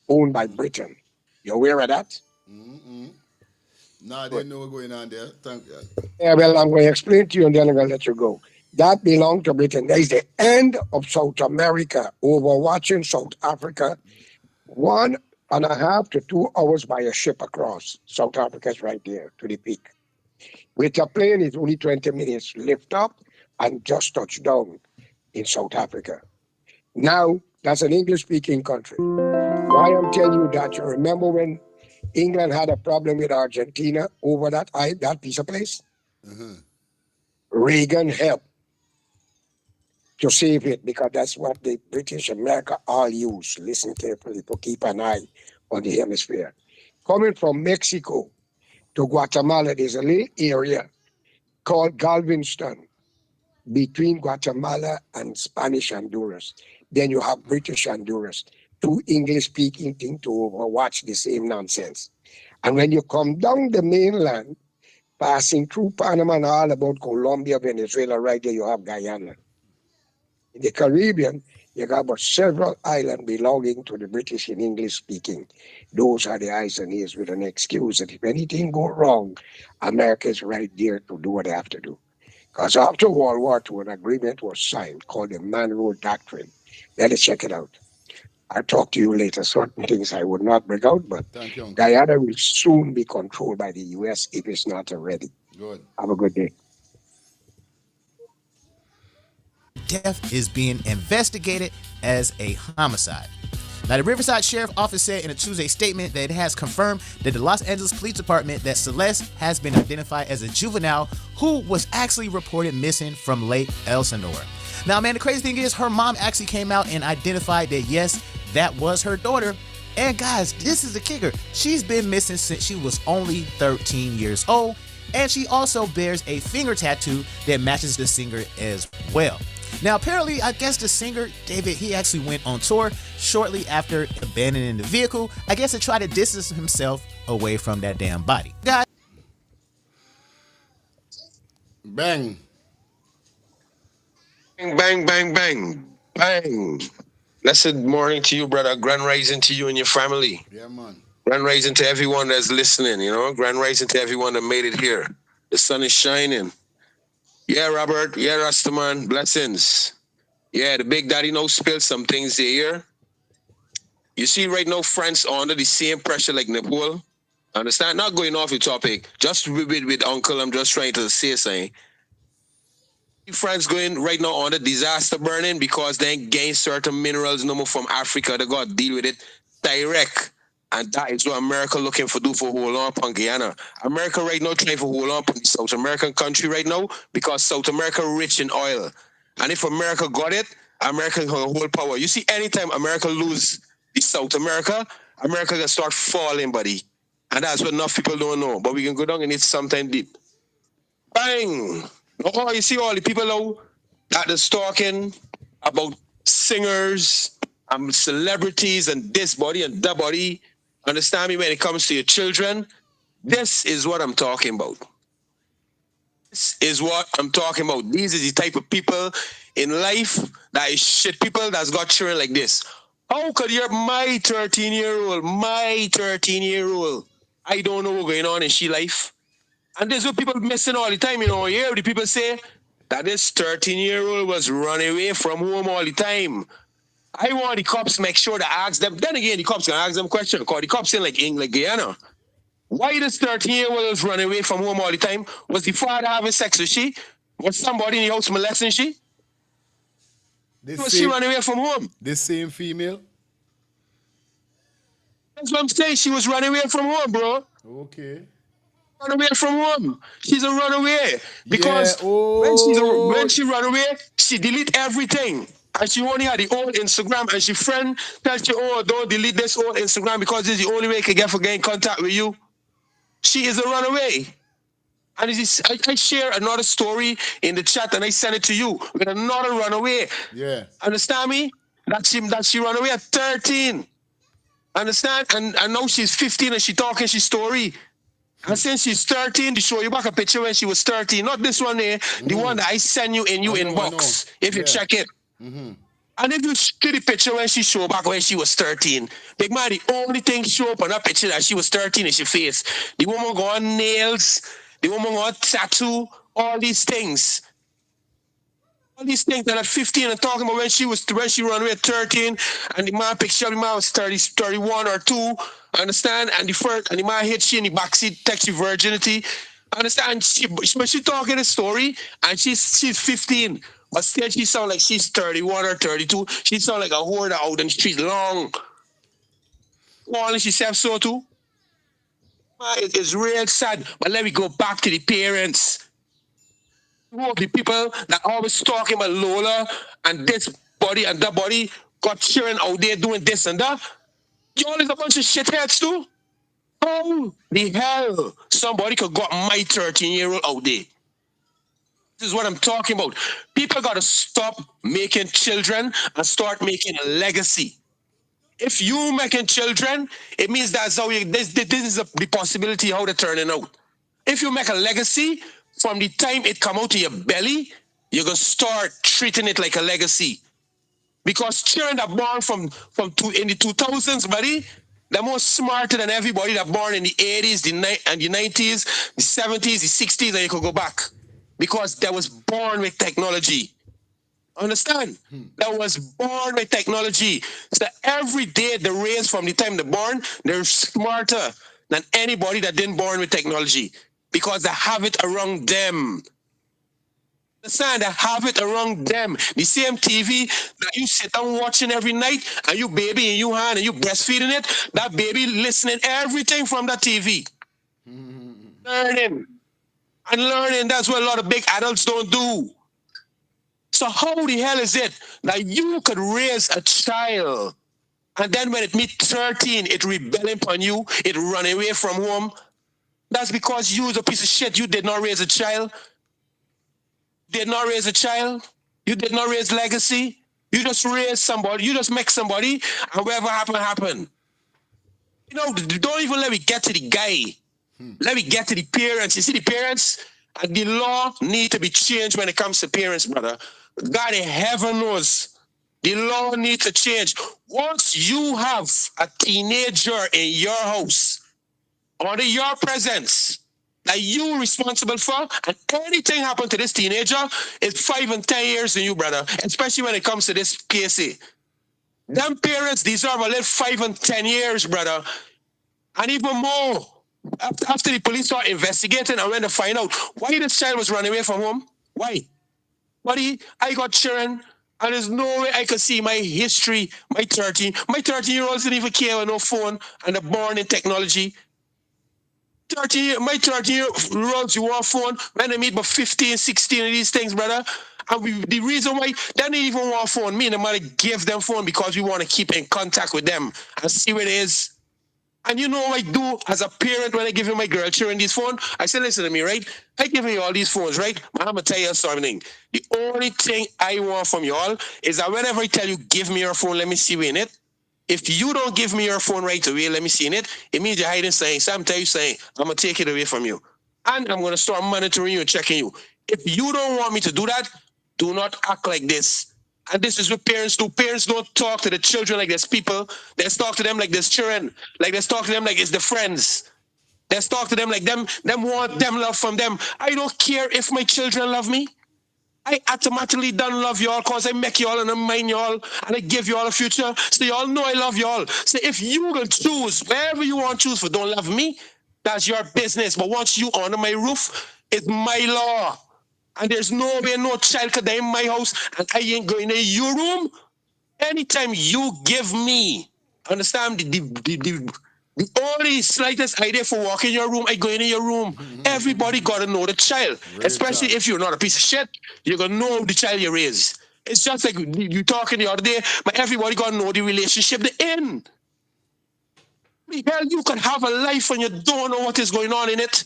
owned by Britain. You aware of that? No, I didn't know what's going on there. Thank God. Yeah, well, I'm going to explain to you and then I'm going to let you go. That belonged to Britain. That is the end of South America, overwatching South Africa. 1.5 to 2 hours by a ship across. South Africa is right there to the peak. With a plane, it's only 20 minutes lift up and just touch down in South Africa. Now, that's an English-speaking country. Why I'm telling you that, you remember when England had a problem with Argentina over that piece of place? Reagan helped to save it because that's what the British America all use. Listen carefully to keep an eye on the hemisphere. Coming from Mexico to Guatemala, there's a little area called Galveston between Guatemala and Spanish Honduras. Then you have British Honduras, two English-speaking things to overwatch the same nonsense. And when you come down the mainland, passing through Panama and all about Colombia, Venezuela, right there you have Guyana. In the Caribbean, you got about several islands belonging to the British and English speaking. Those are the eyes and ears with an excuse that if anything go wrong, America's right there to do what they have to do. Because after World War II, an agreement was signed called the Monroe Doctrine. Let us check it out. I'll talk to you later. Certain things I would not bring out, but Guyana will soon be controlled by the U.S. if it's not already. Good. Have a good day. Death is being investigated as a homicide. Now, the Riverside Sheriff Office said in a Tuesday statement that it has confirmed that the Los Angeles Police Department that Celeste has been identified as a juvenile who was actually reported missing from Lake Elsinore. Now, man, the crazy thing is her mom actually came out and identified that, yes, that was her daughter. And guys, this is the kicker. She's been missing since she was only 13 years old. And she also bears a finger tattoo that matches the singer as well. Now, apparently, I guess the singer, David, he actually went on tour shortly after abandoning the vehicle, I guess to try to distance himself away from that damn body. Guys. Bang. Bang, bang, bang, bang, bang. Blessed morning to you, brother. Grand rising to you and your family. Yeah, man. Grand rising to everyone that's listening, Grand rising to everyone that made it here. The sun is shining. Yeah, Robert. Yeah, Rastaman. Blessings. Yeah, the Big Daddy knows spilled some things here. You see right now, France under the same pressure like Nepal. Understand? Not going off the topic. Just with Uncle, I'm just trying to say something. France going right now on the disaster burning because they ain't gain certain minerals no more from Africa. They got to deal with it direct. And that is what America looking for do for hold on upon Guyana. America right now trying for hold on upon the South American country right now because South America rich in oil. And if America got it, America can hold power. You see, anytime America lose the South America, America can start falling, buddy. And that's what enough people don't know. But we can go down and it's sometime deep. Bang! Oh, you see all the people now that is talking about singers and celebrities and this body and that body. Understand me when it comes to your children? This is what I'm talking about. This is what I'm talking about. These are the type of people in life that is shit people that's got children like this. How could you, my 13-year-old, I don't know what's going on in she life. And there's what people missing all the time, you know. You hear the people say that this 13-year-old was running away from home all the time. I want the cops make sure to ask them. Then again, the cops can ask them questions because the cops in like Guyana. Why this 13-year-old was running away from home all the time? Was the father having sex with she? Was somebody in the house molesting she? She running away from home? The same female? That's what I'm saying. She was running away from home, bro. Okay. Run away from home. She's a runaway because when she run away, she delete everything. And she only had the old Instagram, and she friend tells you, oh, don't delete this old Instagram because this is the only way you can get for getting in contact with you. She is a runaway. And I share another story in the chat and I send it to you with another runaway. Yeah. Understand me? That she ran away at 13. Understand? And now she's 15 and she talking she story. And since she's 13, to show you back a picture when she was 13, not this one there, the one that I send you in inbox, if you check it. Mm-hmm. And if you see the picture when she showed back when she was 13, big man, the only thing show up on that picture that she was 13 is her face. The woman got nails, the woman got tattoo, all these things. All these things that at 15 and talking about when she ran away at 13, and the man picture the man was 30, 31 or 2, understand? And the man hit she in the backseat, takes your virginity. Understand? When she talking a story, and she's 15, but still she sound like she's 31 or 32. She sound like a whore out in the street long. Calling herself so too. It's real sad. But let me go back to the parents. The people that always talking about Lola and this body and that body got children out there doing this and that. Y'all is a bunch of shitheads too. How the hell somebody could got my 13-year-old out there? This is what I'm talking about. People got to stop making children and start making a legacy. If you making children, it means that's how this is the possibility how they're turning out. If you make a legacy, from the time it come out of your belly, you're going to start treating it like a legacy. Because children that born in the 2000s, buddy, they're more smarter than everybody that born in the 80s, the 90s, the 70s, the 60s, and you could go back. Because they was born with technology. Understand? That was born with technology. So every day they raise from the time they're born, they're smarter than anybody that didn't born with technology. Because they have it around them. Understand? They have it around them. The same TV that you sit down watching every night, and you baby in your hand and you breastfeeding it, that baby listening everything from that TV. Learning. And learning, that's what a lot of big adults don't do. So how the hell is it that you could raise a child and then when it meets 13, it rebelling upon you, it run away from home? That's because you was a piece of shit. You did not raise a child. Did not raise a child. You did not raise legacy. You just raise somebody. You just make somebody, and whatever happen. You know, don't even let me get to the guy. Let me get to the parents. You see the parents? And the law need to be changed when it comes to parents, brother. God in heaven knows. The law needs to change. Once you have a teenager in your house, under your presence, that you responsible for, and anything happen to this teenager, it's 5 and 10 years in you, brother, especially when it comes to this PSA. Them parents deserve a little 5 and 10 years, brother, and even more. After the police start investigating and when they find out why this child was running away from home, why? Buddy, I got children, and there's no way I could see my history. My 13-year-olds didn't even care with no phone, and they're born in technology. My 13-year-olds, you want phone, man, they meet about 15, 16 of these things, brother. And the reason why they didn't even want phone, me and the mother give them phone because we want to keep in contact with them and see what it is. And you know what I do as a parent when I give my girl children this phone? I say, listen to me, right? I give you all these phones, right? But I'm going to tell you something. The only thing I want from y'all is that whenever I tell you, give me your phone, let me see what's in it. If you don't give me your phone right away, let me see in it, it means you're hiding something. So I'm telling you saying, I'm going to take it away from you. And I'm going to start monitoring you and checking you. If you don't want me to do that, do not act like this. And this is what parents do. Parents don't talk to the children like there's people. Let's talk to them like there's children. Like let's talk to them like it's the friends. Let's talk to them like them want them love from them. I don't care if my children love me. I automatically done love y'all because I make y'all and I mind y'all and I give y'all a future. So y'all know I love y'all. So if you can choose wherever you want to choose for don't love me, that's your business. But once you under my roof, it's my law. And there's no way no child could die in my house and I ain't going in your room. Anytime you give me, understand the only slightest idea for walking in your room, I go in your room. Everybody gotta know the child. Especially if you're not a piece of shit, you're gonna know the child you raise. It's just like you talking the other day, but everybody gotta know the relationship they're in. Hell, you could have a life and you don't know what is going on in it.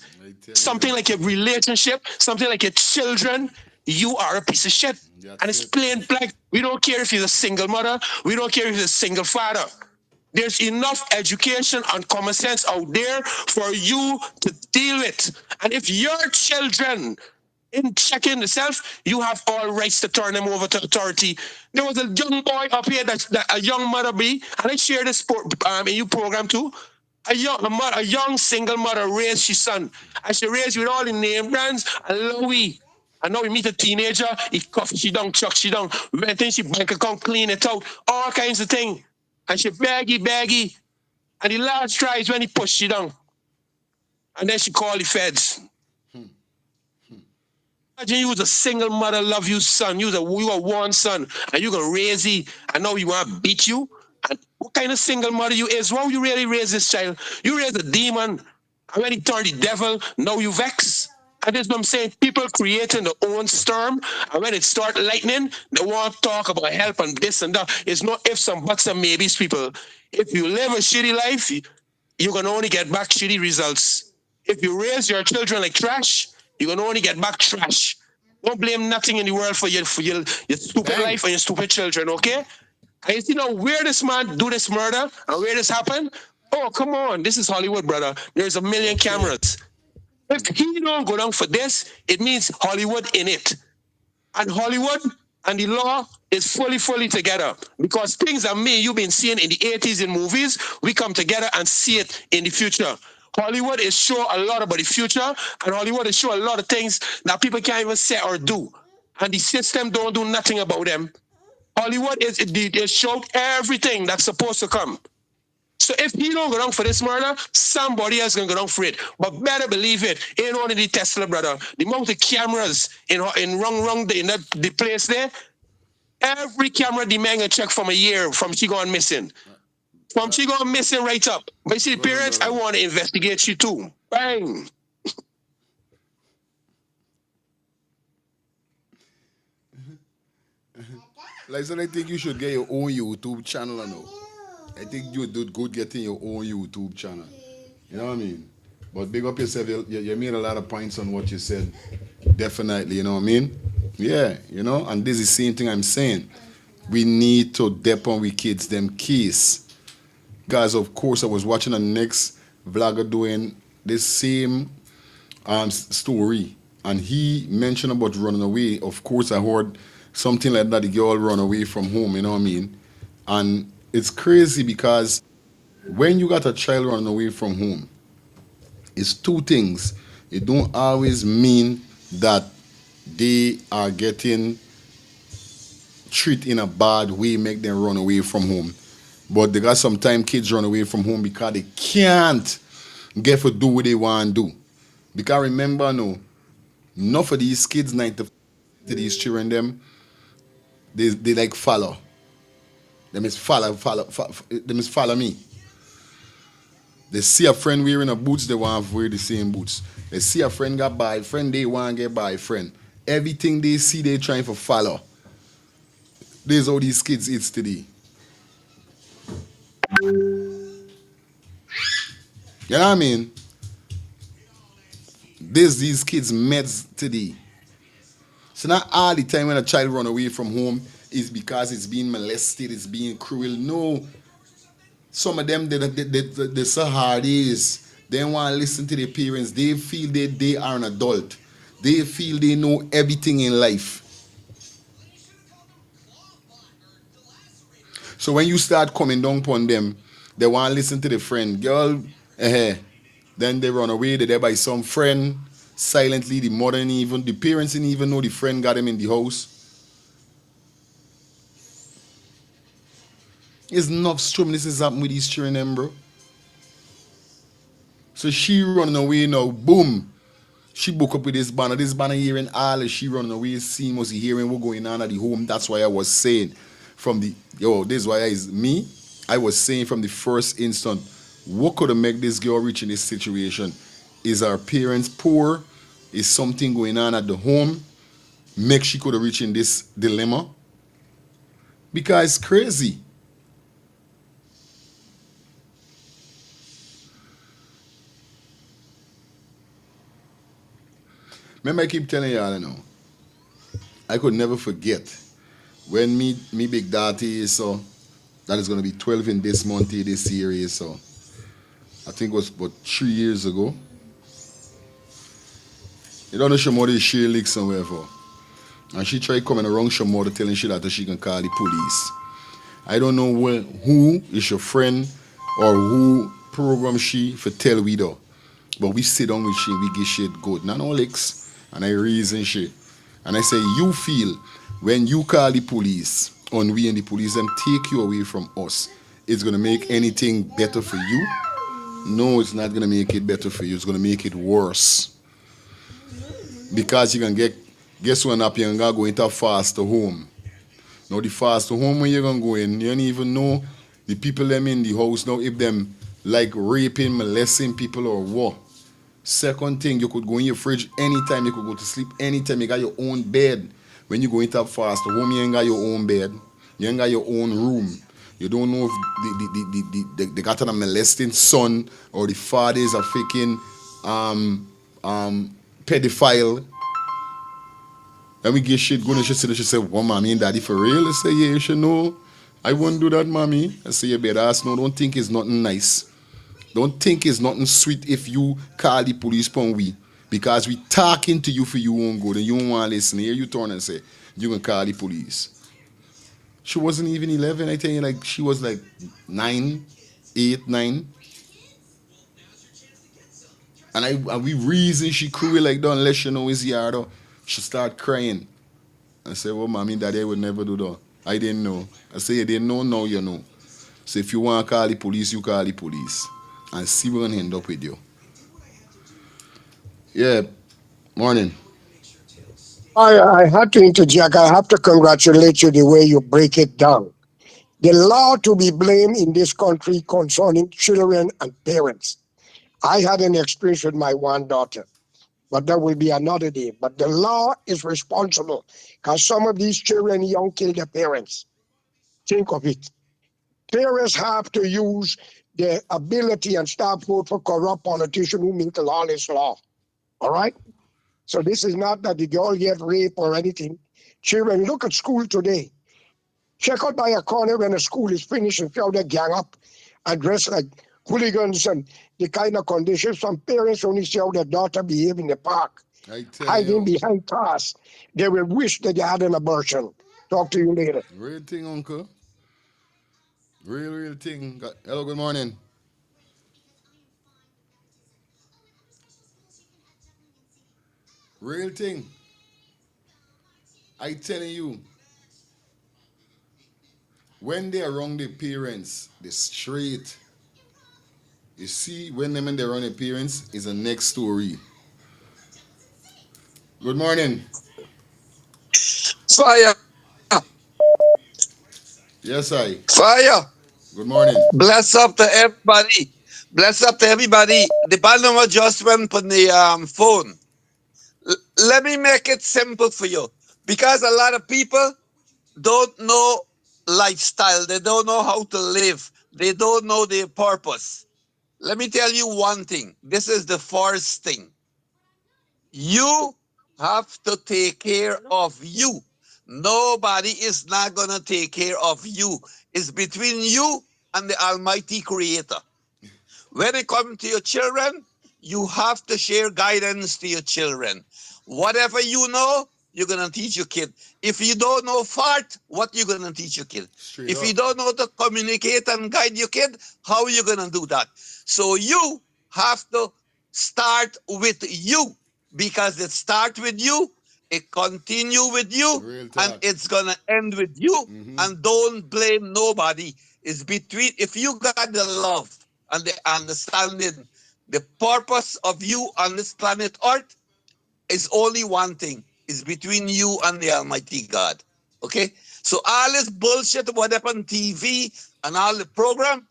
Something like your relationship, something like your children, you are a piece of shit. And it's plain black. We don't care if you're a single mother. We don't care if you're a single father. There's enough education and common sense out there for you to deal with. And if your children in checking themselves, you have all rights to turn them over to authority. There was a young boy up here that a young mother be, and I share this in your program too. A young single mother raised his son. And she raised with all the name brands and Louis. And now we meet a teenager, he cuff she down, chuck she down, went in she bank account, clean it out, all kinds of things. And she baggy. And the last try is when he pushed she down. And then she called the feds. Imagine you was a single mother, love you son. You were one son, and you gonna raise he, and now you want to beat you. And what kind of single mother you is? Why would you really raise this child? You raise a demon, and when he turned the devil, now you vex. And that's what I'm saying. People creating their own storm, and when it start lightning, they want to talk about help and this and that. It's not ifs and buts and maybes, people. If you live a shitty life, you're gonna only get back shitty results. If you raise your children like trash, you're gonna only get back trash. Don't blame nothing in the world for your stupid life and your stupid children, okay? And you see now where this man do this murder and where this happened? Oh, come on. This is Hollywood, brother. There's a million cameras. If he don't go down for this, it means Hollywood in it. And Hollywood and the law is fully together. Because things that me you've been seeing in the 80s in movies, we come together and see it in the future. Hollywood is show a lot about the future, and Hollywood is show a lot of things that people can't even say or do. And the system don't do nothing about them. Hollywood is showed everything that's supposed to come. So if he don't go down for this murder, somebody else gonna go down for it. But better believe it, ain't only the Tesla, brother. The amount of cameras in the place there, every camera the man gonna check from a year from she gone missing. From she gone missing right up. But you see the parents, I want to investigate you too. Bang. Like, so I think you should get your own YouTube channel now. I think you do good getting your own YouTube channel. You know what I mean? But big up yourself. You made a lot of points on what you said. Definitely, you know what I mean? Yeah, you know? And this is the same thing I'm saying. We need to dep on we kids them keys. Guys, of course, I was watching the next vlogger doing this same story. And he mentioned about running away. Of course, I heard something like that, the girl run away from home, you know what I mean? And it's crazy because when you got a child running away from home, it's two things. It don't always mean that they are getting treated in a bad way, make them run away from home. But they got sometimes kids run away from home because they can't get to do what they want to do. Because remember, no, enough of these kids to these children them, they like follow. Them is follow them is follow me. They see a friend wearing a boots, they want to wear the same boots. They see a friend got by friend, they want to get by friend. Everything they see, they trying to follow. This is how these kids eat today. You know what I mean? These kids meds today. So not all the time when a child run away from home is because it's being molested, it's being cruel. No. Some of them, they so hard is. They want to listen to their parents. They feel that they are an adult. They feel they know everything in life. So when you start coming down upon them, they want to listen to the friend. Girl, then they run away. They're there by some friend. Silently, the mother and even the parents didn't even know the friend got them in the house. It's enough strum. This is happening with these children, them, bro. So she running away now. Boom. She book up with this banner. This banner hearing all as she running away. Seeing was hearing what going on at the home. That's why I was saying from the this is why I was saying from the first instant, what could have made this girl reach in this situation? Is our parents poor? Is something going on at the home? Make she could have reached in this dilemma? Because it's crazy. Remember, I keep telling y'all, I could never forget when me big daddy so that is gonna be 12 in this month, this year, so I think it was about 3 years ago. You don't know Shamota share leak somewhere for. And she tried coming around Shamota telling she that she can call the police. I don't know who is your friend or who program she for tell we though. But we sit down with she, we get shit good. Not no licks. And I reason shit. And I say, you feel when you call the police on we and the police them take you away from us, it's gonna make anything better for you? No, it's not gonna make it better for you. It's gonna make it worse. Because you can guess when up you're gonna go into a faster home. Now the faster home when you're gonna go in, you don't even know the people them in the house now if them like raping, molesting people or what. Second thing, you could go in your fridge anytime, you could go to sleep anytime, you got your own bed. When you go into a faster home, you ain't got your own bed, you ain't got your own room. You don't know if they got a molesting son or the father is a freaking pedophile. Then we get shit going and she say, well, mommy and daddy for real? I say, yeah, you should know. I won't do that, mommy. I say, you better ask no, don't think it's nothing nice. Don't think it's nothing sweet if you call the police upon we. Because we talking to you for your own good and you don't want to listen. Here you turn and say, you can call the police. She wasn't even 11, I tell you, like she was like 9, 8, 9. And we reason she cruel like that unless she know his yard. She start crying. I said, well, mommy, daddy, I would never do that. I didn't know. I said, you didn't know, now you know. So if you want to call the police, you call the police. And see we're going to end up with you. Yeah, morning. I had to interject. I have to congratulate you the way you break it down. The law to be blamed in this country concerning children and parents. I had an experience with my one daughter, but that will be another day. But the law is responsible because some of these children young kill their parents. Think of it. Parents have to use their ability and stop vote for corrupt politicians who make the lawless law. All right? So this is not that the girl get raped or anything. Children, look at school today. Check out by a corner when a school is finished and feel they gang up and dress like hooligans and the kind of conditions. Some parents only see how their daughter behave in the park, hiding behind cars. They will wish that they had an abortion. Talk to you later. Real thing, uncle. Real thing. Hello, good morning. Real thing. I telling you, when they're around the parents, they're straight. You see, when them and they're around the parents is a next story. Good morning. Fire, Yes, I. fire. Good morning. Bless up to everybody. Bless up to everybody. The panel just went on the phone. Let me make it simple for you. Because a lot of people don't know lifestyle. They don't know how to live. They don't know their purpose. Let me tell you one thing. This is the first thing. You have to take care of you. Nobody is not going to take care of you. It's between you and the Almighty Creator. When it comes to your children, you have to share guidance to your children. Whatever you know, you're going to teach your kid. If you don't know fart, what you going to teach your kid? Straight If up. you don't know to communicate and guide your kid, how are you going to do that? So you have to start with you, because it starts with you, it continue with you, Real and talk. it's going to end with you. And don't blame nobody. It's between, if you got the love and the understanding, the purpose of you on this planet Earth is only one thing. It's between you and the Almighty God. Okay? So all this bullshit what happened on TV and all the program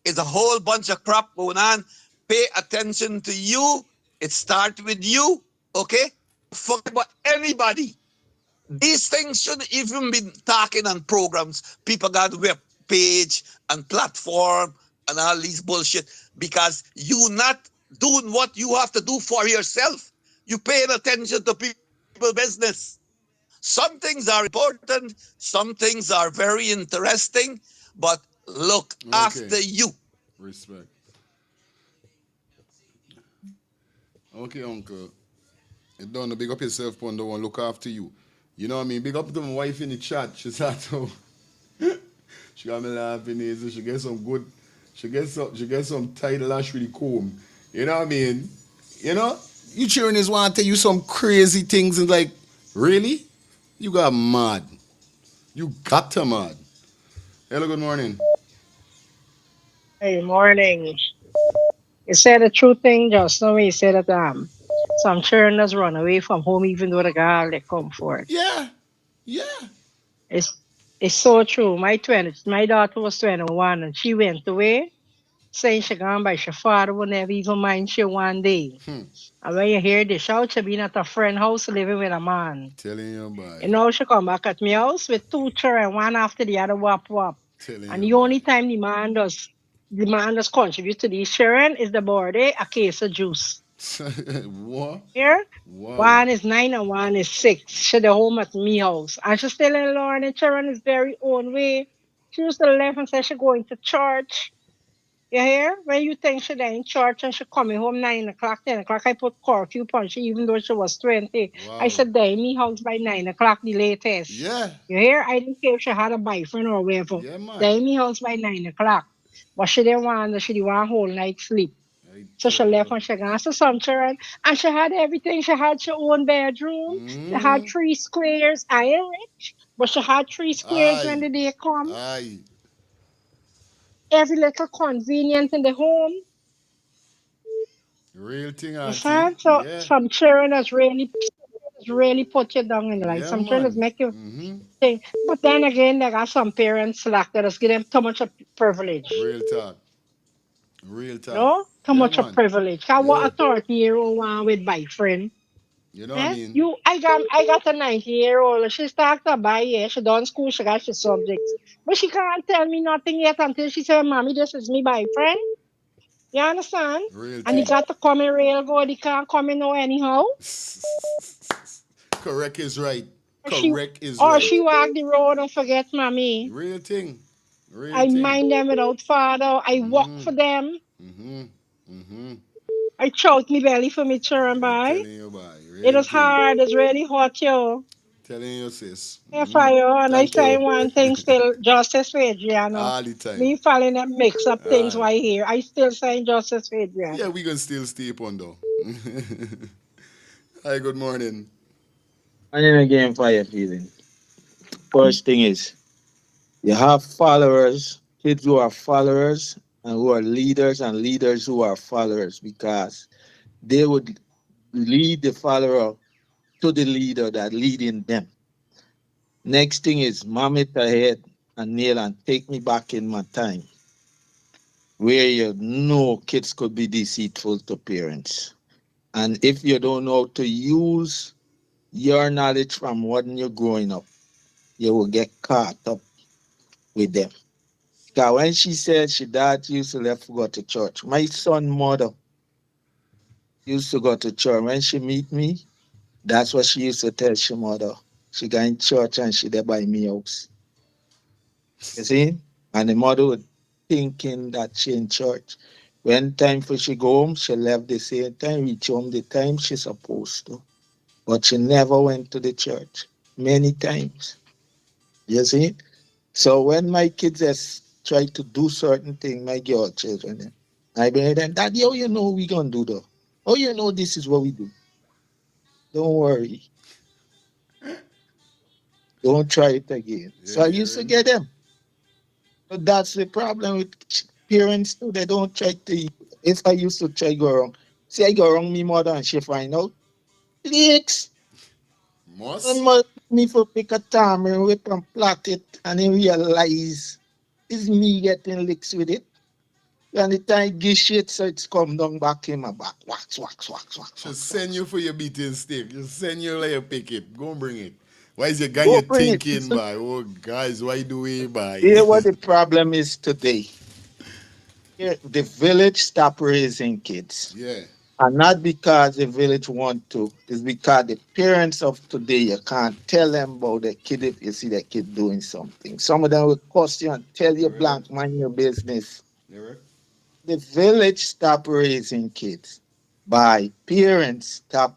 is a whole bunch of crap going on. Pay attention to you. It starts with you. Okay? Forget about anybody. These things shouldn't even be talking on programs. People got web page and platform and all these bullshit because you not doing what you have to do for yourself. You paying attention to people business. Some things are important, some things are very interesting, but look after you. Respect. Okay, uncle. You don't big up yourself, Pondo, and look after you. You know what I mean? Big up to my wife in the chat. She said, she got me laughing. So she get some good, she get some tight lash with the comb. You know what I mean? You know, you children is want to tell you some crazy things and like, really? You got mad. You got to mad. Hello, good morning. Hey, morning. You said a true thing just now when you said that some children just run away from home even though the girl they come for it. Yeah, yeah. It's it's so true. My daughter was 21 and she went away saying she gone by her father would never even mind she one day. And when you hear this shout, she been at a friend house living with a man. Telling you about You know, she come back at me house with two children, one after the other wap wap. Telling And you the only time the man does contribute to these children is the birthday, a case of juice. What? Here, Wow. one is 9 and one is 6. She the home at me house. And she still in learning children is very own way. She used to left and say she going to church. You hear? When you think she there in church and she coming home 9 o'clock, 10 o'clock, I put curfew on she even though she was 20. I Wow. said there in me house by 9 o'clock the latest. Yeah. You hear? I didn't care if she had a boyfriend or whatever. Yeah, man. There in me house by 9 o'clock. But she didn't want she didn't want whole night sleep. So she left and she gone to some children and she had everything. She had her own bedroom. She had 3 squares. I ain't rich, but she had 3 squares when Aye. the day come. Aye. Every little convenience in the home. Real thing, auntie. Understand? So Yeah. some children has really put you down in life. Yeah, Some children has man. make you think. But then again, there are some parents like that has give them too much of privilege. Real talk. Real talk. No? Too Yeah, much of man. privilege. Cause what Yeah. authority you want with boyfriend? You know what I Eh? mean? I got a 90-year-old. She started to buy, yeah. She done school, she got her subjects. But she can't tell me nothing yet until she said, Mommy, this is me boyfriend. You understand? Real And he thing. got to come in real good. He can't come in no anyhow. Correct is right. Or she Correct is or right. she walk the road and forget mommy. Real thing. Real I thing. mind them without father. I walk for them. I choke me belly for me children by. Telling you about It real is thing. hard. It's really hot, yo. Telling you, sis. If I and I Thank say you. one thing still justice for Adriano. All the time. Me falling and mix up things Aye. right here. I still saying justice for Yeah, Adriano. we gonna still stay upon though. Hi, good morning. And then again, fire feeling. First thing is, you have followers, kids who are followers, and who are leaders, and leaders who are followers, because they would lead the follower to the leader that leading them. Next thing is mom it ahead and nail and take me back in my time where you know kids could be deceitful to parents. And if you don't know how to use your knowledge from when you're growing up, you will get caught up with them. Because when she said she dad used to left to go to church, my son mother used to go to church. When she meet me, that's what she used to tell she mother. She got in church and she there by me house. You see? And the mother would thinking that she in church. When time for she go home, she left the same time, reach home the time she supposed to. But she never went to the church many times. You see? So when my kids just try to do certain things, my girl children, I bring them, Daddy, how you know we gonna do that? Oh, you know this is what we do. Don't worry. Don't try it again. So I used to get them. But that's the problem with parents too. They don't try to. If I used to try go wrong, see I go wrong, me mother and she find out. Leaks. And me for pick a time and whip and plot it and then realize it's me getting licks with it. And the time give shit so it's come down back in my back. Wax, wax, wax, wax. Just send you for your beating stick. Just send you like you pick it. Go and bring it. Why is your guy Go you bring it. thinking by? Oh guys, why do we by? Hear what the problem is today. Here, the village stop raising kids. Yeah. And not because the village want to, it's because the parents of today, you can't tell them about the kid if you see the kid doing something. Some of them will cost you and tell you blank, mind your business. The village stop raising kids by parents stop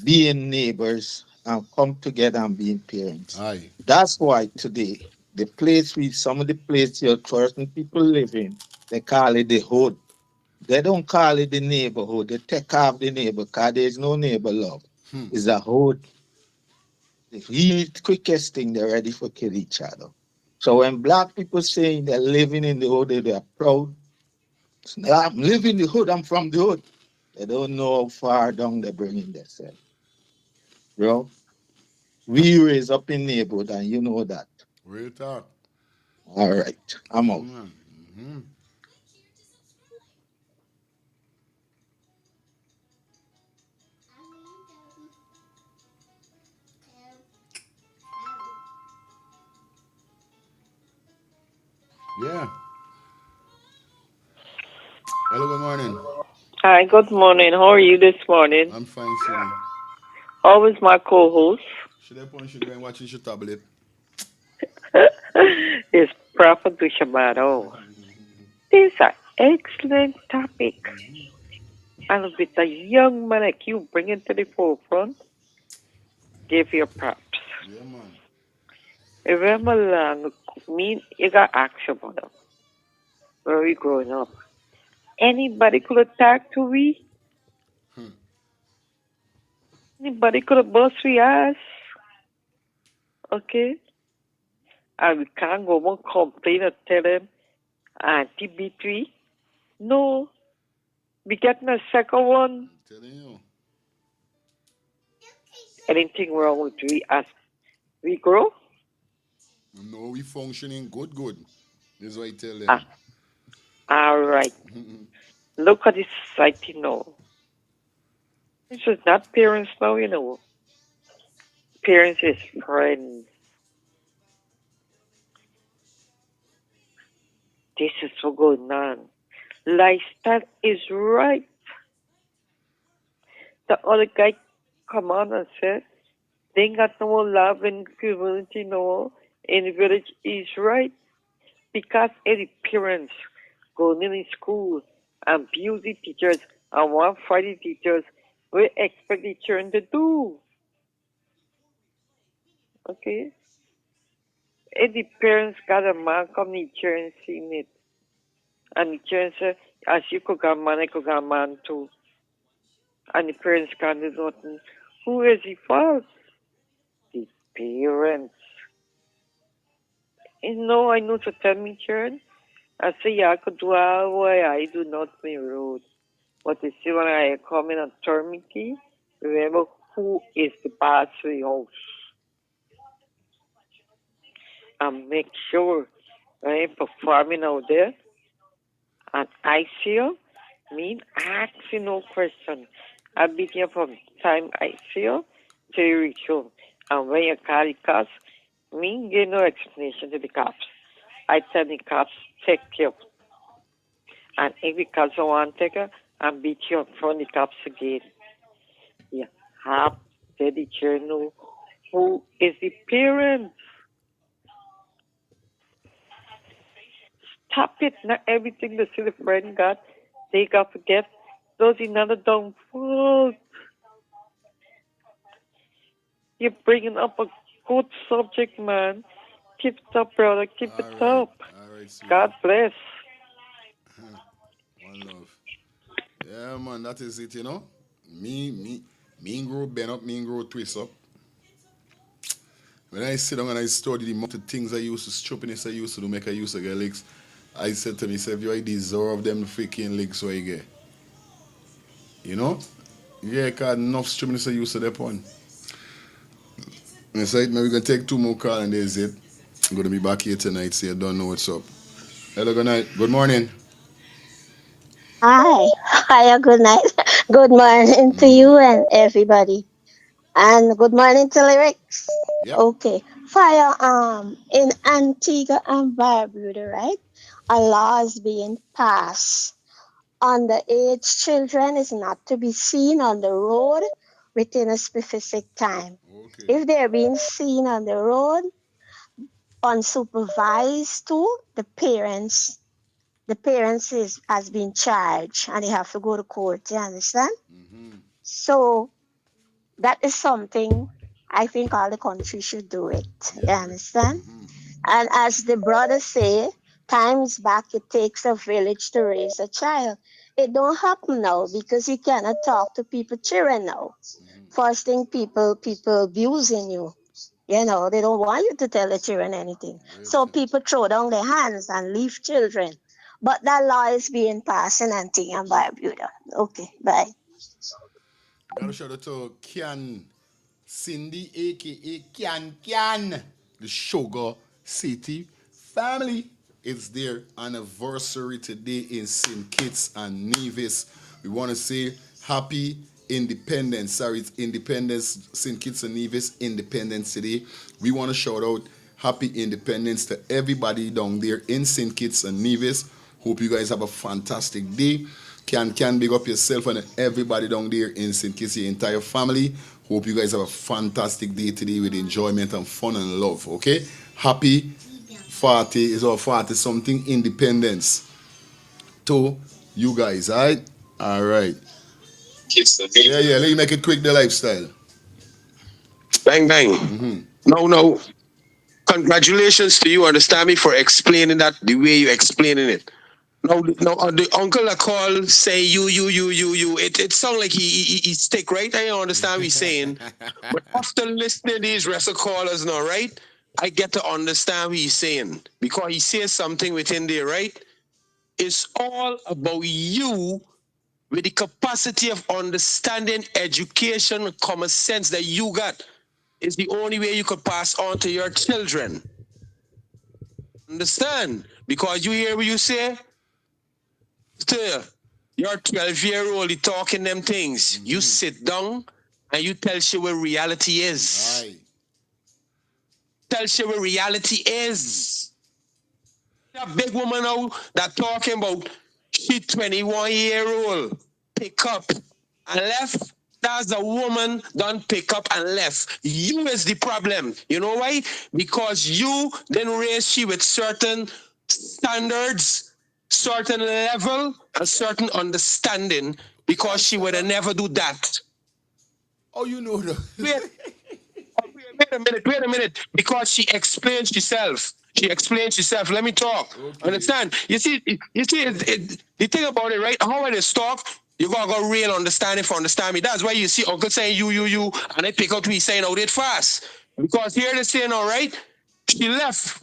being neighbors and come together and being parents. Aye. That's why today, the place we, some of the places your certain people live in, they call it the hood. They don't call it the neighborhood. They take off the neighbor because there's no neighbor love. It's a hood. The really quickest thing, they're ready for kill each other. So when black people saying they're living in the hood, they're proud. I'm living in the hood, I'm from the hood. They don't know how far down they're bringing themselves. Bro, we raise up in neighborhood and you know that. Real talk. All right, I'm out. Mm-hmm. Yeah. Hello, good morning. Hi, good morning. How are you this morning? I'm fine, Siri. How is my co-host? Should I point you going watching your tablet? It's Prophet Bishamado. This is an excellent topic. And with a young man like you bring it to the forefront, give your props. Yeah, man. Remember, me, you got action about them. Where we growing up. Anybody could attack to we. Anybody could have bust we ass. Okay? And we can't go and complain and tell them anti-B3. No. We getting a second one. I'm telling you. Anything wrong with we as we grow? No, we functioning good. This is what I tell them. All right. Look at the society now. This is not parents now, you know. Parents is friends. This is what's going on. Lifestyle is right. The other guy come on and said, they ain't got no more love in community no in the village is right. Because any parents going in school and abuse the teachers and want to fight the teachers, we expect the children to do. Okay? If the parents got a man come, the children seen it. And the children say, as you could get a man, I could get a man too. And the parents can't do nothing. Who is the fault? The parents. You know, I know to tell me children. I say, yeah, I could do all why I do not me road. But you see, when I come in and turn me key, remember who is the boss of the house. and make sure I ain't performing out there. And I see you, me ask you no question. I be here from time I see you till you reach home. And when you call the cops, me give no explanation to the cops. I tell the cops, take you. And if the cops don't want to take her, I beat you in front of the cops again. You have to let the children know who is the parent. Stop it. Not everything the silly friend got, they got forget. Those another dumb fault. You're bringing up a good subject, man. Keep it up, brother. Keep it up. All right, sweetie. God bless. One love. Yeah, man, that is it, you know. Me and grow bend up, me and grow twist up. When I sit down and I study the amount of things I used to, stupidness I used to do, make I used to get licks, I said to myself, yo, I deserve them freaking licks what I get. You know? Yeah, cause enough stupidness I used to that one. That's right, maybe we're going to take 2 more calls and there's it. I'm going to be back here tonight, so you don't know what's up. Hello, good night. Good morning. Hi. Hiya, good night. Good morning to you and everybody. And good morning to Lyrics. Yep. Okay. Fire in Antigua and Barbuda, right? A law is being passed. Underage children is not to be seen on the road within a specific time. Okay. If they're being seen on the road, unsupervised too, the parents has been charged and they have to go to court, you understand? So that is something I think all the countries should do it. You understand? And as the brother say, times back it takes a village to raise a child. It don't happen now because you cannot talk to people children now. First thing people abusing you. You know, they don't want you to tell the children anything. So people throw down their hands and leave children. But that law is being passed in Antigua and Barbuda. Okay, bye. Gotta shout out to Kian Cindy, aka Kian, the Sugar City family. It's their anniversary today in St. Kitts and Nevis. We want to say happy Independence. Sorry, it's Independence, St. Kitts and Nevis Independence today. We want to shout out happy Independence to everybody down there in St. Kitts and Nevis. Hope you guys have a fantastic day. Can big up yourself and everybody down there in St. Kitts, your entire family. Hope you guys have a fantastic day today with enjoyment and fun and love. Okay? Happy 40 is our 40 something independence to you guys. Alright? Alright. Yeah, let me make it quick, the lifestyle. Bang, bang. No. Congratulations to you, understand me, for explaining that the way you're explaining it. No, the uncle that call say you. It sounds like he stick, right? I understand what he's saying. But after listening to these rest of callers now, right? I get to understand what he's saying. Because he says something within there, right? It's all about you with the capacity of understanding, education, common sense that you got. Is the only way you could pass on to your children. Understand? Because you hear what you say? Still, you're 12-year-old, you talking them things. You sit down and you tell she what reality is. Aye. Tell she what reality is. That big woman now that talking about she 21-year-old pick up and left. That's a woman done pick up and left. You is the problem. You know why? Because you didn't raise she with certain standards, certain level, a certain understanding, because she would have never do that. Oh, you know that. Wait a minute. Because she explains herself. Let me talk. Okay. Understand? You see, the thing about it, right? How it is talk, you gotta go real understanding for understand me. That's why you see Uncle saying you, and I pick up me saying out it fast. Because here they saying, all right, she left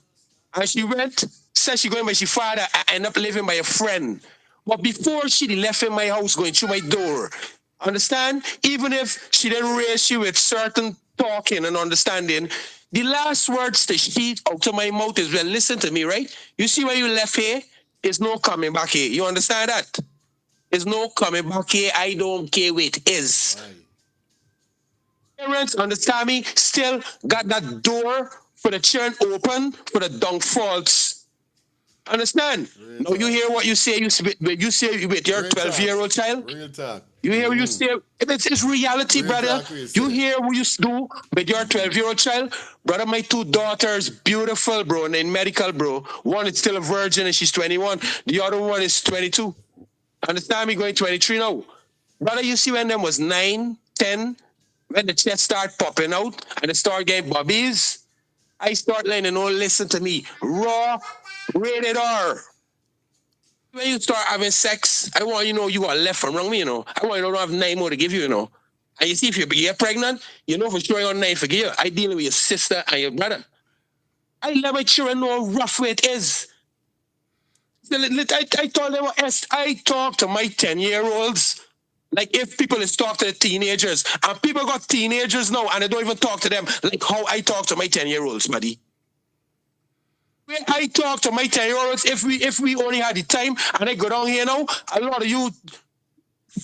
and she went, said she going by she father, and end up living by a friend. But before she left in my house, going through my door, understand? Even if she didn't raise you with certain talking and understanding, The last words that she out of my mouth is, well, listen to me, right? You see where you left here? There's no coming back here. You understand that? There's no coming back here. I don't care where it is. Parents, understand me, still got that door for the children open for the downfalls. Understand? Now you hear what you say. You say with your 12-year-old child. Real talk. You hear what you say. It's reality, Real brother. talk, You hear what you do with your 12-year-old child, brother. My two daughters, beautiful, bro, and in medical, bro. One is still a virgin and she's 21. The other one is 22. Understand me? Going 23 now, brother. You see when them was 9, 10, when the chest start popping out and they start getting bobbies. I start letting them know, listen to me. Raw, rated R. When you start having sex, I want you to know you got left from wrong me, you know. I want you to know I have 9 more to give you, you know. And you see, if you get pregnant, you know for sure you're 9 for you. I dealing with your sister and your brother. I let my children know how rough it is. I told them, I talk to my 10-year-olds like if people is talk to the teenagers. And people got teenagers now and I don't even talk to them like how I talk to my 10-year-olds, buddy. When I talk to my 10-year-olds, if we only had the time and I go down here now, a lot of you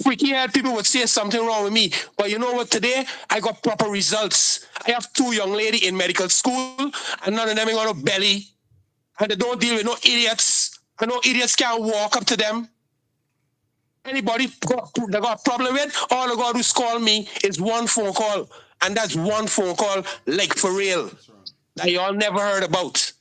freaky head people would say something wrong with me. But you know what? Today, I got proper results. I have 2 young ladies in medical school, and none of them ain't got no belly. And they don't deal with no idiots. And no idiots can't walk up to them. Anybody that got a problem with, all they got to do is call me. It's one phone call. And that's one phone call, like for real, that y'all never heard about.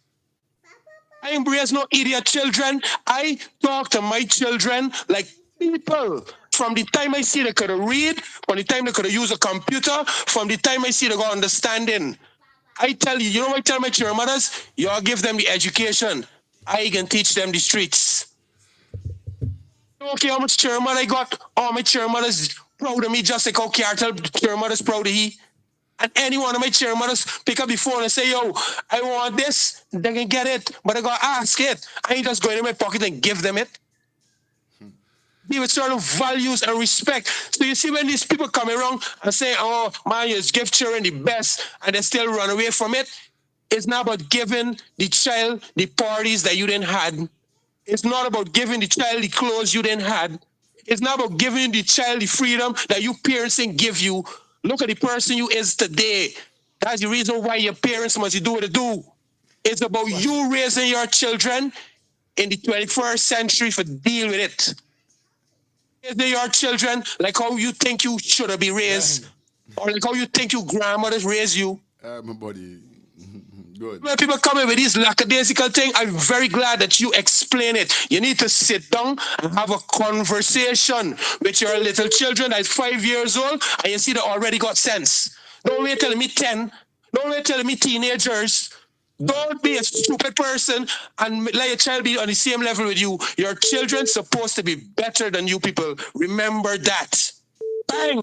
I embrace no idiot children. I talk to my children like people. From the time I see they could read, from the time they could use a computer, from the time I see they got understanding. I tell you, you know what I tell my children mothers? Y'all give them the education. I can teach them the streets. Okay, how much children mother I got? All my children mothers proud of me just like how Cartel children mothers proud of he. And any one of my chair mothers pick up the phone and say, yo, I want this, they can get it, but I gotta ask it. I ain't just going in my pocket and give them it. Give it certain values and respect. So you see when these people come around and say, oh, man, you just give children the best and they still run away from it, it's not about giving the child the parties that you didn't had. It's not about giving the child the clothes you didn't had. It's not about giving the child the freedom that you parents didn't give you. Look at the person you is today. That's the reason why your parents must do what they do. It's about you raising your children in the 21st century for deal with it. Raising your children like how you think you should have been raised, or like how you think your grandmothers raised you. My buddy. Good. When people come in with these lackadaisical thing, I'm very glad that you explain it. You need to sit down and have a conversation with your little children that's 5 years old, and you see they already got sense. Don't wait telling me 10. Don't wait telling me teenagers. Don't be a stupid person and let your child be on the same level with you. Your children's supposed to be better than you people. Remember that. Bang!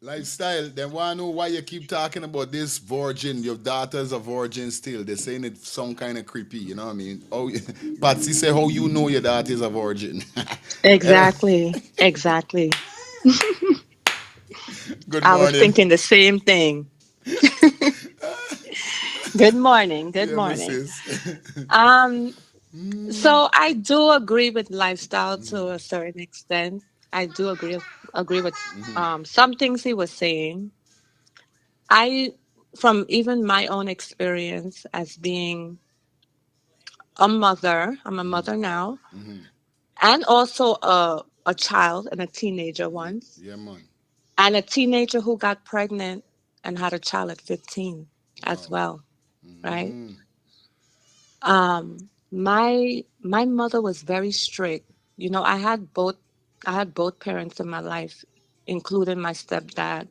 Lifestyle, they want to know why you keep talking about this virgin. Your daughter's a virgin still. They're saying it some kind of creepy, you know what I mean? Oh, Patsy say how you know your daughter's a virgin. Exactly. Exactly. Good I was morning. thinking the same thing. Good morning. Good Yeah, morning. missus. Um, so I do agree with lifestyle to a certain extent. I do agree with some things he was saying. I from even my own experience as being a mother, I'm a mother now, and also a child and a teenager once, Yeah, man. and a teenager who got pregnant and had a child at 15 as well, right? My mother was very strict. You know, I had both parents in my life, including my stepdad.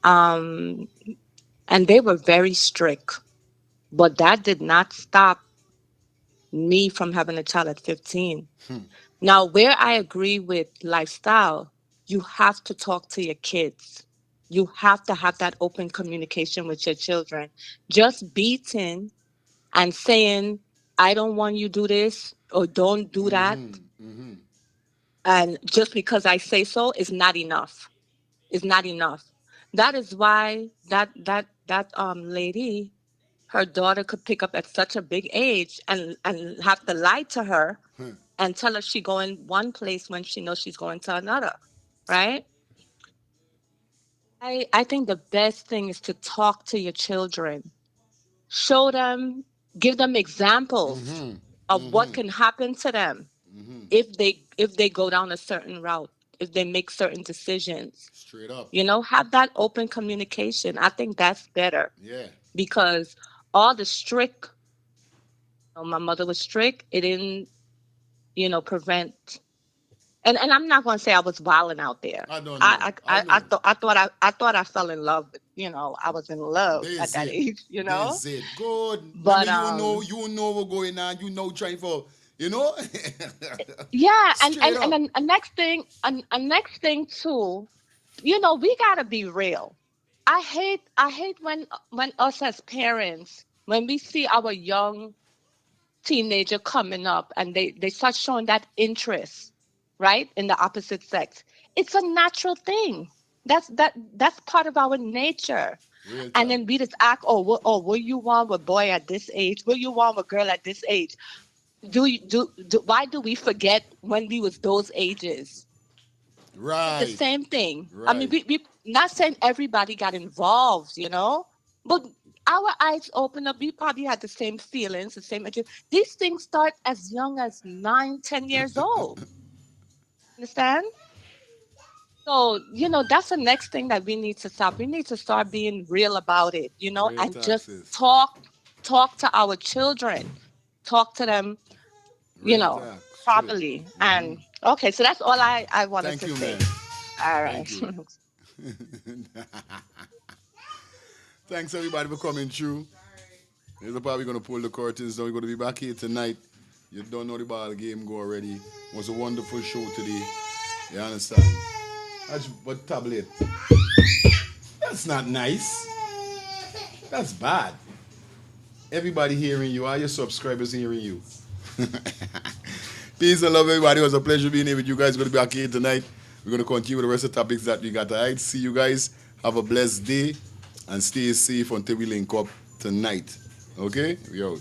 Um, and they were very strict, but that did not stop me from having a child at 15. Now, where I agree with lifestyle, you have to talk to your kids. You have to have that open communication with your children. Just beating and saying, I don't want you to do this or don't do that. And just because I say so is not enough. Is not enough. That is why that lady, her daughter could pick up at such a big age and have to lie to her and tell her she going one place when she knows she's going to another, right? I think the best thing is to talk to your children, show them, give them examples of what can happen to them if they go down a certain route, if they make certain decisions. Straight up. Have that open communication. I think that's better Yeah. because all the strict, my mother was strict. It didn't, prevent. And I'm not going to say I was wilding out there. I don't know. I thought I fell in love. I was in love at That's that it. age. That's it. Good. I But mean, you know what's going on. You know, trying for, you know. yeah, and Straight and up. and then a next thing too. We gotta be real. I hate when us as parents, when we see our young teenager coming up and they start showing that interest, right, in the opposite sex. It's a natural thing. That's part of our nature. Real And talk. then we just act, what you want with boy at this age? What you want with girl at this age? Why do we forget when we was those ages? Did the Right. same thing. I mean, Right. we not saying everybody got involved, but our eyes open up. We probably had the same feelings, the same. These things start as young as 9, 10 years old. Understand? So, that's the next thing that we need to stop. We need to start being real about it, Real and just taxes. talk to our children, talk to them, Real talk. Straight. properly. And okay, so that's all I wanted Thank to you, man. say. All right. Thank you. Thanks everybody for coming through. We're probably gonna pull the curtains down. We're gonna be back here tonight. You don't know the ball game go already. It was a wonderful show today. You understand? That's but tablet. That's not nice. That's bad. Everybody hearing you. All your subscribers hearing you. Peace and love, everybody. It was a pleasure being here with you guys. We're going to be back here tonight. We're going to continue with the rest of the topics that we got. All right. See you guys. Have a blessed day and stay safe until we link up tonight. Okay? We out.